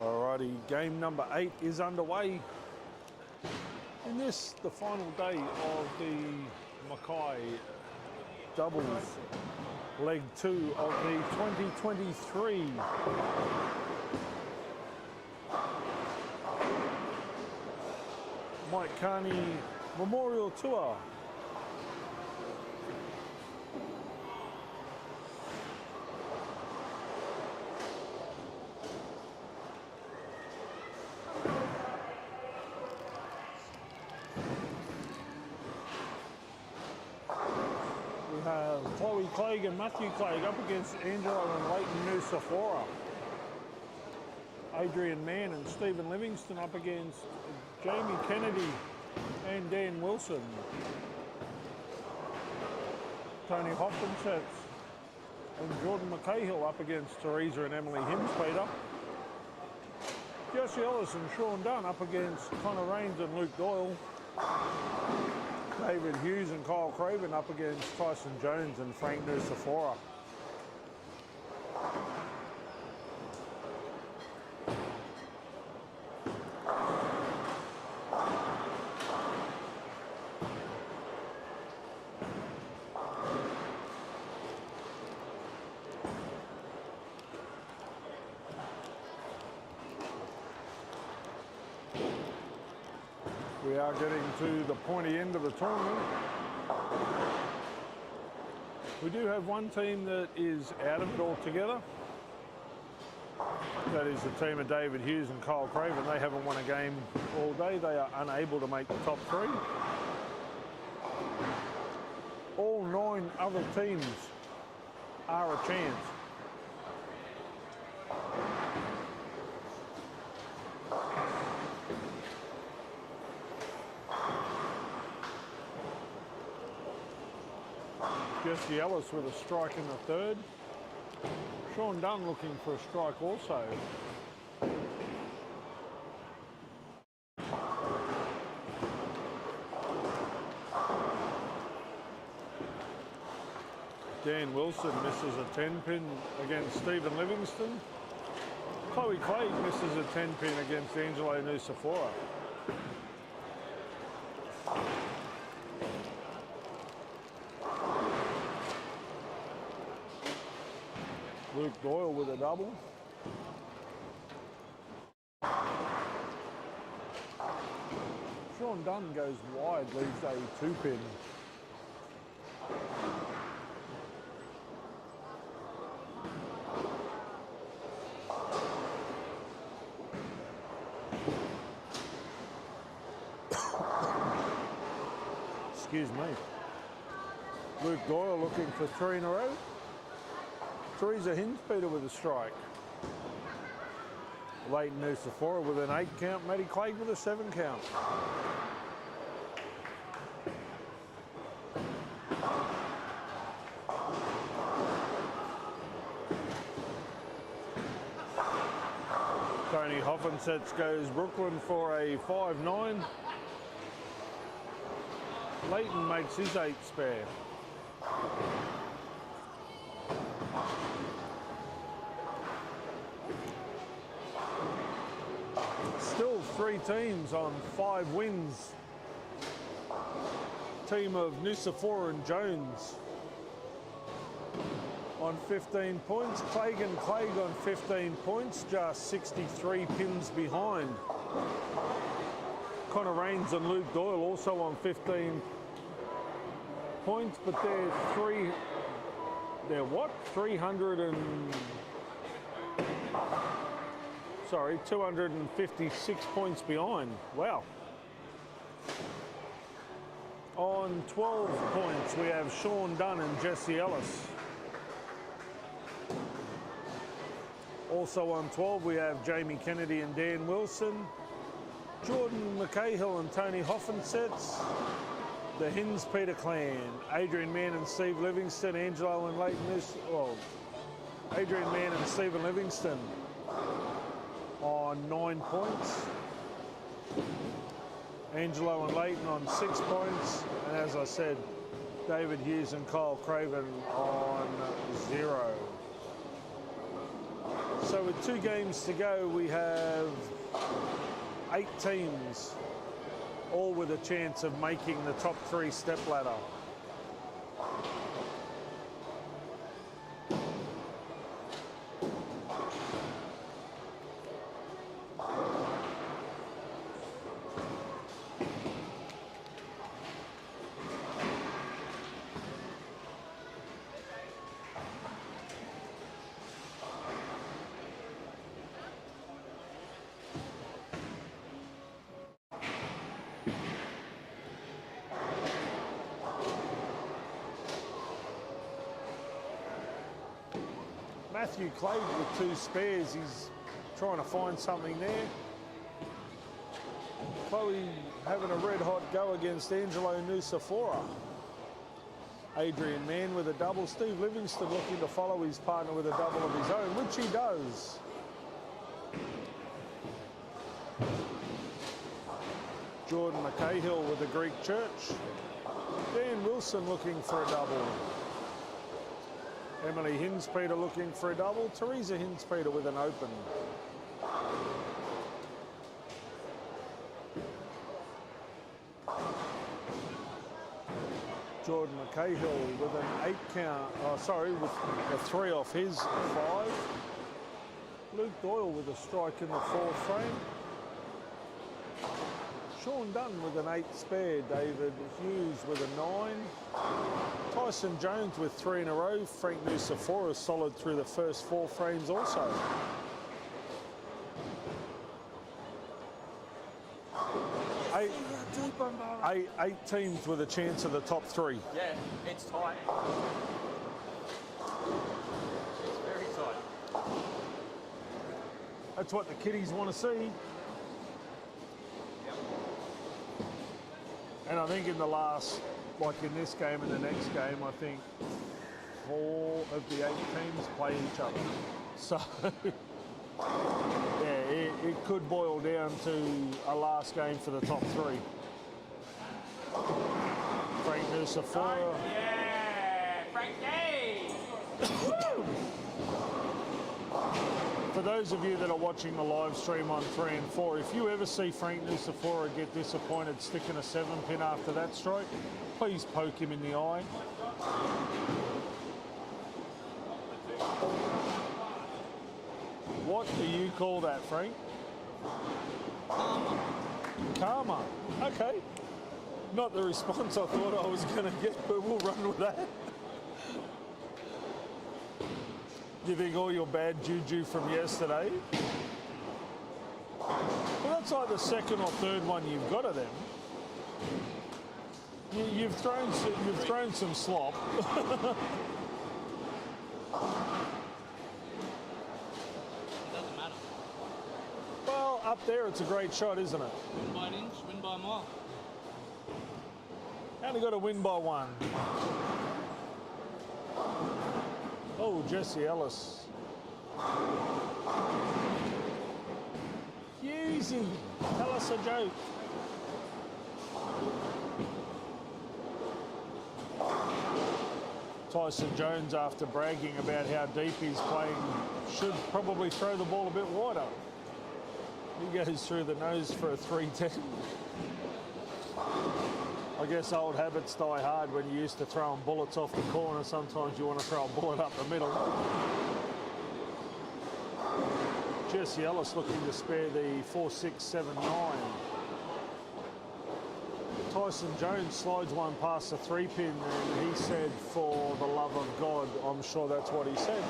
Alrighty, game number 8 is underway. In this, the final day of the Mackay doubles, leg 2 of the 2023 Mackay Memorial Tour. We have Chloe Clegg and Matthew Clegg up against Angelo and Leighton Nusafora. Adrian Mann and Stephen Livingston up against Jamie Kennedy and Dan Wilson. Tony Hopkinsett and Jordan McCahill up against Teresa and Emily Himspeter. Jesse Ellis and Sean Dunn up against Connor Rains and Luke Doyle. David Hughes and Kyle Craven up against Tyson Jones and Frank Nusafora. We are getting to the pointy end of the tournament. We do have one team that is out of it altogether. That is the team of David Hughes and Kyle Craven. They haven't won a game all day. They are unable to make the top 3. All 9 other teams are a chance. Jesse Ellis with a strike in the 3rd. Sean Dunn looking for a strike also. Dan Wilson misses a 10-pin against Stephen Livingston. Chloe Clegg misses a 10-pin against Angelo Nusafora. Luke Doyle with a double. Sean Dunn goes wide, leaves a 2-pin. Excuse me. Luke Doyle looking for 3 in a row. Teresa Hinspeter with a strike. Leighton Nusafora with an 8 count. Maddie Clegg with a 7 count. Tony Hopkinsett goes Brooklyn for a 5-9. Leighton makes his 8 spare. Still 3 teams on 5 wins. Team of Nusafora and Jones on 15 points. Clegg and Clegg on 15 points, just 63 pins behind. Connor Rains and Luke Doyle also on 15 points, but they're what? 256 points behind. Wow. On 12 points, we have Sean Dunn and Jesse Ellis. Also on 12, we have Jamie Kennedy and Dan Wilson. Jordan McCahill and Tony Hopkinsett. The Hinspeter clan. Adrian Mann and Steve Livingston. Angelo and Leighton Adrian Mann and Stephen Livingston on 9 points. Angelo and Leighton on 6 points. And as I said, David Hughes and Kyle Craven on 0. So with 2 games to go, we have 8 teams, all with a chance of making the top 3 step ladder. Matthew Clay with 2 spares, he's trying to find something there. Chloe having a red hot go against Angelo Nusafora. Adrian Mann with a double. Steve Livingston looking to follow his partner with a double of his own, which he does. Jordan McCahill with the Greek Church. Dan Wilson looking for a double. Emily Hinspeter looking for a double. Teresa Hinspeter with an open. Jordan McCahill with an 8 count, with a 3 off his 5. Luke Doyle with a strike in the 4th frame. Sean Dunn with an 8 spare. David Hughes with a 9. Tyson Jones with 3 in a row. Frank Nusafora solid through the first 4 frames also. Eight teams with a chance of the top 3. Yeah, it's tight. It's very tight. That's what the kiddies want to see. And I think in the last, like in this game and the next game, I think 4 of the 8 teams play each other. So, yeah, it could boil down to a last game for the top 3. Frank Nusafora. Yeah, Frankie! For those of you that are watching the live stream on 3 and 4, if you ever see Frank Nusafora get disappointed sticking a 7-pin after that strike, please poke him in the eye. What do you call that, Frank? Karma. Okay. Not the response I thought I was going to get, but we'll run with that. Do you think all your bad juju from yesterday? Well, that's like the 2nd or 3rd one you've got of them. You've thrown some slop. Well, up there it's a great shot, isn't it? Win by an inch, win by a mile. Only got to win by 1. Oh, Jesse Ellis. Easy. Tell us a joke. Tyson Jones, after bragging about how deep he's playing, should probably throw the ball a bit wider. He goes through the nose for a 310. I guess old habits die hard. When you used to throwing bullets off the corner, sometimes you want to throw a bullet up the middle. Jesse Ellis looking to spare the 4-6-7-9. Tyson Jones slides one past the 3-pin, and he said, "For the love of God," I'm sure that's what he said.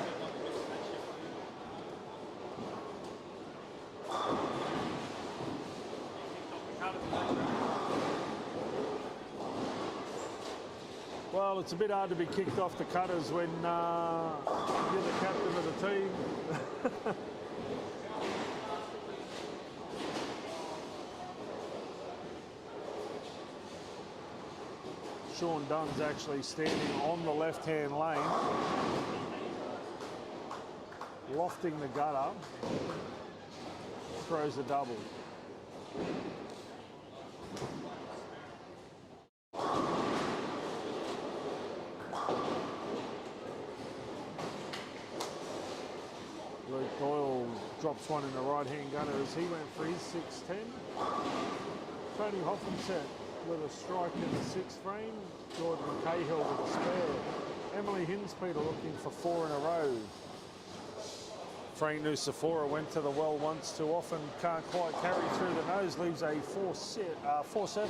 Well, it's a bit hard to be kicked off the cutters when you're the captain of the team. Sean Dunn's actually standing on the left-hand lane, lofting the gutter, throws a double. Luke Doyle drops one in the right-hand gunner as he went for his 610. Tony Hoffenset with a strike in the 6th frame. Jordan Cahill with a spare. Emily Hinspeter looking for 4 in a row. Frank Nucifora went to the well once too often, can't quite carry through the nose, leaves a 4-7.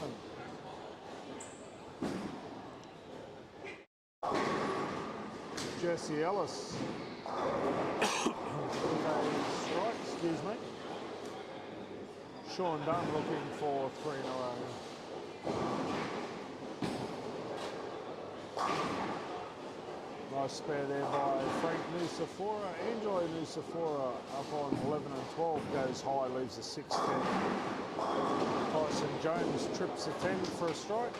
Jesse Ellis with a strike, excuse me. Sean Dunn looking for 3 in a row. Nice spare there by Frank Nucifora. Angelo Nucifora up on 11 and 12, goes high, leaves a 6-10. Tyson Jones trips a 10 for a strike.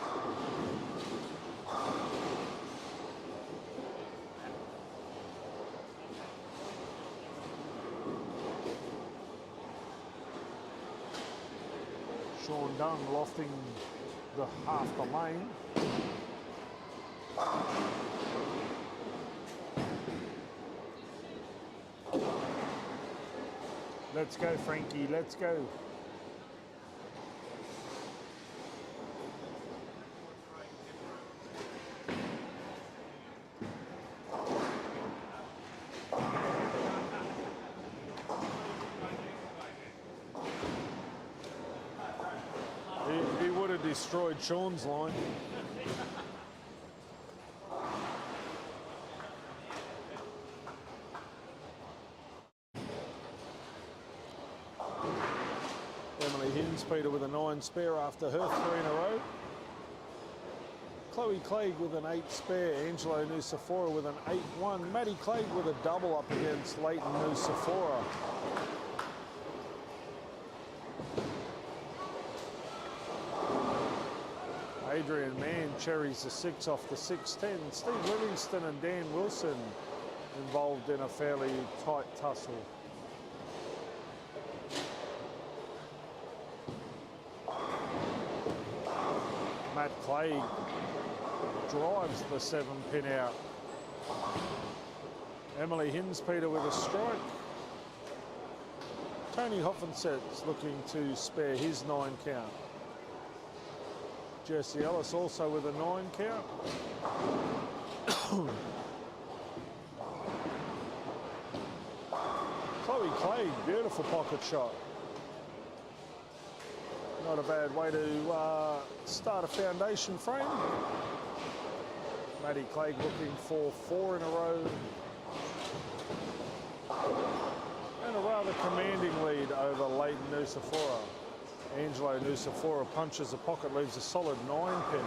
Sean Dunn lofting the half the lane. Let's go, Frankie, let's go. He would have destroyed Sean's line. Emily Hinspeter with a 9 spare after her 3 in a row. Chloe Clegg with an 8 spare. Angelo Nucifora with an 8-1. Maddie Clegg with a double up against Leighton Nucifora. Adrian Mann cherries the 6 off the 6-10. Steve Livingston and Dan Wilson involved in a fairly tight tussle. Matt Clay drives the 7-pin out. Emily Hinspeter with a strike. Tony Hoffenset's looking to spare his 9 count. Jesse Ellis also with a 9 count. Chloe Clay, beautiful pocket shot. Not a bad way to start a foundation frame. Maddie Clegg looking for 4 in a row. And a rather commanding lead over Leighton Nucifora. Angelo Nucifora punches the pocket, leaves a solid 9-pin.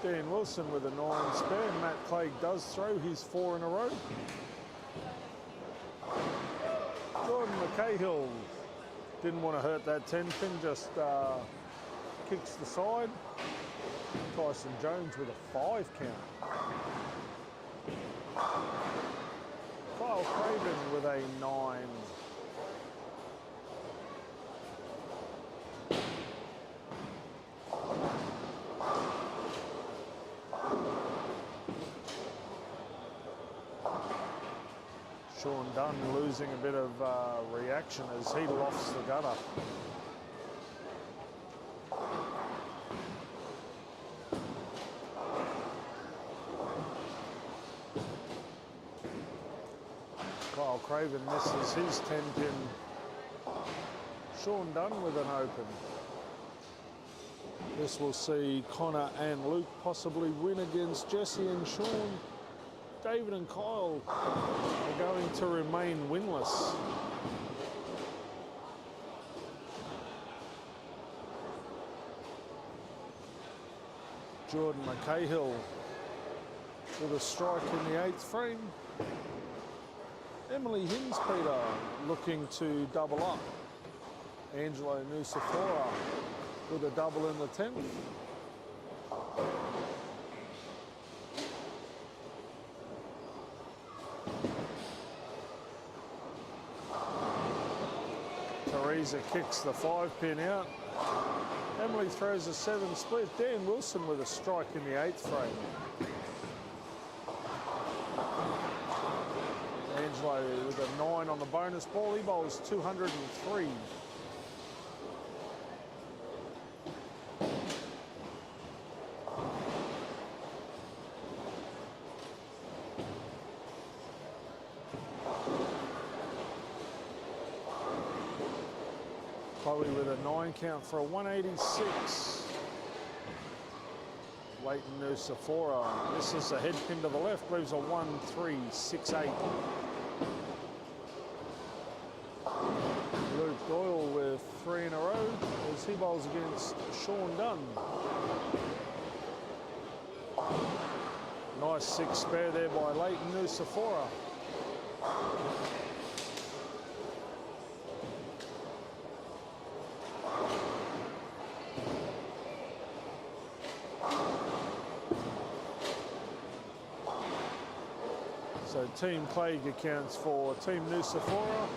Dan Wilson with a 9 spare. Matt Clegg does throw his 4 in a row. Jordan McCahill didn't want to hurt that 10-pin, just kicks the side. Tyson Jones with a 5 count. Kyle Craven with a 9. Sean Dunn losing a bit of reaction as he lofts the gunner. Kyle Craven misses his 10-pin. Sean Dunn with an open. This will see Connor and Luke possibly win against Jesse and Sean. David and Kyle are going to remain winless. Jordan McCahill with a strike in the 8th frame. Emily Hinspeter looking to double up. Angelo Nucifora with a double in the 10th. Teresa kicks the 5-pin out. Emily throws a 7 split. Dan Wilson with a strike in the 8th frame. Angelo with a 9 on the bonus ball. He bowls 203. Chloe with a 9 count for a 186. Leighton Nusafora. This is a head pin to the left, leaves a 1-3-6-8. Luke Doyle with 3 in a row as he bowls against Sean Dunn. Nice 6 spare there by Leighton Nusafora. So Team Clegg accounts for Team Nusafora.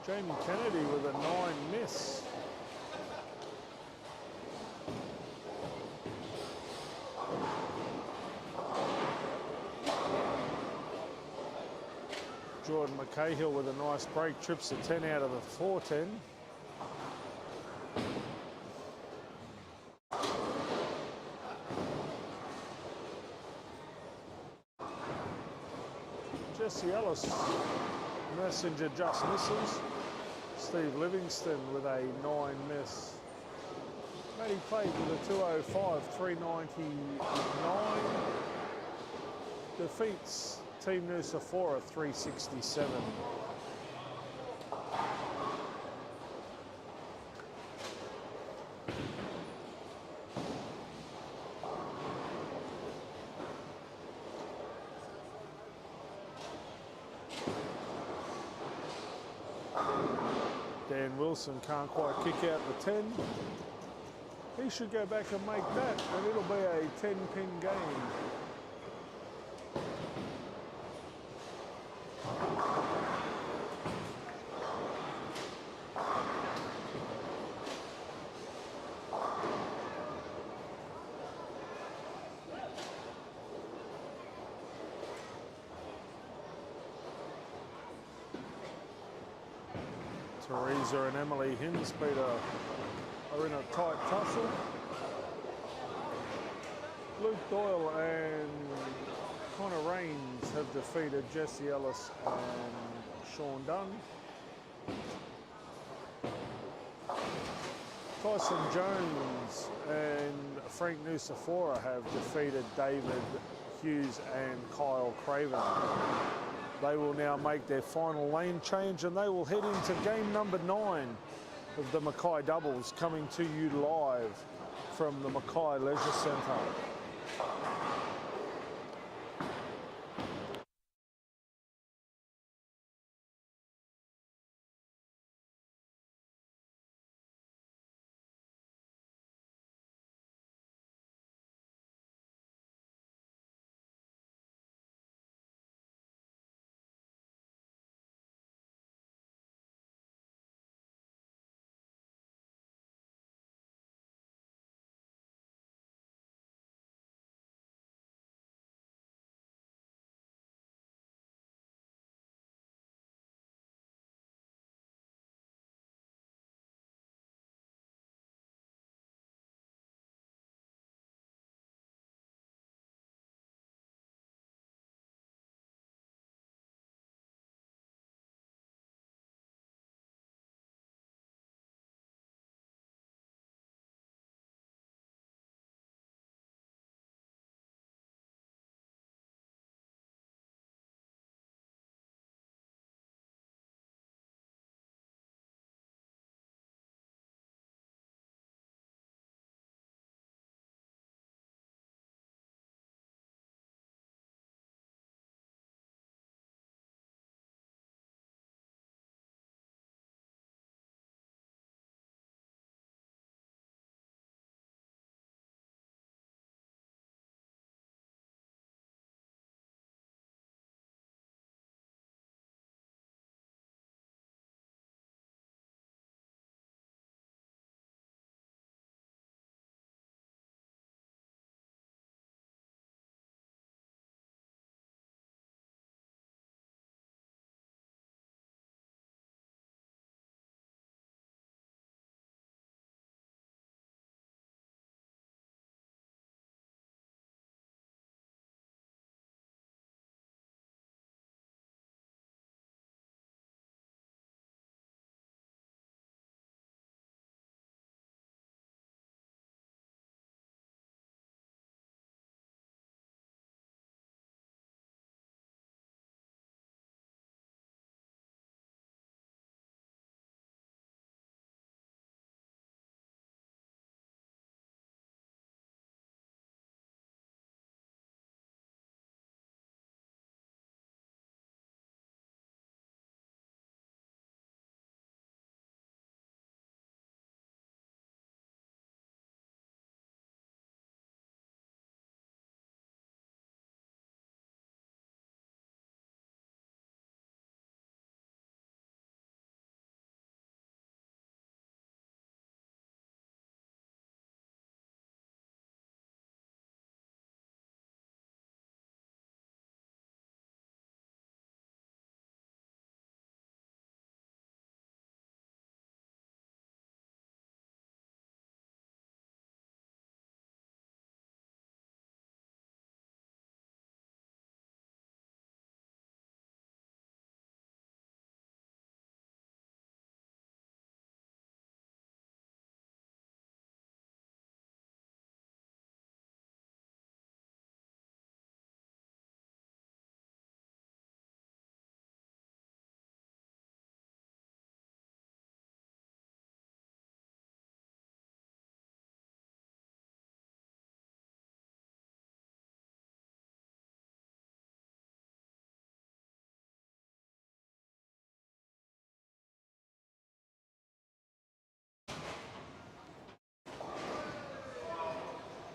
Jamie Kennedy with a 9 miss. Jordan McCahill with a nice break, trips a 10 out of the 410. Jesse Ellis, Messenger just misses. Steve Livingston with a 9 miss. Matty Clegg with a 205, 399. Defeats Team Nusafora 367. Dan Wilson can't quite kick out the 10. He should go back and make that, and it'll be a 10-pin game. Teresa and Emily Hinspeter are in a tight tussle. Luke Doyle and Connor Raines have defeated Jesse Ellis and Sean Dunn. Tyson Jones and Frank Nusafora have defeated David Hughes and Kyle Craven. They will now make their final lane change and they will head into game number 9 of the Mackay doubles, coming to you live from the Mackay Leisure Centre.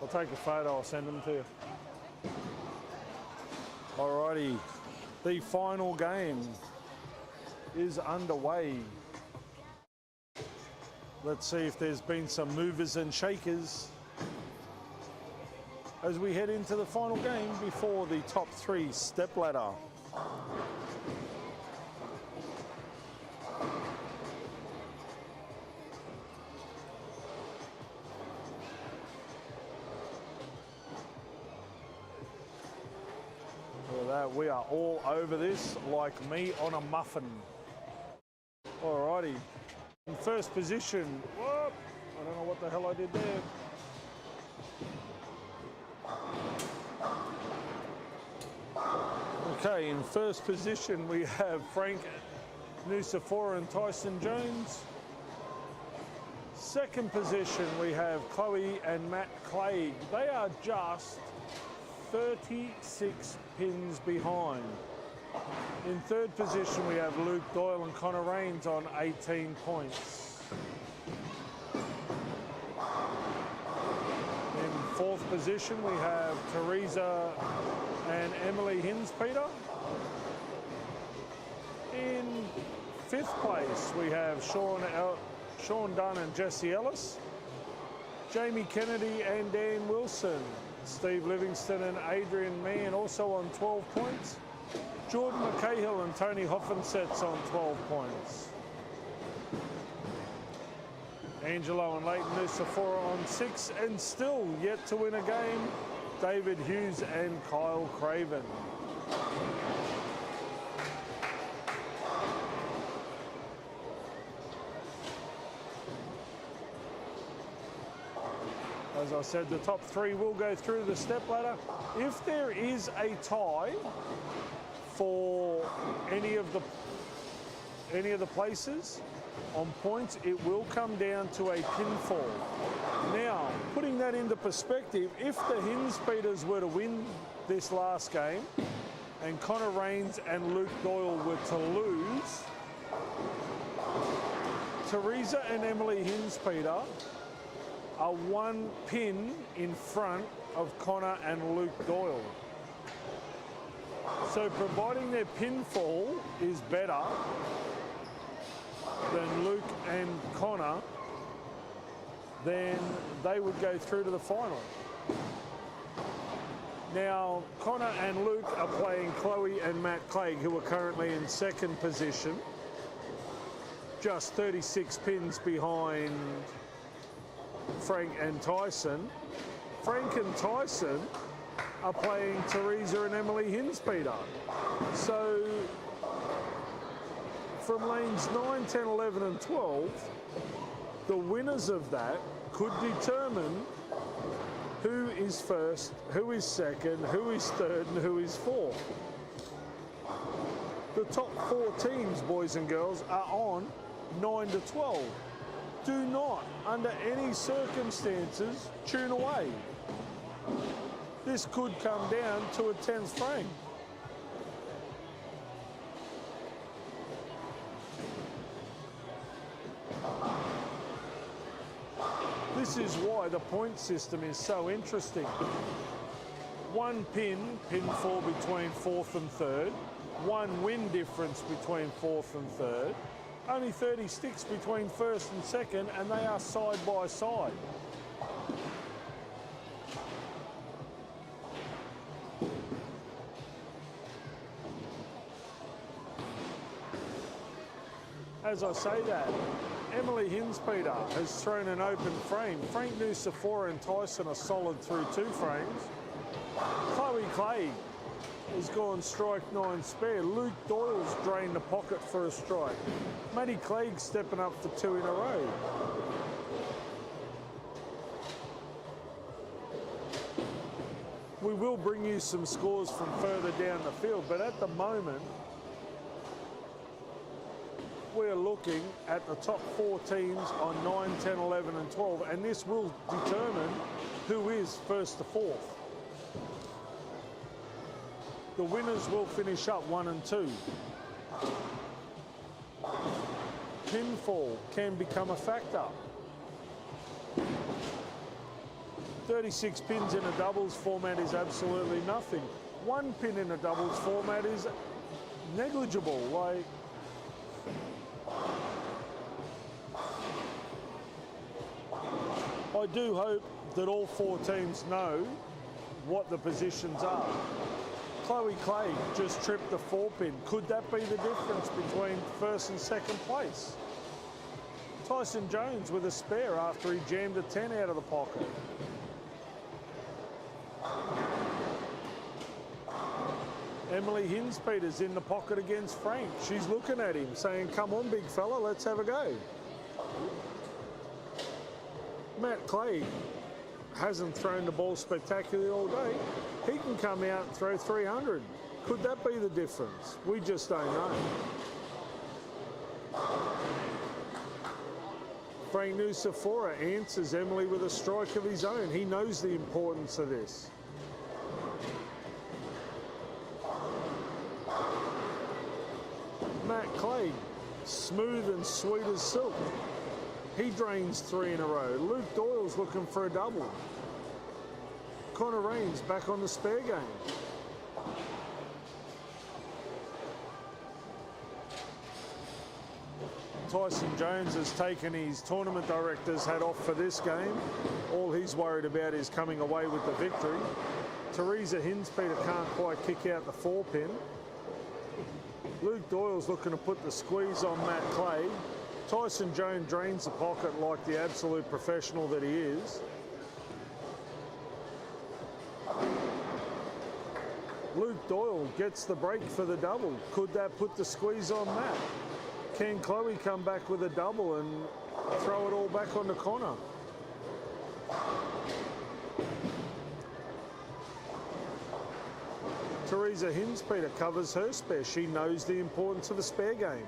I'll take a photo, I'll send them to you. Alrighty, the final game is underway. Let's see if there's been some movers and shakers as we head into the final game before the top 3 stepladder. We are all over this like me on a muffin. Alrighty. In first position. Whoop, I don't know what the hell I did there. Okay, in first position we have Frank Nucifora and Tyson Jones. Second position we have Chloe and Matt Clegg. They are just 36 pins behind. In third position we have Luke Doyle and Connor Rains on 18 points. In fourth position we have Teresa and Emily Hinspeter. In fifth place we have Sean Dunn and Jesse Ellis, Jamie Kennedy and Dan Wilson, Steve Livingston and Adrian Mann also on 12 points. Jordan McCahill and Tony Hoffensets on 12 points. Angelo and Leighton Nucifora on 6, and still yet to win a game, David Hughes and Kyle Craven. As I said, the top 3 will go through the stepladder. If there is a tie for any of the places on points, it will come down to a pinfall. Now, putting that into perspective, if the Hinspeters were to win this last game and Connor Rains and Luke Doyle were to lose, Teresa and Emily Hinspeter are 1 pin in front of Connor and Luke Doyle. So providing their pinfall is better than Luke and Connor, then they would go through to the final. Now, Connor and Luke are playing Chloe and Matt Clegg, who are currently in second position, just 36 pins behind Frank and Tyson. Frank and Tyson are playing Teresa and Emily Hinspeter. So from lanes 9, 10, 11 and 12, the winners of that could determine who is first, who is second, who is third and who is fourth. The top 4 teams, boys and girls, are on 9 to 12. Do not, under any circumstances, tune away. This could come down to a 10th frame. This is why the point system is so interesting. 1 pinfall between 4th and 3rd, 1 win difference between 4th and 3rd, only 30 sticks between 1st and 2nd, and they are side by side. As I say that, Emily Hinspeter has thrown an open frame. Frank Nucifora and Tyson are solid through 2 frames. Chloe Clegg has gone strike 9 spare. Luke Doyle's drained the pocket for a strike. Matty Clegg stepping up for 2 in a row. We will bring you some scores from further down the field, but at the moment, we're looking at the top 4 teams on 9, 10, 11 and 12, and this will determine who is first to 4th. The winners will finish up 1 and 2. Pinfall can become a factor. 36 pins in a doubles format is absolutely nothing. 1 pin in a doubles format is negligible. Like, I do hope that all 4 teams know what the positions are. Chloe Clay just tripped the 4 pin. Could that be the difference between first and second place? Tyson Jones with a spare after he jammed a 10 out of the pocket. Emily Hinspeter's in the pocket against Frank. She's looking at him saying, come on, big fella, let's have a go. Matt Clay hasn't thrown the ball spectacularly all day. He can come out and throw 300. Could that be the difference? We just don't know. Frank Nusafora answers Emily with a strike of his own. He knows the importance of this. Matt Clay, smooth and sweet as silk. He drains 3 in a row. Luke Doyle's looking for a double. Connor Raines back on the spare game. Tyson Jones has taken his tournament director's hat off for this game. All he's worried about is coming away with the victory. Teresa Hinspeter can't quite kick out the 4 pin. Luke Doyle's looking to put the squeeze on Matt Clay. Tyson Jones drains the pocket like the absolute professional that he is. Luke Doyle gets the break for the double. Could that put the squeeze on Matt? Can Chloe come back with a double and throw it all back onto Connor? Teresa Hinspeter covers her spare. She knows the importance of a spare game.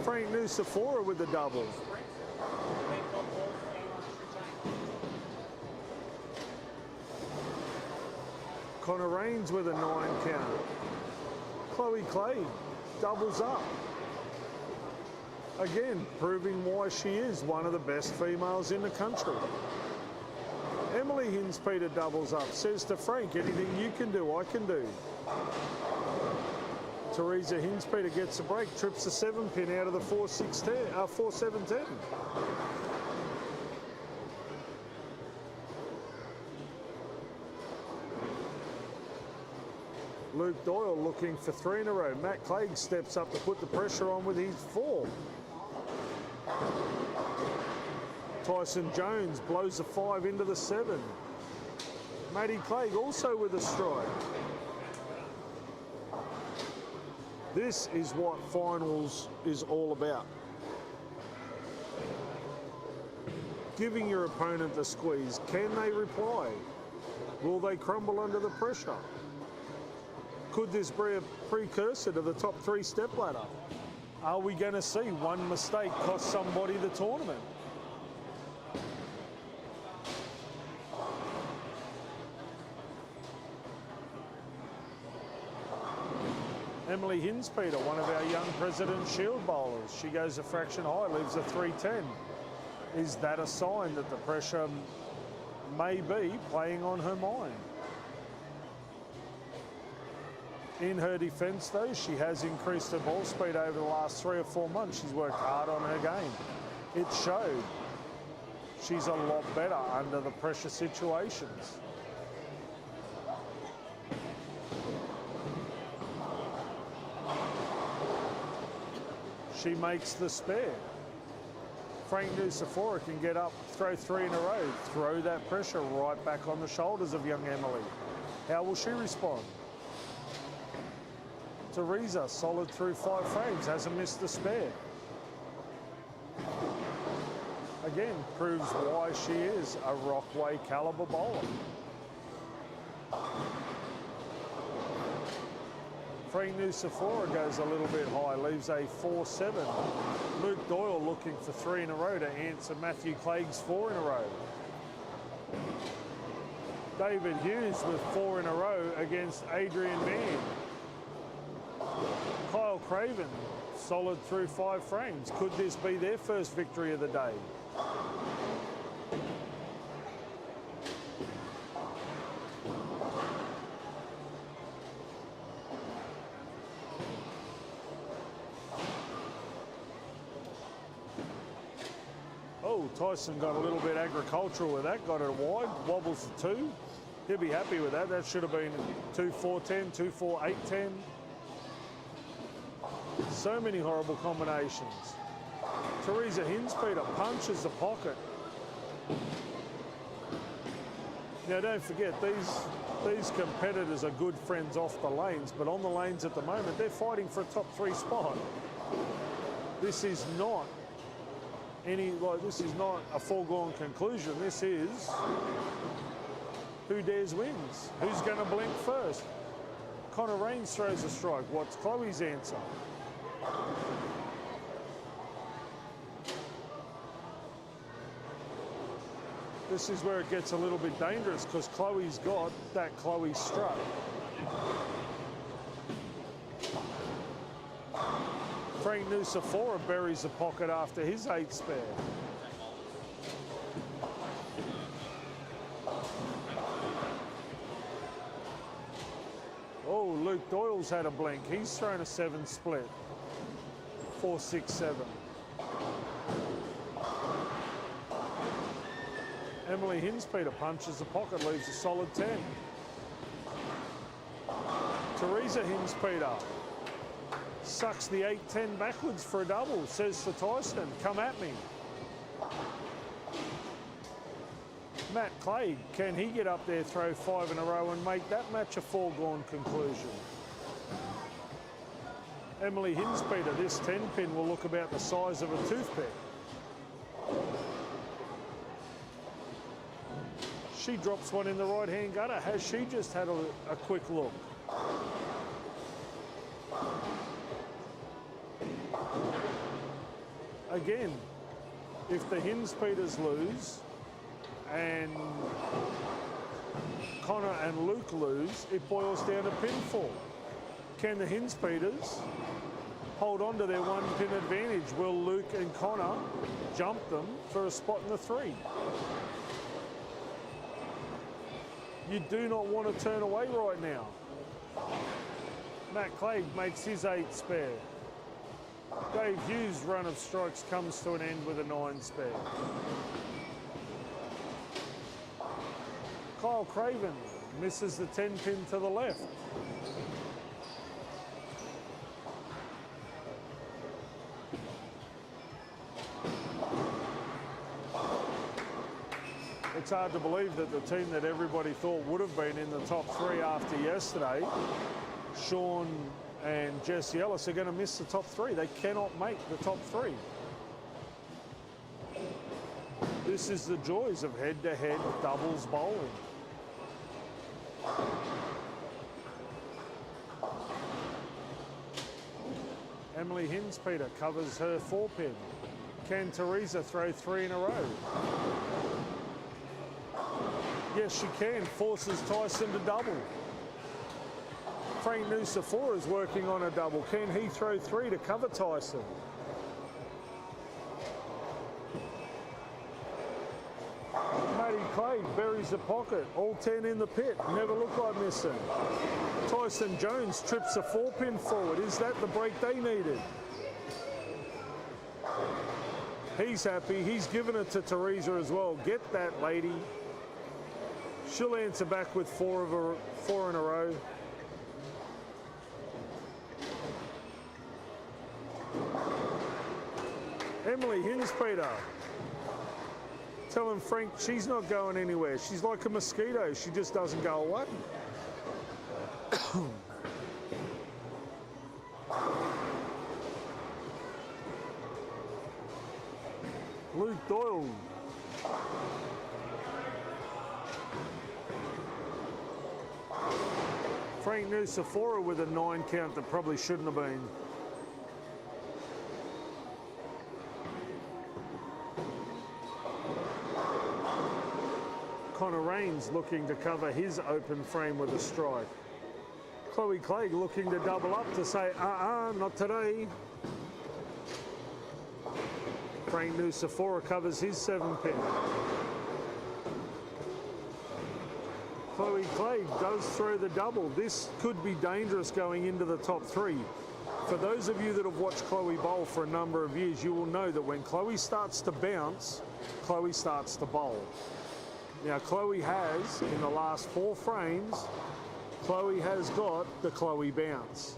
Frank Nusafora with the double. Connor Raines with a 9 count. Chloe Clay doubles up. Again, proving why she is one of the best females in the country. Emily Hinspeter doubles up, says to Frank, anything you can do, I can do. Teresa Hinspeter gets a break, trips the 7 pin out of the 4-7-10. Luke Doyle looking for 3 in a row. Matt Clegg steps up to put the pressure on with his 4. Tyson Jones blows a 5 into the 7. Maddie Clegg also with a strike. This is what finals is all about. Giving your opponent the squeeze. Can they reply? Will they crumble under the pressure? Could this be a precursor to the top 3 stepladder? Are we going to see one mistake cost somebody the tournament? Emily Hinspeter, one of our young President Shield bowlers. She goes a fraction high, leaves a 310. Is that a sign that the pressure may be playing on her mind? In her defence, though, she has increased her ball speed over the last 3 or 4 months. She's worked hard on her game. It showed. She's a lot better under the pressure situations. She makes the spare. Frank Nusafora can get up, throw 3 in a row, throw that pressure right back on the shoulders of young Emily. How will she respond? Teresa, solid through 5 frames, hasn't missed the spare. Again, proves why she is a Rockway caliber bowler. Frank Nusafora goes a little bit high, leaves a 4-7. Luke Doyle looking for 3 in a row to answer Matthew Clegg's 4 in a row. David Hughes with 4 in a row against Adrian Mann. Kyle Craven solid through 5 frames. Could this be their first victory of the day? Oh, Tyson got a little bit agricultural with that, got it wide, wobbles to 2. He'll be happy with that. That should have been 2-4-10, 2-4-8-10. So many horrible combinations. Teresa Hinspeter punches the pocket. Now don't forget, these competitors are good friends off the lanes, but on the lanes at the moment, they're fighting for a top 3 spot. This is not this is not a foregone conclusion. This is who dares wins. Who's going to blink first? Connor Raines throws a strike. What's Chloe's answer? This is where it gets a little bit dangerous because Chloe's got that Chloe strut. Frank Nusafora buries the pocket after his 8 spare. Oh, Luke Doyle's had a blink. He's thrown a 7 split. 4-6-7. Emily Hinspeter punches the pocket, leaves a solid 10. Teresa Hinspeter sucks the 8-10 backwards for a double, says to Tyson, come at me. Matt Clay, can he get up there, throw 5 in a row and make that match a foregone conclusion? Emily Hinspeter, this 10-pin will look about the size of a toothpick. She drops one in the right-hand gutter. Has she just had a quick look? Again, if the Hinspeters lose and Connor and Luke lose, it boils down to pinfall. Can the Hinspeters hold on to their 1-pin advantage? Will Luke and Connor jump them for a spot in the 3? You do not want to turn away right now. Matt Clegg makes his 8 spare. Dave Hughes' run of strikes comes to an end with a 9 spare. Kyle Craven misses the 10-pin to the left. It's hard to believe that the team that everybody thought would have been in the top 3 after yesterday, Sean and Jesse Ellis, are going to miss the top 3. They cannot make the top 3. This is the joys of head-to-head doubles bowling. Emily Hinspeter covers her 4-pin. Can Teresa throw 3 in a row? Yes, she can. Forces Tyson to double. Frank Nusafora is working on a double. Can he throw 3 to cover Tyson? Matty Clay buries the pocket. All 10 in the pit. Never looked like missing. Tyson Jones trips a 4-pin forward. Is that the break they needed? He's happy. He's given it to Teresa as well. Get that, lady. She'll answer back with 4 in a row. Emily Hinspeter telling Frank she's not going anywhere. She's like a mosquito. She just doesn't go away. Luke Doyle. Frank Nusafora with a 9 count that probably shouldn't have been. Connor Raines looking to cover his open frame with a strike. Chloe Clegg looking to double up to say, not today. Frank Nucifora covers his 7-pin. Chloe Clegg does throw the double. This could be dangerous going into the top 3. For those of you that have watched Chloe bowl for a number of years, you will know that when Chloe starts to bounce, Chloe starts to bowl. Now, Chloe has, in the last 4 frames, Chloe has got the Chloe bounce.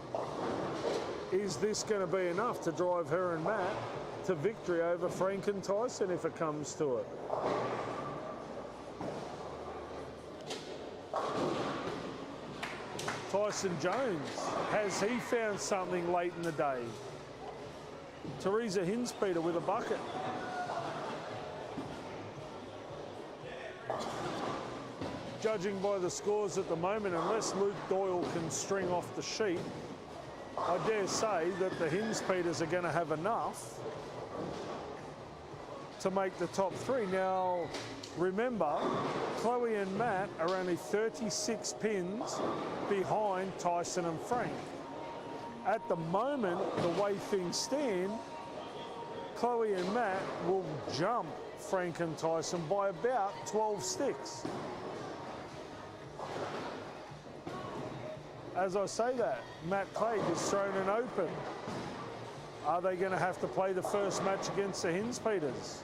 Is this going to be enough to drive her and Matt to victory over Frank and Tyson if it comes to it? Tyson Jones, has he found something late in the day? Teresa Hinspeter with a bucket. Judging by the scores at the moment, unless Luke Doyle can string off the sheet, I dare say that the Hinspeters are going to have enough to make the top 3. Now, remember, Chloe and Matt are only 36 pins behind Tyson and Frank. At the moment, the way things stand, Chloe and Matt will jump Frank and Tyson by about 12 sticks. As I say that, Matt Clegg is thrown an open. Are they going to have to play the first match against the Hinspeters?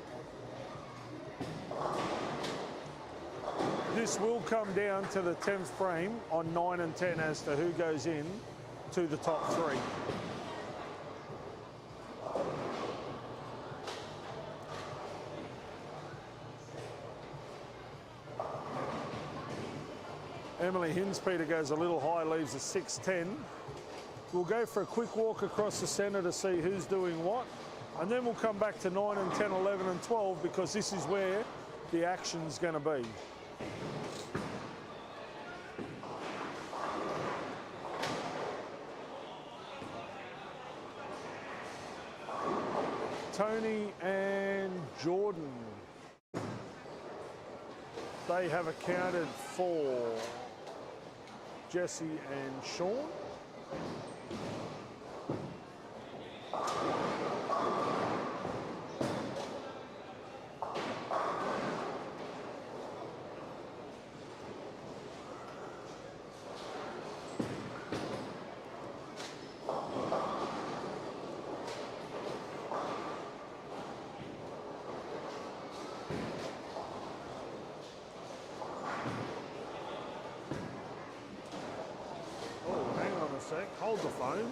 This will come down to the 10th frame on 9 and 10 as to who goes in to the top 3. Emily Hinspeter goes a little high, leaves a 6-10. We'll go for a quick walk across the centre to see who's doing what, and then we'll come back to 9 and 10, 11 and 12 because this is where the action's going to be. Tony and Jordan, they have accounted for Jesse and Sean. Hold the phone.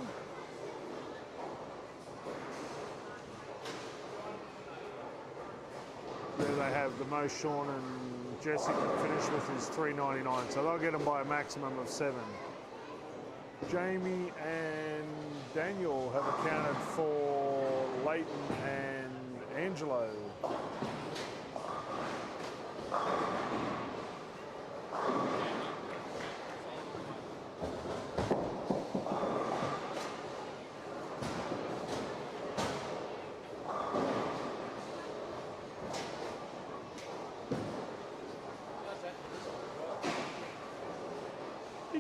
There they have the most Sean and Jesse can finish with is 3.99, so they'll get them by a maximum of 7. Jamie and Daniel have accounted for Leighton and Angelo.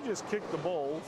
Just kick the balls.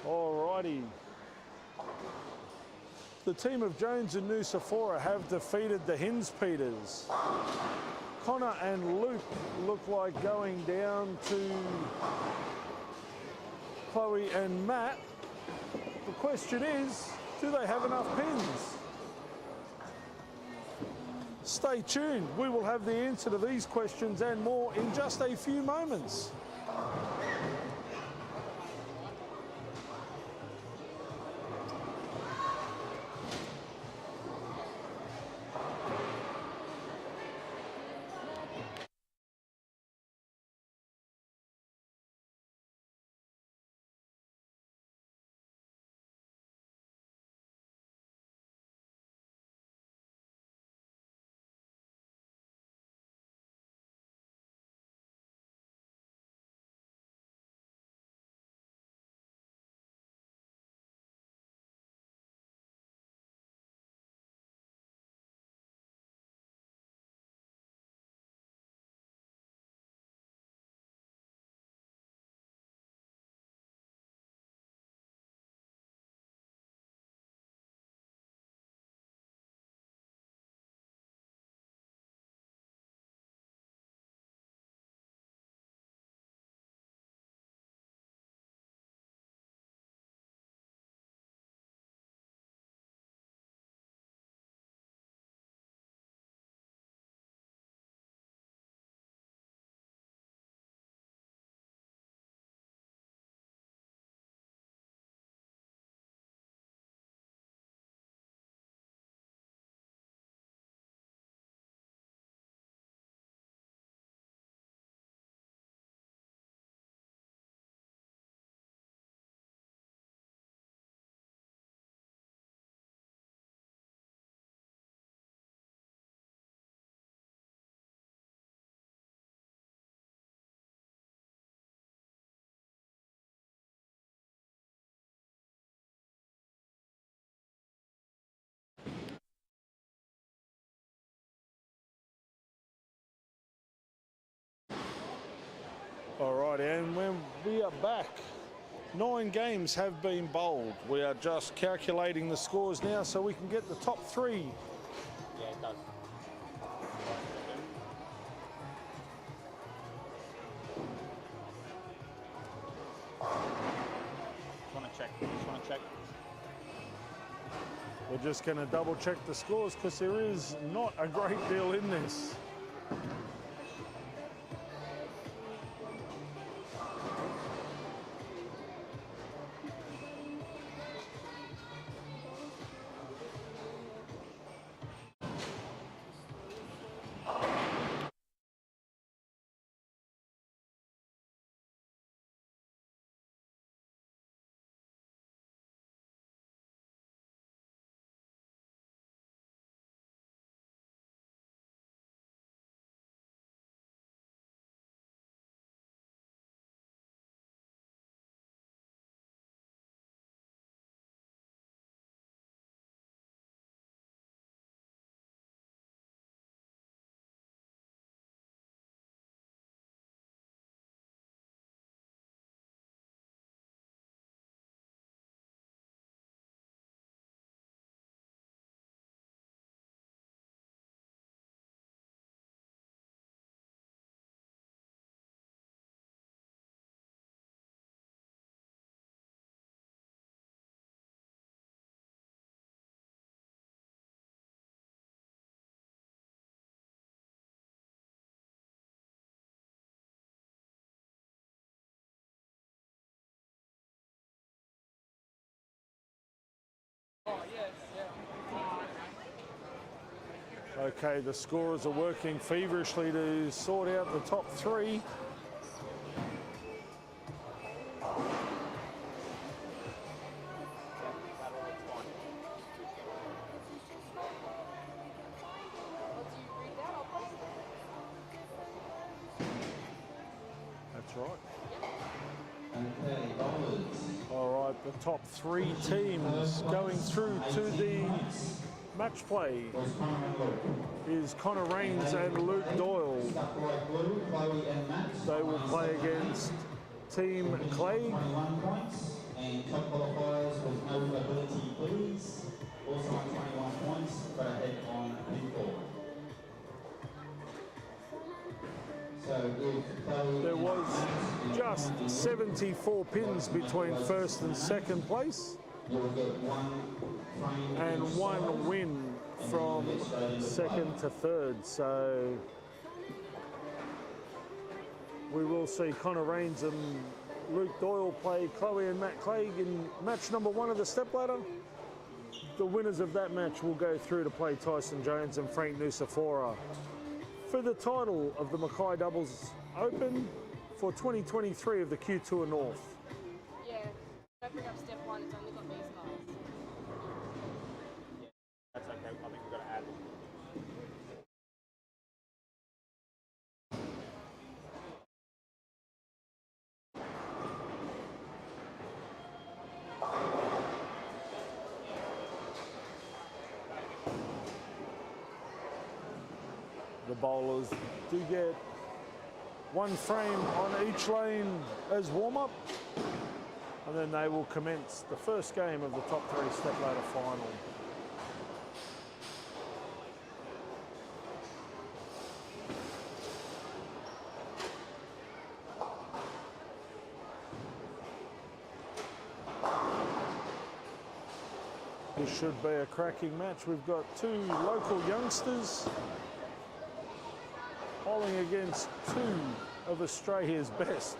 Alrighty. The team of Jones and Nusafora have defeated the Hins Peters. Connor and Luke look like going down to Chloe and Matt. The question is, do they have enough pins? Stay tuned. We will have the answer to these questions and more in just a few moments. All right, and when we are back, 9 games have been bowled. We are just calculating the scores now so we can get the top 3. Yeah, it does. Just want to check. We're just going to double check the scores because there is not a great deal in this. Okay, the scorers are working feverishly to sort out the top 3. That's right. All right, the top 3 teams going through to the match play is Connor Rains and Luke Doyle. They will play against Team Clay and top qualifiers with no ability bullies, also on 21 points, but ahead on pinfall. So if Chloe There was just 74 pins between first and second place, you'll get one frame and one win from second to third. So we will see Connor Rains and Luke Doyle play Chloe and Matt Clegg in match number 1 of the Stepladder. The winners of that match will go through to play Tyson Jones and Frank Nusafora for the title of the Mackay Doubles Open for 2023 of the Q Tour North. Yeah. Don't bring up step 1, it's only got these guys. That's okay. I think we've got to add them. The bowlers do get one frame on each lane as warm-up, and then they will commence the first game of the top 3 Stepladder final. This should be a cracking match. We've got 2 local youngsters bowling against 2 of Australia's best.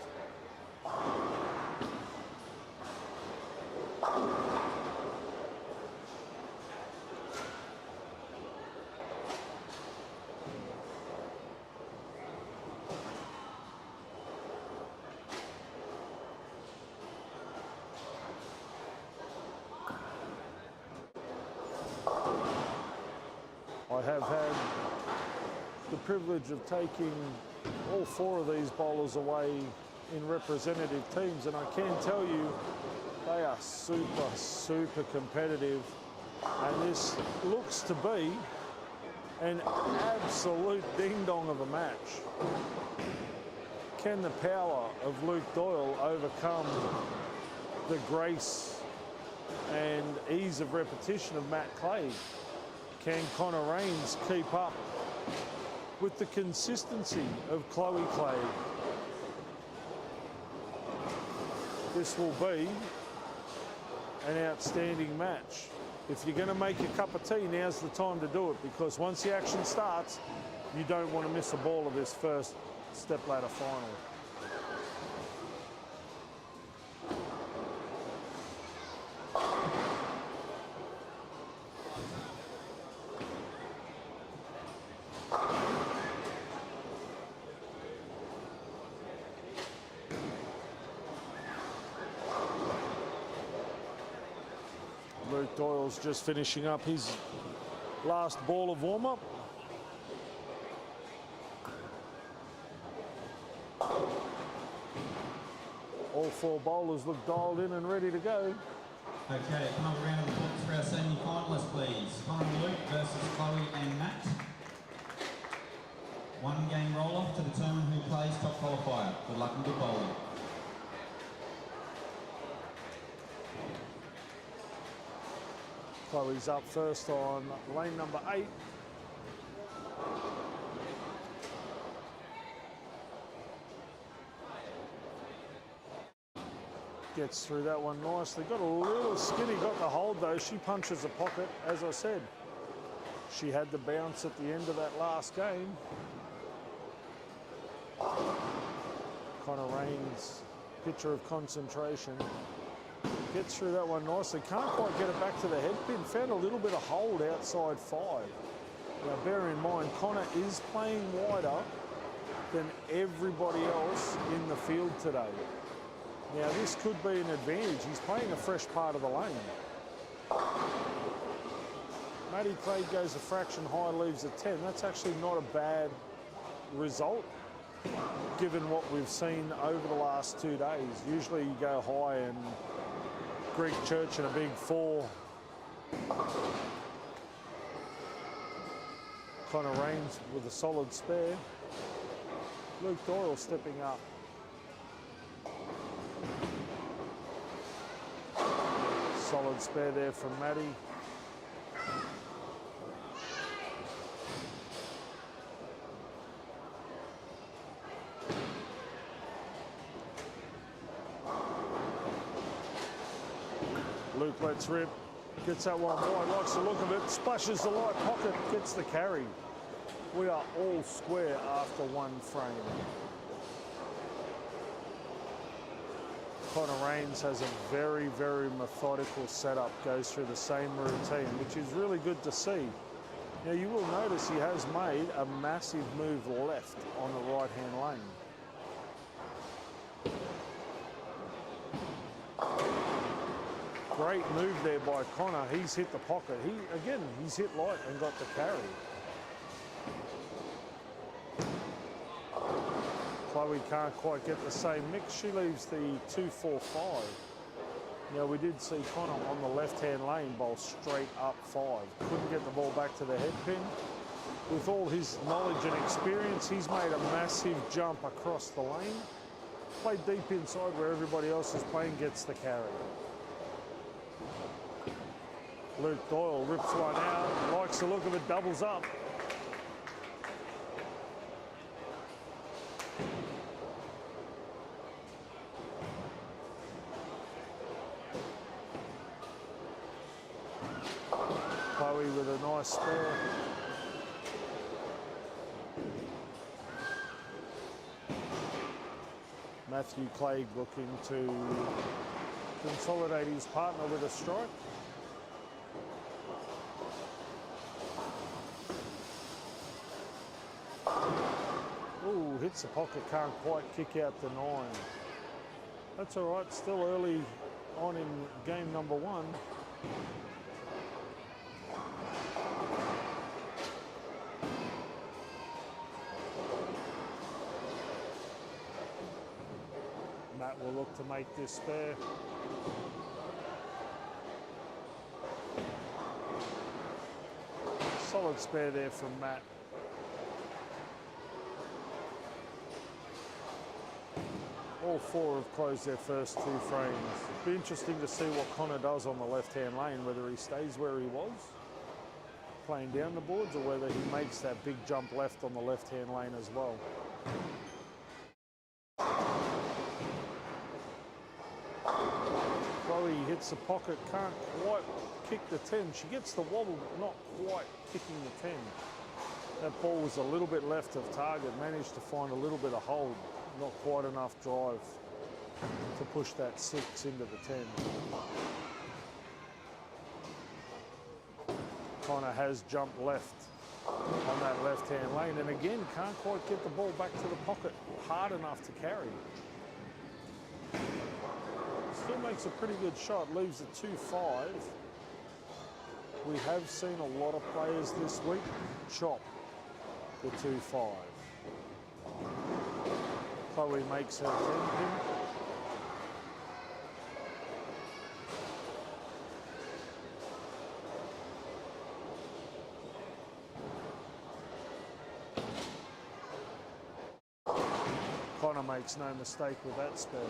I have had the privilege of taking all 4 of these bowlers away in representative teams, and I can tell you they are super, super competitive, and this looks to be an absolute ding-dong of a match. Can the power of Luke Doyle overcome the grace and ease of repetition of Matt Clegg? Can Connor Rains keep up with the consistency of Chloe Clegg? This will be an outstanding match. If you're going to make a cup of tea, now's the time to do it, because once the action starts, you don't want to miss a ball of this first Stepladder final. Luke Doyle's just finishing up his last ball of warm-up. All 4 bowlers look dialed in and ready to go. Okay, another round of applause for our semi-finalists, please. Connor and Luke versus Chloe and Matt. 1 game roll-off to determine who plays top qualifier. Good luck and good bowling. Chloe's up first on lane number 8. Gets through that one nicely. Got a little skinny, got the hold though. She punches the pocket, as I said. She had the bounce at the end of that last game. Connor Rains, picture of concentration. Gets through that one nicely. Can't quite get it back to the head pin. Found a little bit of hold outside 5. Now bear in mind, Connor is playing wider than everybody else in the field today. Now this could be an advantage. He's playing a fresh part of the lane. Matty Clegg goes a fraction high, leaves a 10. That's actually not a bad result, given what we've seen over the last 2 days. Usually you go high and Greek Church and a big 4. Connor Rains with a solid spare. Luke Doyle stepping up. Solid spare there from Matty. Luke lets rip, gets that one wide, likes the look of it, splashes the light pocket, gets the carry. We are all square after one frame. Connor Rains has a very, very methodical setup, goes through the same routine, which is really good to see. Now you will notice he has made a massive move left on the right-hand lane. Great move there by Connor. He's hit the pocket. He's hit light and got the carry. Chloe can't quite get the same mix. She leaves the 2-4-5. Now we did see Connor on the left-hand lane bowl straight up 5. Couldn't get the ball back to the head pin. With all his knowledge and experience, he's made a massive jump across the lane. Played deep inside where everybody else is playing, gets the carry. Luke Doyle rips one out, likes the look of it, doubles up. Chloe with a nice spare. Matthew Clegg looking to consolidate his partner with a strike. Ooh, hits the pocket, can't quite kick out the 9. That's all right, still early on in game number 1. Matt will look to make this spare. Solid spare there from Matt. All 4 have closed their first 2 frames. Be interesting to see what Connor does on the left-hand lane, whether he stays where he was, playing down the boards, or whether he makes that big jump left on the left-hand lane as well. Chloe hits the pocket, can't quite kick the 10. She gets the wobble, but not quite kicking the 10. That ball was a little bit left of target, managed to find a little bit of hold. Not quite enough drive to push that 6 into the 10. Connor has jumped left on that left-hand lane, and again can't quite get the ball back to the pocket hard enough to carry. Still makes a pretty good shot, leaves a 2-5. We have seen a lot of players this week chop the 2-5. Chloe makes her 10 pin. Connor makes no mistake with that spare.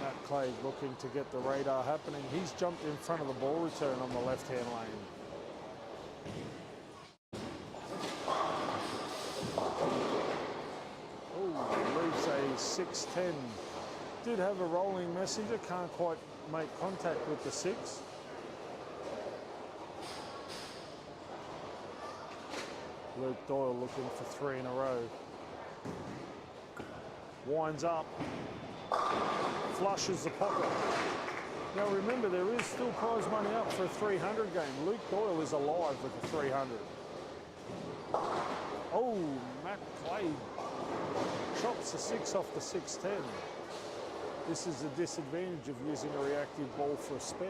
Matt Clegg looking to get the radar happening. He's jumped in front of the ball return on the left-hand lane. Leaves a 6-10. Did have a rolling messenger, can't quite make contact with the 6. Luke Doyle looking for 3 in a row. Winds up, flushes the pocket. Now remember, there is still prize money up for a 300 game. Luke Doyle is alive with the 300. Oh, Matt Clay chops the 6 off the 6-10. This is the disadvantage of using a reactive ball for a spare.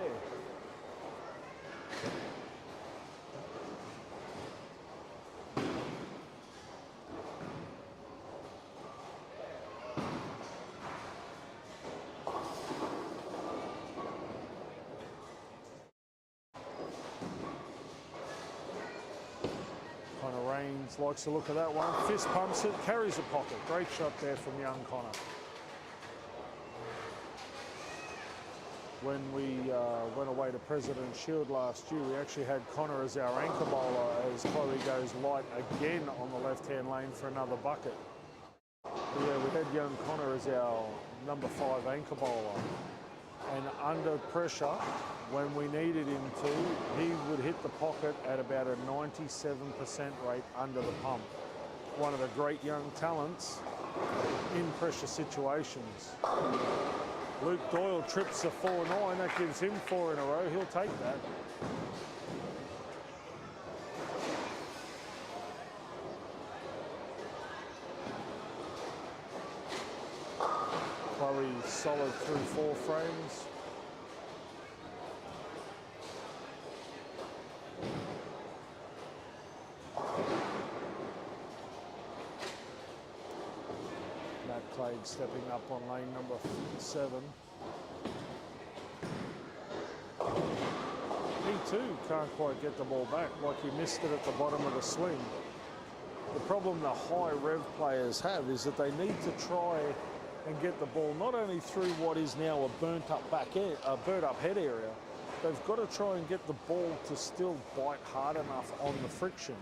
Connor Rains likes the look of that one. Fist pumps it, carries the pocket. Great shot there from young Connor. when we went away to President's Shield last year, we actually had Connor as our anchor bowler as Chloe goes light again on the left-hand lane for another bucket. But yeah, we had young Connor as our number 5 anchor bowler. And under pressure, when we needed him to, he would hit the pocket at about a 97% rate under the pump. One of the great young talents in pressure situations. Luke Doyle trips a 4-9, that gives him 4 in a row, he'll take that. Chloe solid through 4 frames. Mackay stepping up on lane number 7. He too can't quite get the ball back, like he missed it at the bottom of the swing. The problem the high rev players have is that they need to try and get the ball not only through what is now a burnt up head area, they've got to try and get the ball to still bite hard enough on the friction.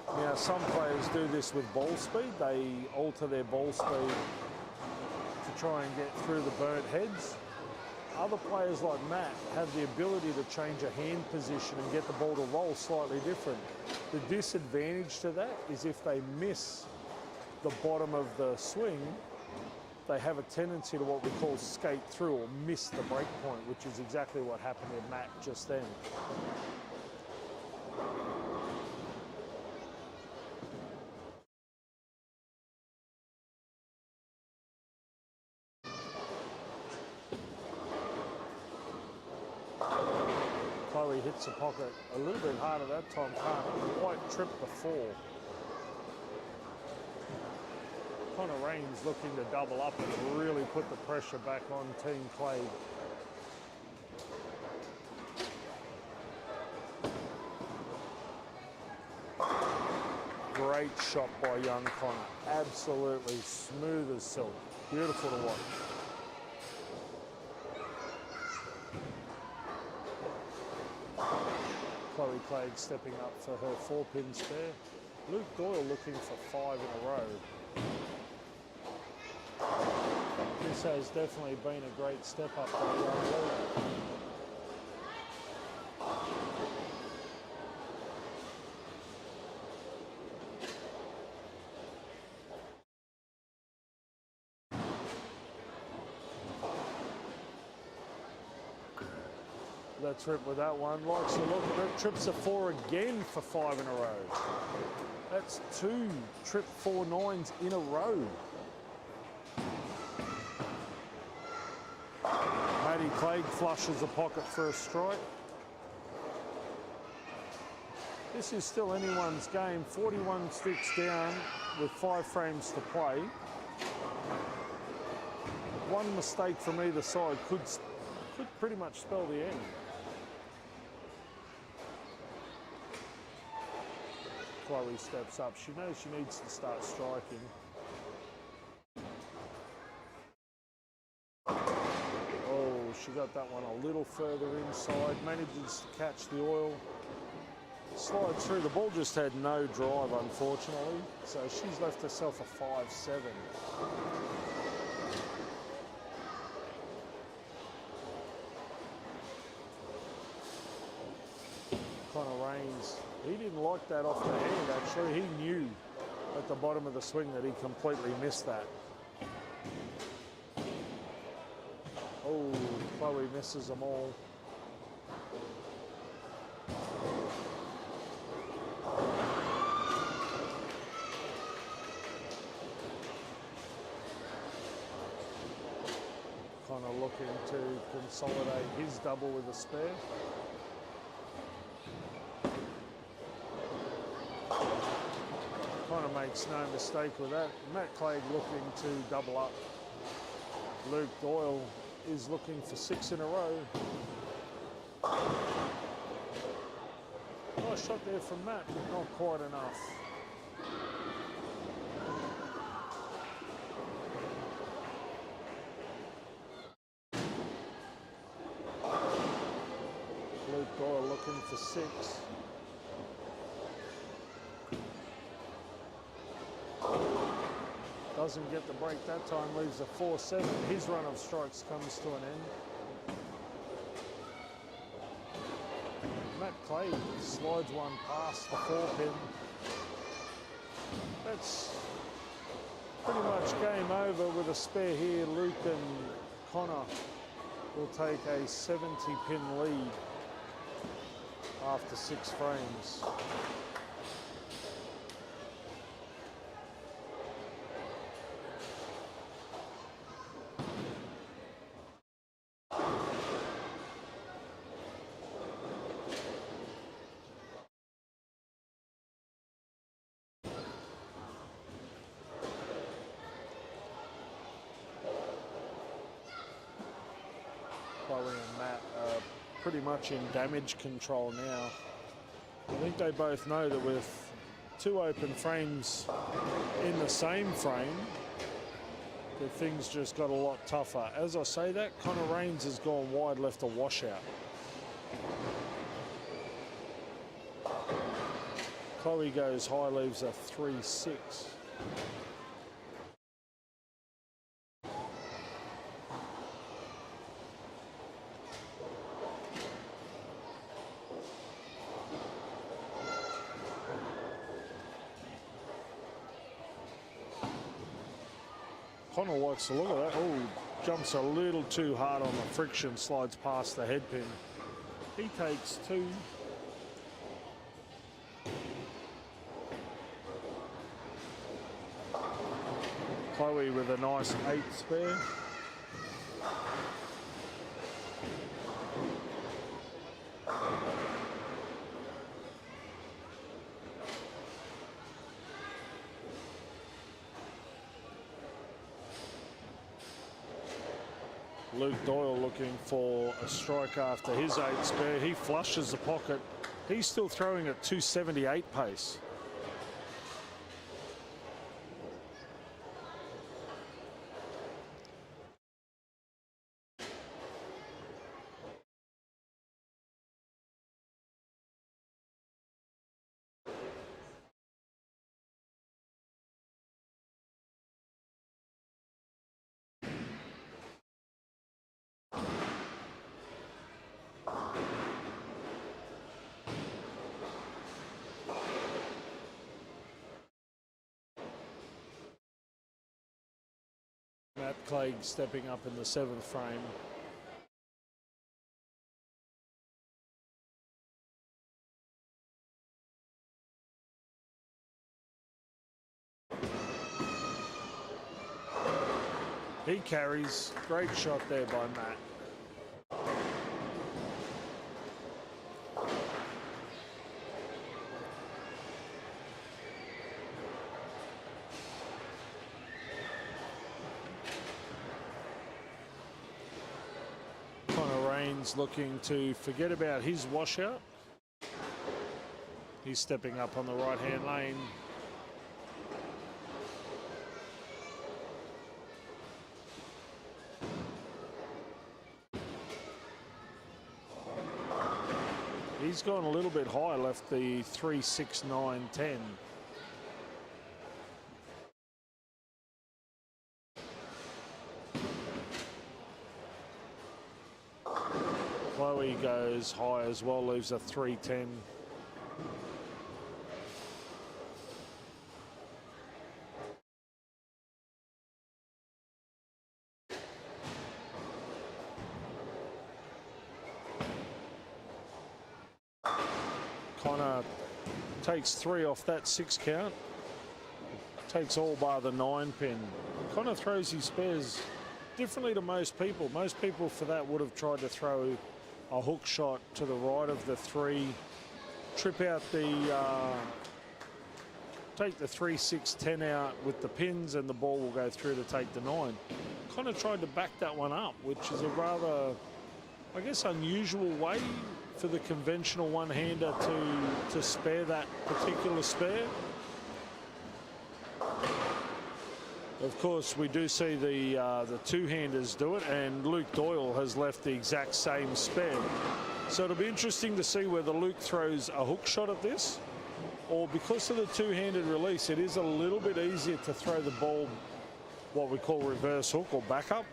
Now, some players do this with ball speed. They alter their ball speed to try and get through the burnt heads. Other players like Matt have the ability to change a hand position and get the ball to roll slightly different. The disadvantage to that is if they miss the bottom of the swing, they have a tendency to what we call skate through or miss the break point, which is exactly what happened to Matt just then. Chloe hits the pocket a little bit harder that time, can't quite trip the 4. Connor Rains looking to double up and really put the pressure back on Team Clay. Great shot by young Connor. Absolutely smooth as silk. Beautiful to watch. Chloe Clay stepping up for her 4-pin spare. Luke Doyle looking for 5 in a row. This has definitely been a great step up by young Luke. Let's rip with that one. Likes the look of it. Trips a 4 again for 5 in a row. That's 2 trip 4-9s in a row. Maddie Clegg flushes the pocket for a strike. This is still anyone's game. 41 sticks down with 5 frames to play. One mistake from either side could pretty much spell the end. Chloe steps up. She knows she needs to start striking. Oh, she got that one a little further inside. Manages to catch the oil. Slides through. The ball just had no drive, unfortunately. So she's left herself a 5-7. Connor Rains, he didn't like that off the hand actually. He knew at the bottom of the swing that he completely missed that. Oh, Chloe misses them all. Connor looking to consolidate his double with a spare. Connor makes no mistake with that. Matt Clegg looking to double up. Luke Doyle is looking for 6 in a row. Nice shot there from Matt, but not quite enough. Luke Doyle looking for 6. Doesn't get the break that time, leaves a 4-7. His run of strikes comes to an end. Mackay slides one past the 4-pin. That's pretty much game over with a spare here. Luke and Connor will take a 70-pin lead after 6 frames. Chloe and Matt are pretty much in damage control now. I think they both know that with 2 open frames in the same frame, that things just got a lot tougher. As I say that, Connor Raines has gone wide, left a washout. Chloe goes high, leaves a 3-6. Connor likes the look of that. Oh, jumps a little too hard on the friction, slides past the head pin. He takes 2. Chloe with a nice 8 spare. Luke Doyle looking for a strike after his 8 spare. He flushes the pocket. He's still throwing at 278 pace. Matt Clegg stepping up in the 7th frame. He carries. Great shot there by Matt. Looking to forget about his washout. He's stepping up on the right-hand lane. He's gone a little bit high, left the 3, 6, 9, 10. Chloe goes high as well, leaves a 3-10. Connor takes 3 off that 6 count. Takes all bar the 9 pin. Connor throws his spares differently to most people. Most people for that would have tried to throw a hook shot to the right of the 3, trip out the, take the 3, 6, 10 out with the pins, and the ball will go through to take the 9. Kind of tried to back that one up, which is a rather, I guess, unusual way for the conventional one-hander to spare that particular spare. Of course, we do see the two-handers do it, and Luke Doyle has left the exact same spare. So it'll be interesting to see whether Luke throws a hook shot at this, or because of the two-handed release, it is a little bit easier to throw the ball what we call reverse hook or backup.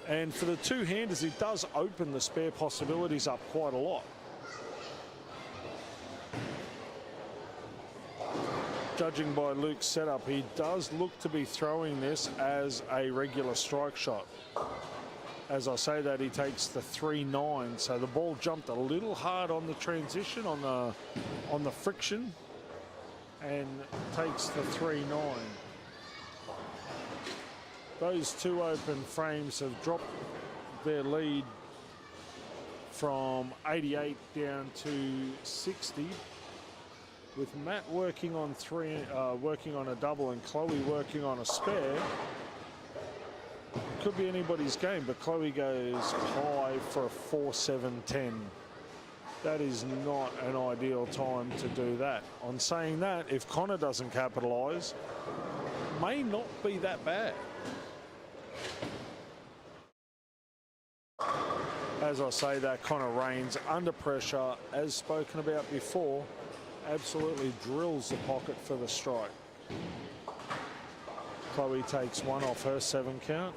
And for the two-handers, it does open the spare possibilities up quite a lot. Judging by Luke's setup, he does look to be throwing this as a regular strike shot. As I say that, he takes the 3-9, so the ball jumped a little hard on the transition, on the friction, and takes the 3-9. Those two open frames have dropped their lead from 88 down to 60, with Matt working on working on a double and Chloe working on a spare. Could be anybody's game, but Chloe goes high for a 4-7-10. That is not an ideal time to do that. On saying that, if Connor doesn't capitalise, may not be that bad. As I say that, Connor Rains under pressure, as spoken about before, absolutely drills the pocket for the strike. Chloe takes one off her 7 count.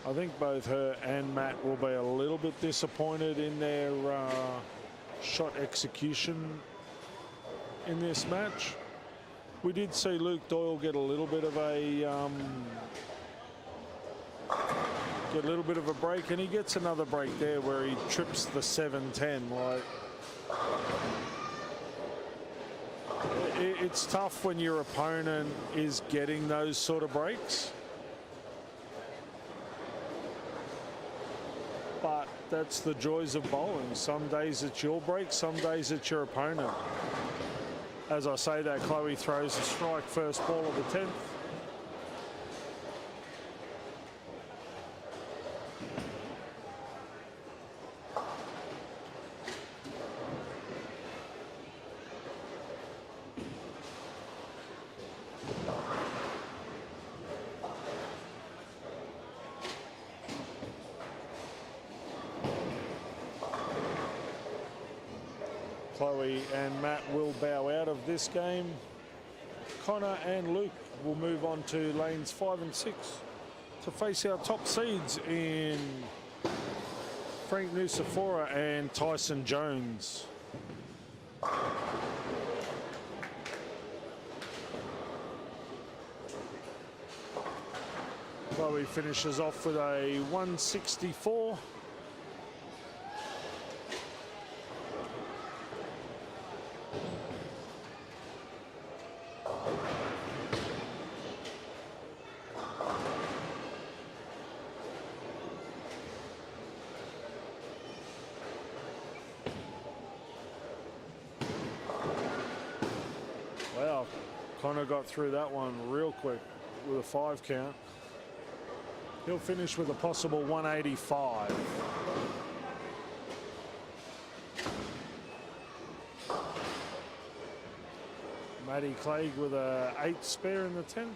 I think both her and Matt will be a little bit disappointed in their shot execution in this match. We did see Luke Doyle get a little bit of a break, and he gets another break there where he trips the 7-10. Like, it's tough when your opponent is getting those sort of breaks, but that's the joys of bowling. Some days it's your break, some days it's your opponent. As I say that, Chloe throws a strike, first ball of the 10th. Chloe and Matt will bow out of this game. Connor and Luke will move on to lanes 5 and 6 to face our top seeds in Frank Nusafora and Tyson Jones. Chloe finishes off with a 164. Wow, Connor got through that one real quick with a 5 count. He'll finish with a possible 185. Matty Clegg with a 8 spare in the 10th.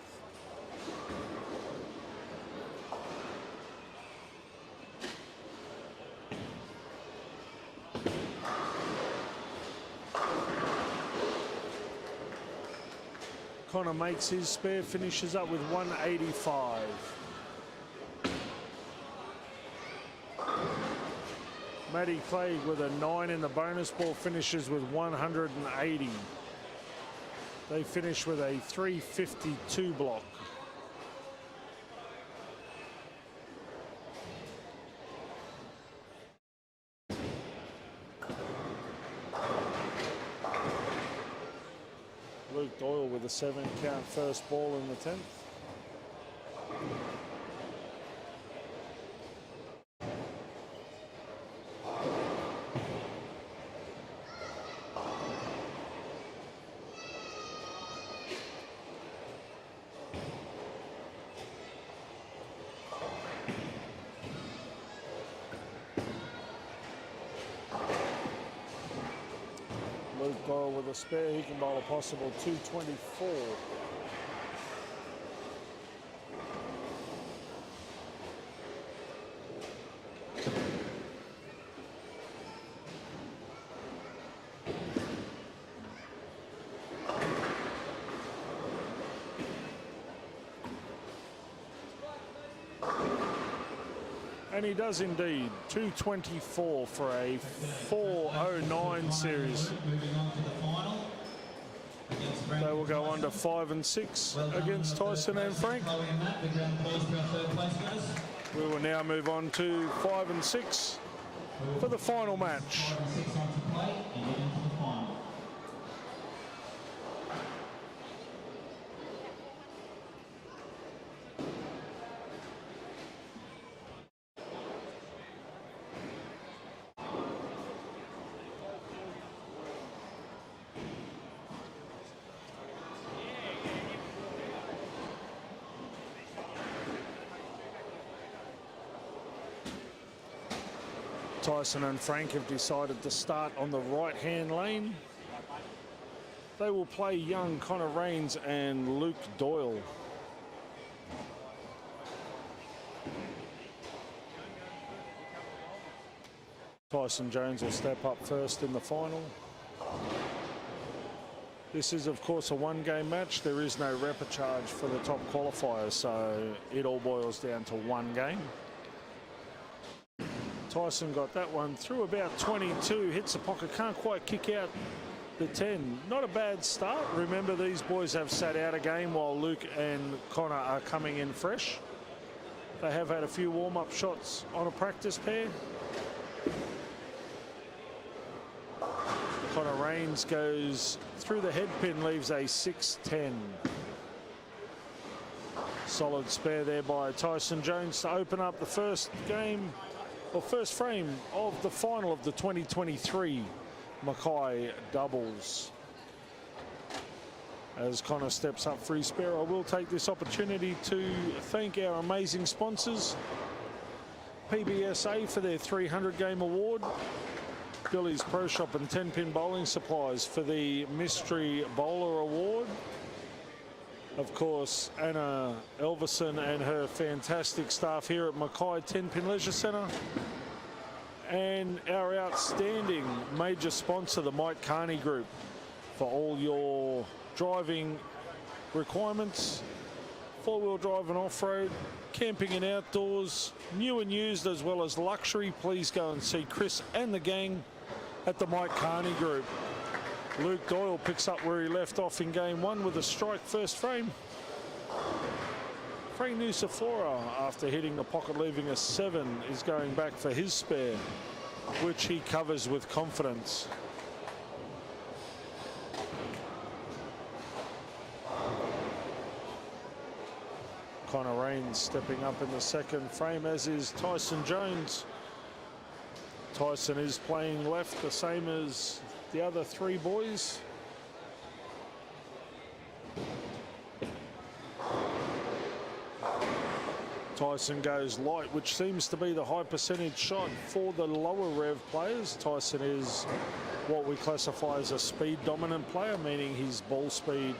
Connor makes his spare, finishes up with 185. Matty Clegg with a 9 in the bonus ball finishes with 180. They finish with a 352 block. Luke Doyle with a 7 count first ball in the 10th. Luke Doyle with a spare, he can bowl a possible 224. And he does indeed. 2:24 for a 4:09 series. Moving on to the final. Against Frank. They will go on to 5 and 6 against Tyson and Frank. Chloe and Matt, big round of applause to our third place winners. We will now move on to 5 and 6 for the final match. 5 and 6 on to play and get into the final. Tyson and Frank have decided to start on the right-hand lane. They will play young Connor Rains and Luke Doyle. Tyson Jones will step up first in the final. This is, of course, a one-game match. There is no repechage for the top qualifiers, so it all boils down to one game. Tyson got that one through about 22, hits the pocket, can't quite kick out the 10. Not a bad start. Remember, these boys have sat out a game while Luke and Connor are coming in fresh. They have had a few warm-up shots on a practice pair. Connor Rains goes through the head pin, leaves a 6-10. Solid spare there by Tyson Jones to open up the first game, or first frame of the final of the 2023 Mackay doubles. As Connor steps up for his spare, I will take this opportunity to thank our amazing sponsors, PBSA for their 300 game award, Billy's Pro Shop and 10-pin bowling supplies for the Mystery Bowler Award. Of course, Anna Elverson and her fantastic staff here at Mackay 10-pin Leisure Centre. And our outstanding major sponsor, the Mike Carney Group, for all your driving requirements, four-wheel drive and off-road, camping and outdoors, new and used as well as luxury. Please go and see Chris and the gang at the Mike Carney Group. Luke Doyle picks up where he left off in game one with a strike first frame. Frank Nucifora, after hitting the pocket leaving a 7, is going back for his spare, which he covers with confidence. Connor Rains stepping up in the second frame, as is Tyson Jones. Tyson is playing left, the same as the other three boys. Tyson goes light, which seems to be the high percentage shot for the lower rev players. Tyson is what we classify as a speed dominant player, meaning his ball speed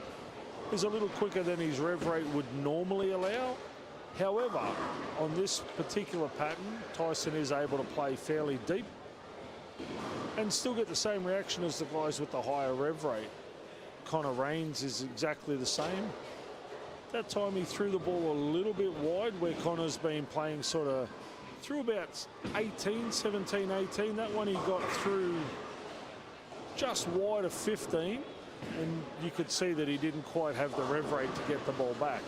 is a little quicker than his rev rate would normally allow. However, on this particular pattern, Tyson is able to play fairly deep and still get the same reaction as the guys with the higher rev rate. Connor Rains is exactly the same. That time he threw the ball a little bit wide, where Connor's been playing sort of through about 17, 18. That one he got through just wide of 15, and you could see that he didn't quite have the rev rate to get the ball back.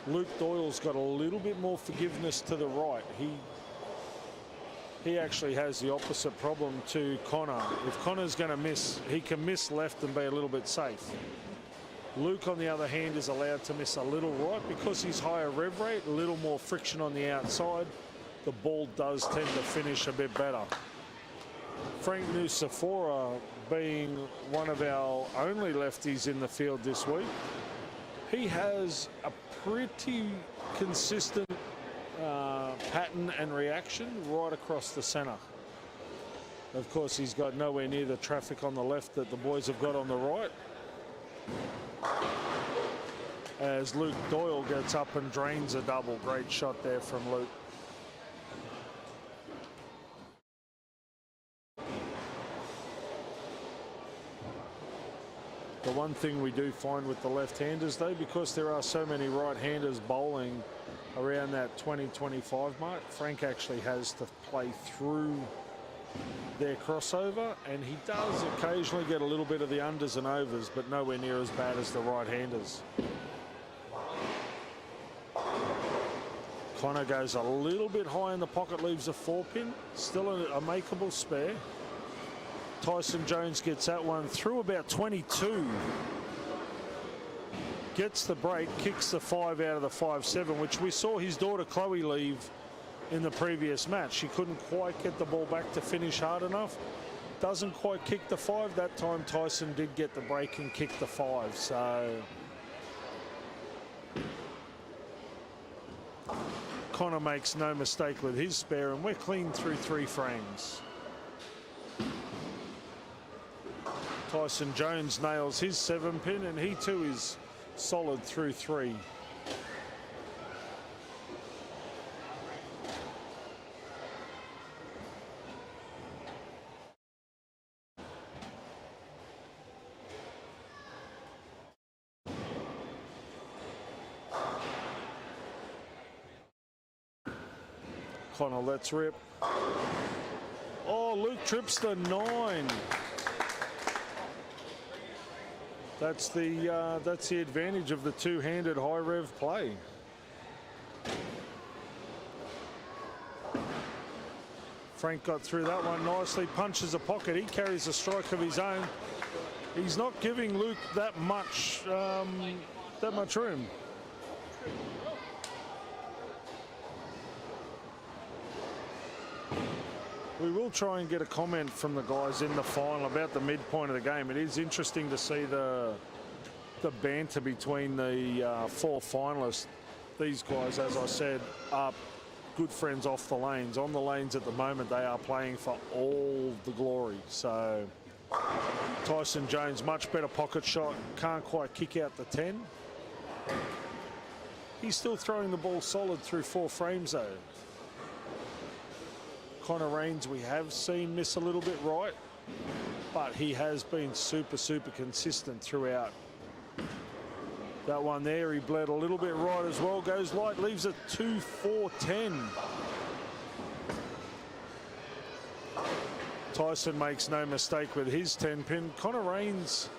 Luke Doyle's got a little bit more forgiveness to the right. He actually has the opposite problem to Connor. If Connor's going to miss, he can miss left and be a little bit safe. Luke, on the other hand, is allowed to miss a little right because he's higher rev rate, a little more friction on the outside. The ball does tend to finish a bit better. Frank Nucifora, being one of our only lefties in the field this week, he has a pretty consistent pattern and reaction right across the centre. Of course, he's got nowhere near the traffic on the left that the boys have got on the right. As Luke Doyle gets up and drains a double. Great shot there from Luke. The one thing we do find with the left-handers, though, because there are so many right-handers bowling around that 20-25 mark, Frank actually has to play through their crossover, and he does occasionally get a little bit of the unders and overs, but nowhere near as bad as the right-handers. Connor goes a little bit high in the pocket, leaves a 4-pin, still a makeable spare. Tyson Jones gets that one through about 22. Gets the break, kicks the 5 out of the 5-7, which we saw his daughter Chloe leave in the previous match. She couldn't quite get the ball back to finish hard enough. Doesn't quite kick the 5. That time Tyson did get the break and kick the 5. So Connor makes no mistake with his spare, and we're clean through 3 frames. Tyson Jones nails his 7-pin, and he too is solid through 3. Connor lets rip. Oh, Luke trips the 9. That's the advantage of the two-handed high rev play. Frank got through that one nicely, punches a pocket. He carries a strike of his own. He's not giving Luke that much room. We will try and get a comment from the guys in the final about the midpoint of the game. It is interesting to see the banter between the 4 finalists. These guys, as I said, are good friends off the lanes. On the lanes at the moment, they are playing for all the glory. So Tyson Jones, much better pocket shot. Can't quite kick out the 10. He's still throwing the ball solid through 4 frames, though. Connor Raines we have seen miss a little bit right, but he has been super consistent throughout. That one there, he bled a little bit right as well, goes light, leaves it 2-4-10. Tyson makes no mistake with his 10-pin. Connor Raines,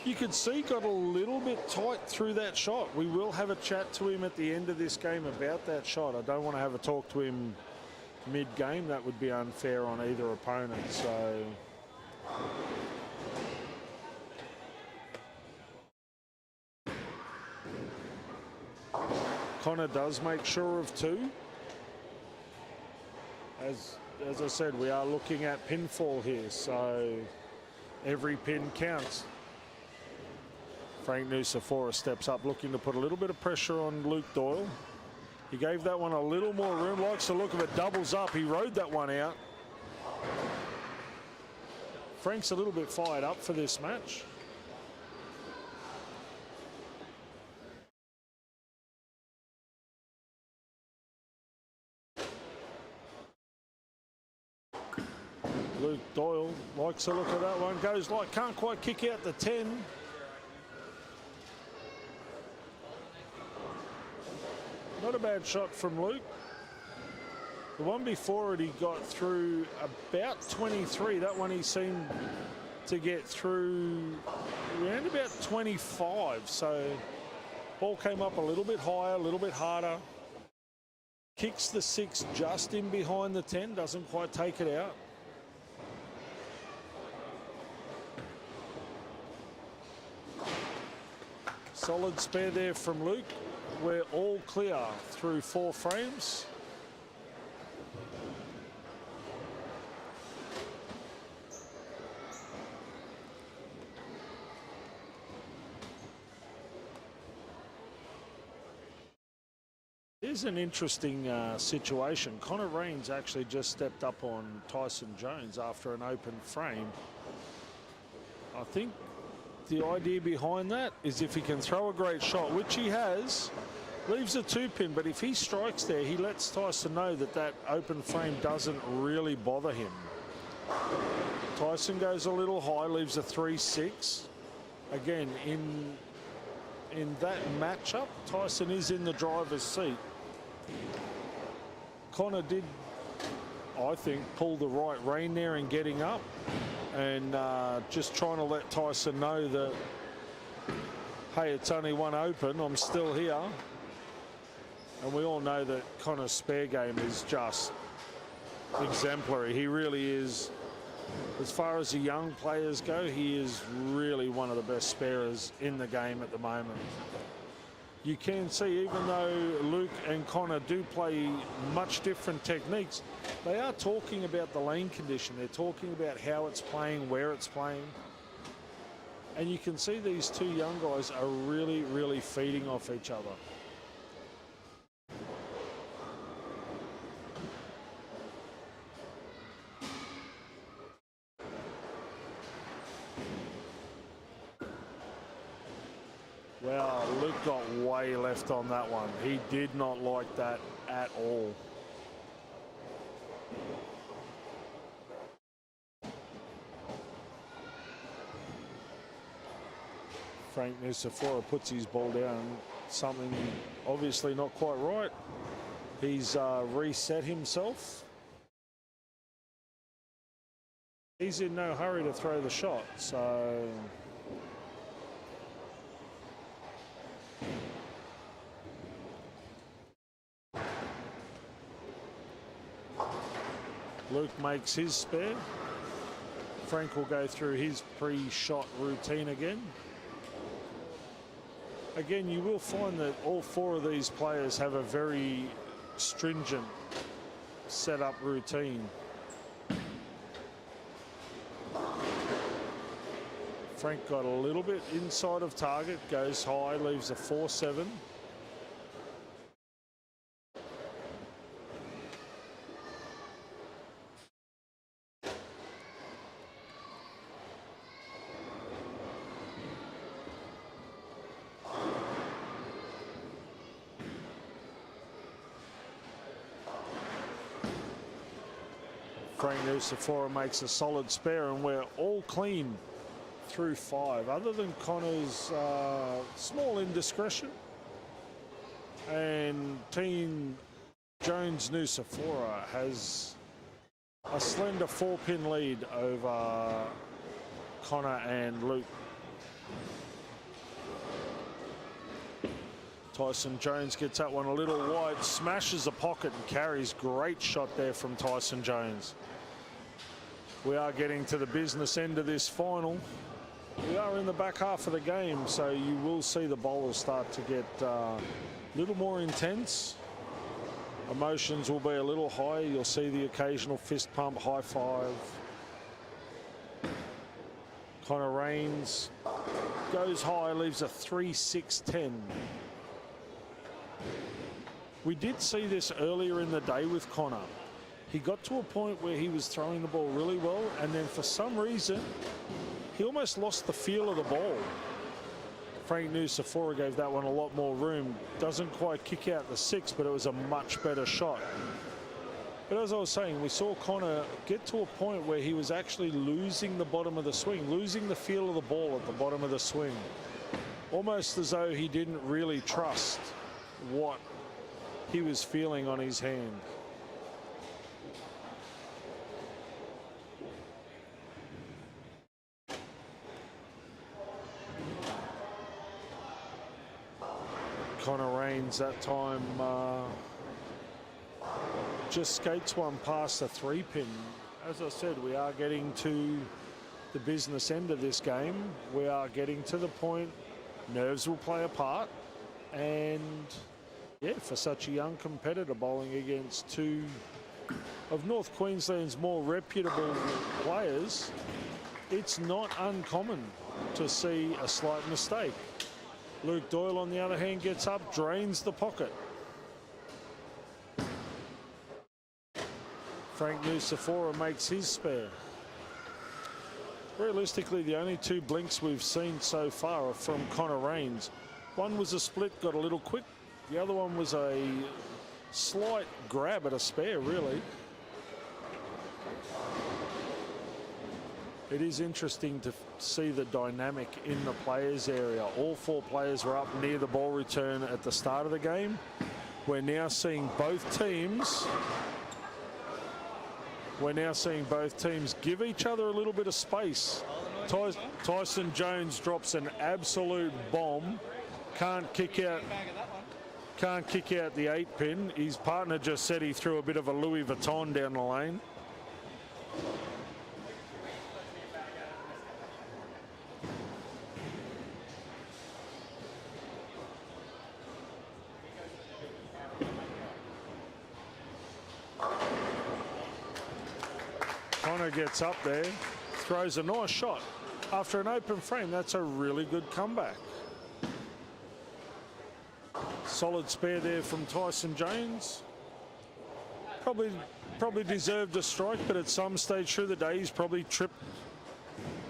you could see, got a little bit tight through that shot. We will have a chat to him at the end of this game about that shot. I don't want to have a talk to him mid-game. That would be unfair on either opponent. So Connor does make sure of 2. As I said, we are looking at pinfall here, so every pin counts. Frank Nucifora steps up, looking to put a little bit of pressure on Luke Doyle. He gave that one a little more room, likes the look of it, doubles up. He rode that one out. Frank's a little bit fired up for this match. Luke Doyle likes the look of that one, goes light, can't quite kick out the 10. Not a bad shot from Luke. The one before it, he got through about 23. That one he seemed to get through around about 25. So ball came up a little bit higher, a little bit harder. Kicks the 6 just in behind the 10, doesn't quite take it out. Solid spare there from Luke. We're all clear through 4 frames. Here's an interesting situation. Connor Raines actually just stepped up on Tyson Jones after an open frame. I think the idea behind that is if he can throw a great shot, which he has, leaves a 2-pin, but if he strikes there, he lets Tyson know that that open frame doesn't really bother him. Tyson goes a little high, leaves a 3-6, again, in that matchup, Tyson is in the driver's seat. Connor did, I think, pull the right rein there in getting up and just trying to let Tyson know that, hey, it's only one open, I'm still here. And we all know that Connor's spare game is just exemplary. He really is. As far as the young players go, he is really one of the best sparers in the game at the moment. You can see, even though Luke and Connor do play much different techniques, they are talking about the lane condition. They're talking about how it's playing, where it's playing. And you can see these two young guys are really, really feeding off each other. Well, Luke got way left on that one. He did not like that at all. Frank Nucifora puts his ball down. Something obviously not quite right. He's reset himself. He's in no hurry to throw the shot, so... Luke makes his spare. Frank will go through his pre-shot routine again. Again, you will find that all four of these players have a very stringent setup routine. Frank got a little bit inside of target, goes high, leaves a 4-7. Frank Nucifora makes a solid spare, and we're all clean through 5, other than Connor's small indiscretion. And Team Jones Nucifora has a slender 4-pin lead over Connor and Luke. Tyson Jones gets that one a little wide, smashes the pocket and carries. Great shot there from Tyson Jones. We are getting to the business end of this final. We are in the back half of the game, so you will see the bowlers start to get a little more intense. Emotions will be a little higher. You'll see the occasional fist pump, high five. Connor Rains goes high, leaves a 3-6-10. We did see this earlier in the day with Connor. He got to a point where he was throwing the ball really well, and then for some reason, he almost lost the feel of the ball. Frank Nucifora gave that one a lot more room. Doesn't quite kick out the 6, but it was a much better shot. But as I was saying, we saw Connor get to a point where he was actually losing the bottom of the swing, losing the feel of the ball at the bottom of the swing. Almost as though he didn't really trust what he was feeling on his hand. Connor Rains that time just skates one past the 3-pin. As I said, we are getting to the business end of this game. We are getting to the point, nerves will play a part, and yeah, for such a young competitor bowling against two of North Queensland's more reputable players, it's not uncommon to see a slight mistake. Luke Doyle, on the other hand, gets up, drains the pocket. Frank Nucifora makes his spare. Realistically, the only 2 blinks we've seen so far are from Connor Rains. One was a split, got a little quick. The other one was a slight grab at a spare, really. It is interesting see the dynamic in the players area. All 4 players were up near the ball return at the start of the game. We're now seeing both teams. We're now seeing both teams give each other a little bit of space. Tyson Jones drops an absolute bomb. Can't kick out the 8-pin. His partner just said he threw a bit of a Louis Vuitton down the lane. Connor gets up there, throws a nice shot. After an open frame, that's a really good comeback. Solid spare there from Tyson Jones. Probably deserved a strike, but at some stage through the day, he's probably tripped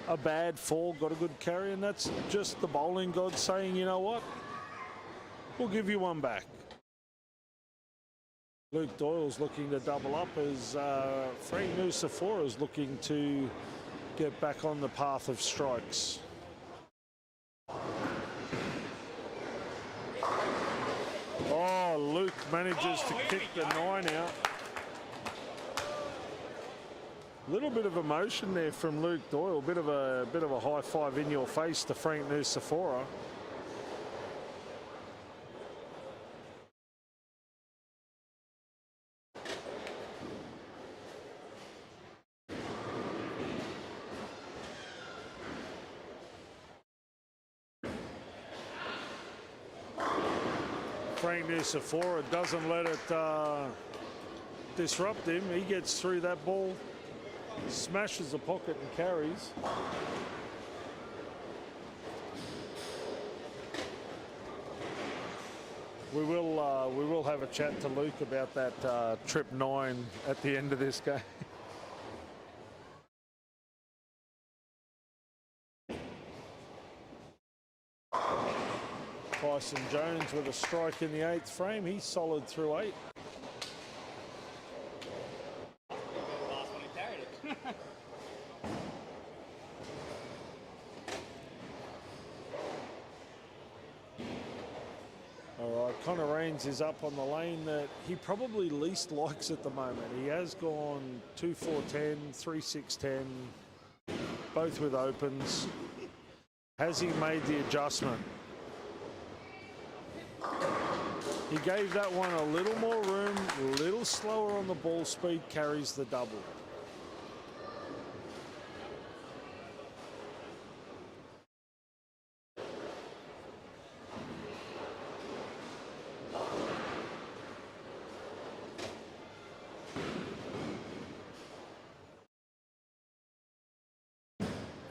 a bad fall, got a good carry, and that's just the bowling god saying, you know what, we'll give you one back. Luke Doyle's looking to double up as Frank Nusafora is looking to get back on the path of strikes. Oh, Luke manages to kick the 9 out. A little bit of emotion there from Luke Doyle. Bit of a high five in your face to Frank Nusafora. Frank Nusafora doesn't let it disrupt him. He gets through that ball, smashes the pocket and carries. We will have a chat to Luke about that trip 9 at the end of this game. Tyson Jones with a strike in the 8th frame. He's solid through 8. Last one he carried it. All right, Connor Raines is up on the lane that he probably least likes at the moment. He has gone 2-4-10, 3-6-10, both with opens. Has he made the adjustment? He gave that one a little more room, a little slower on the ball speed, carries the double.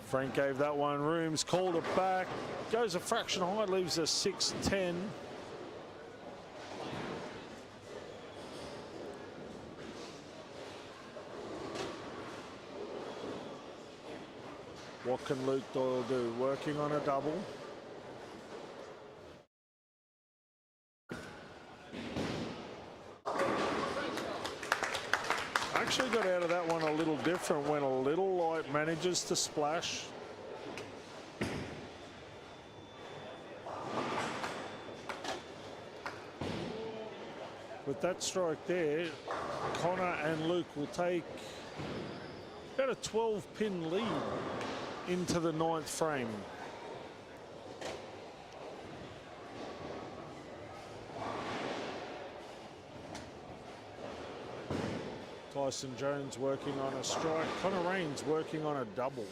Frank gave that one rooms, called it back, goes a fraction high, leaves a 6-10. What can Luke Doyle do? Working on a double. Actually got out of that one a little different, went a little light, manages to splash. With that strike there, Connor and Luke will take about a 12-pin lead into the 9th frame. Tyson Jones working on a strike. Connor Raines working on a double.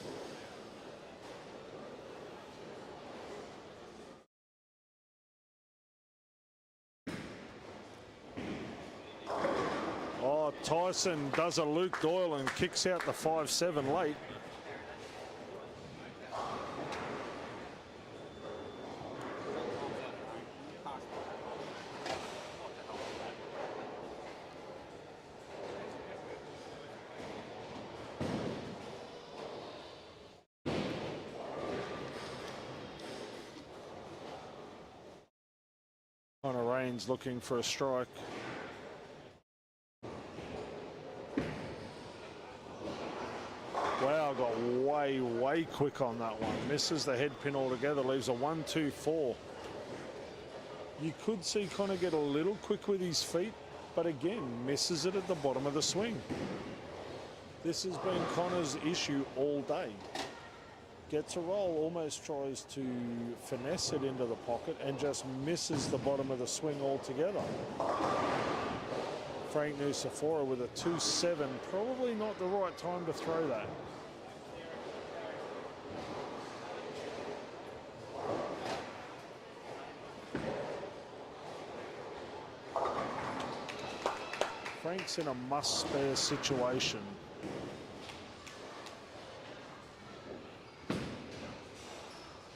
Oh, Tyson does a Luke Doyle and kicks out the 5-7 late. Connor Raines looking for a strike. Wow, got way way quick on that one. Misses the head pin altogether, leaves a 1-2-4. You could see Connor get a little quick with his feet, but again, misses it at the bottom of the swing. This has been Connor's issue all day. Gets a roll, almost tries to finesse it into the pocket and just misses the bottom of the swing altogether. Frank Nucifora with a 2-7, probably not the right time to throw that. Frank's in a must-spare situation.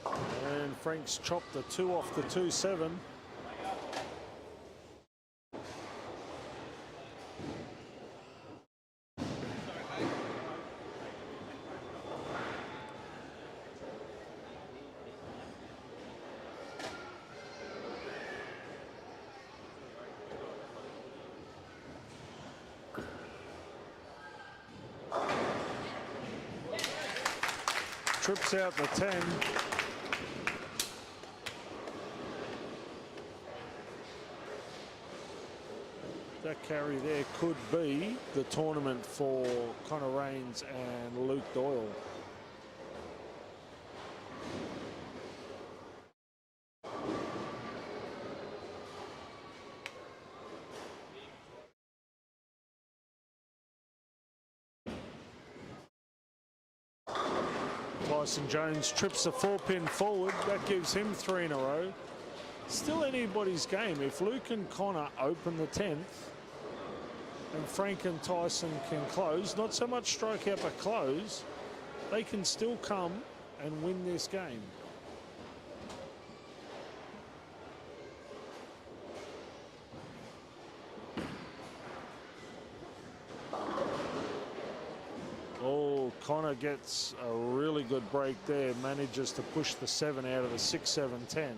And Frank's chopped the 2 off the 2-7. Trips out the 10. That carry there could be the tournament for Connor Raines and Luke Doyle. Tyson Jones trips the 4-pin forward. That gives him 3 in a row. Still anybody's game. If Luke and Connor open the 10th and Frank and Tyson can close, not so much strike out but close, they can still come and win this game. Oh, Connor gets a really good break there, manages to push the 7 out of the 6-7-10.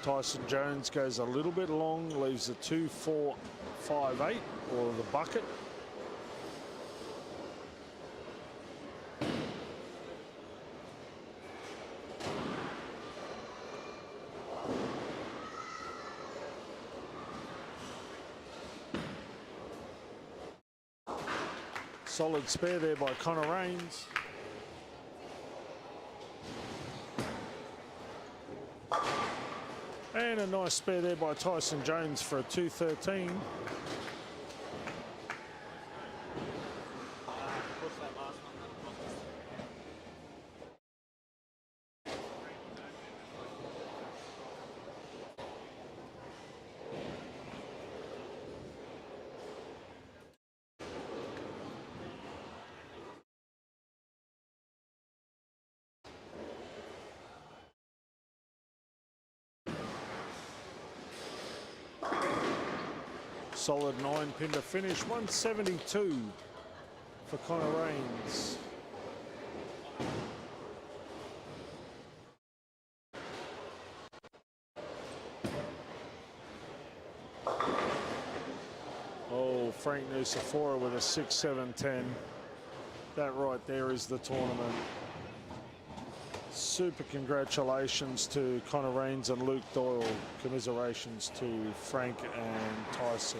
Tyson Jones goes a little bit long, leaves the 2-4-5-8 or the bucket. Solid spare there by Connor Raines. And a nice spare there by Tyson Jones for a 2-13. Solid 9-pin to finish, 172 for Connor Raines. Oh, Frank Nucifora with a 6-7-10. That right there is the tournament. Super congratulations to Connor Raines and Luke Doyle. Commiserations to Frank and Tyson.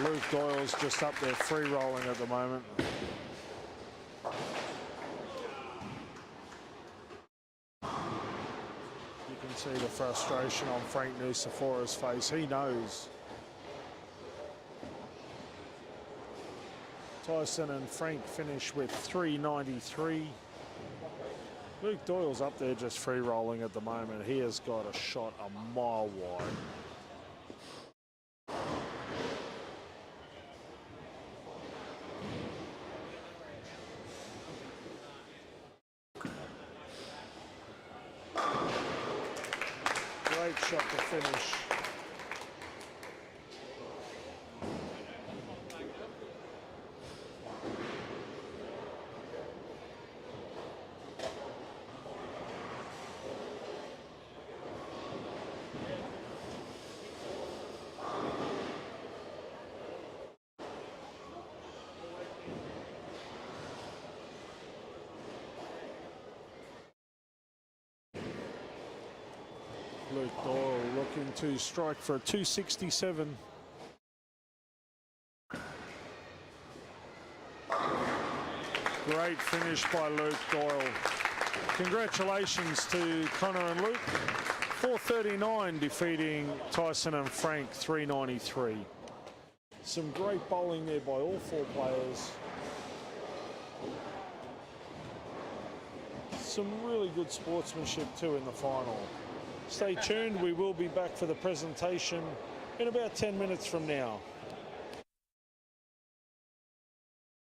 Luke Doyle's just up there free rolling at the moment. You can see the frustration on Frank Nucifora's face. He knows. Tyson and Frank finish with 393. Luke Doyle's up there just free rolling at the moment. He has got a shot a mile wide. Great shot to finish. Luke Doyle looking to strike for a 267. Great finish by Luke Doyle. Congratulations to Connor and Luke. 439 defeating Tyson and Frank 393. Some great bowling there by all four players. Some really good sportsmanship too in the final. Stay tuned, we will be back for the presentation in about 10 minutes from now.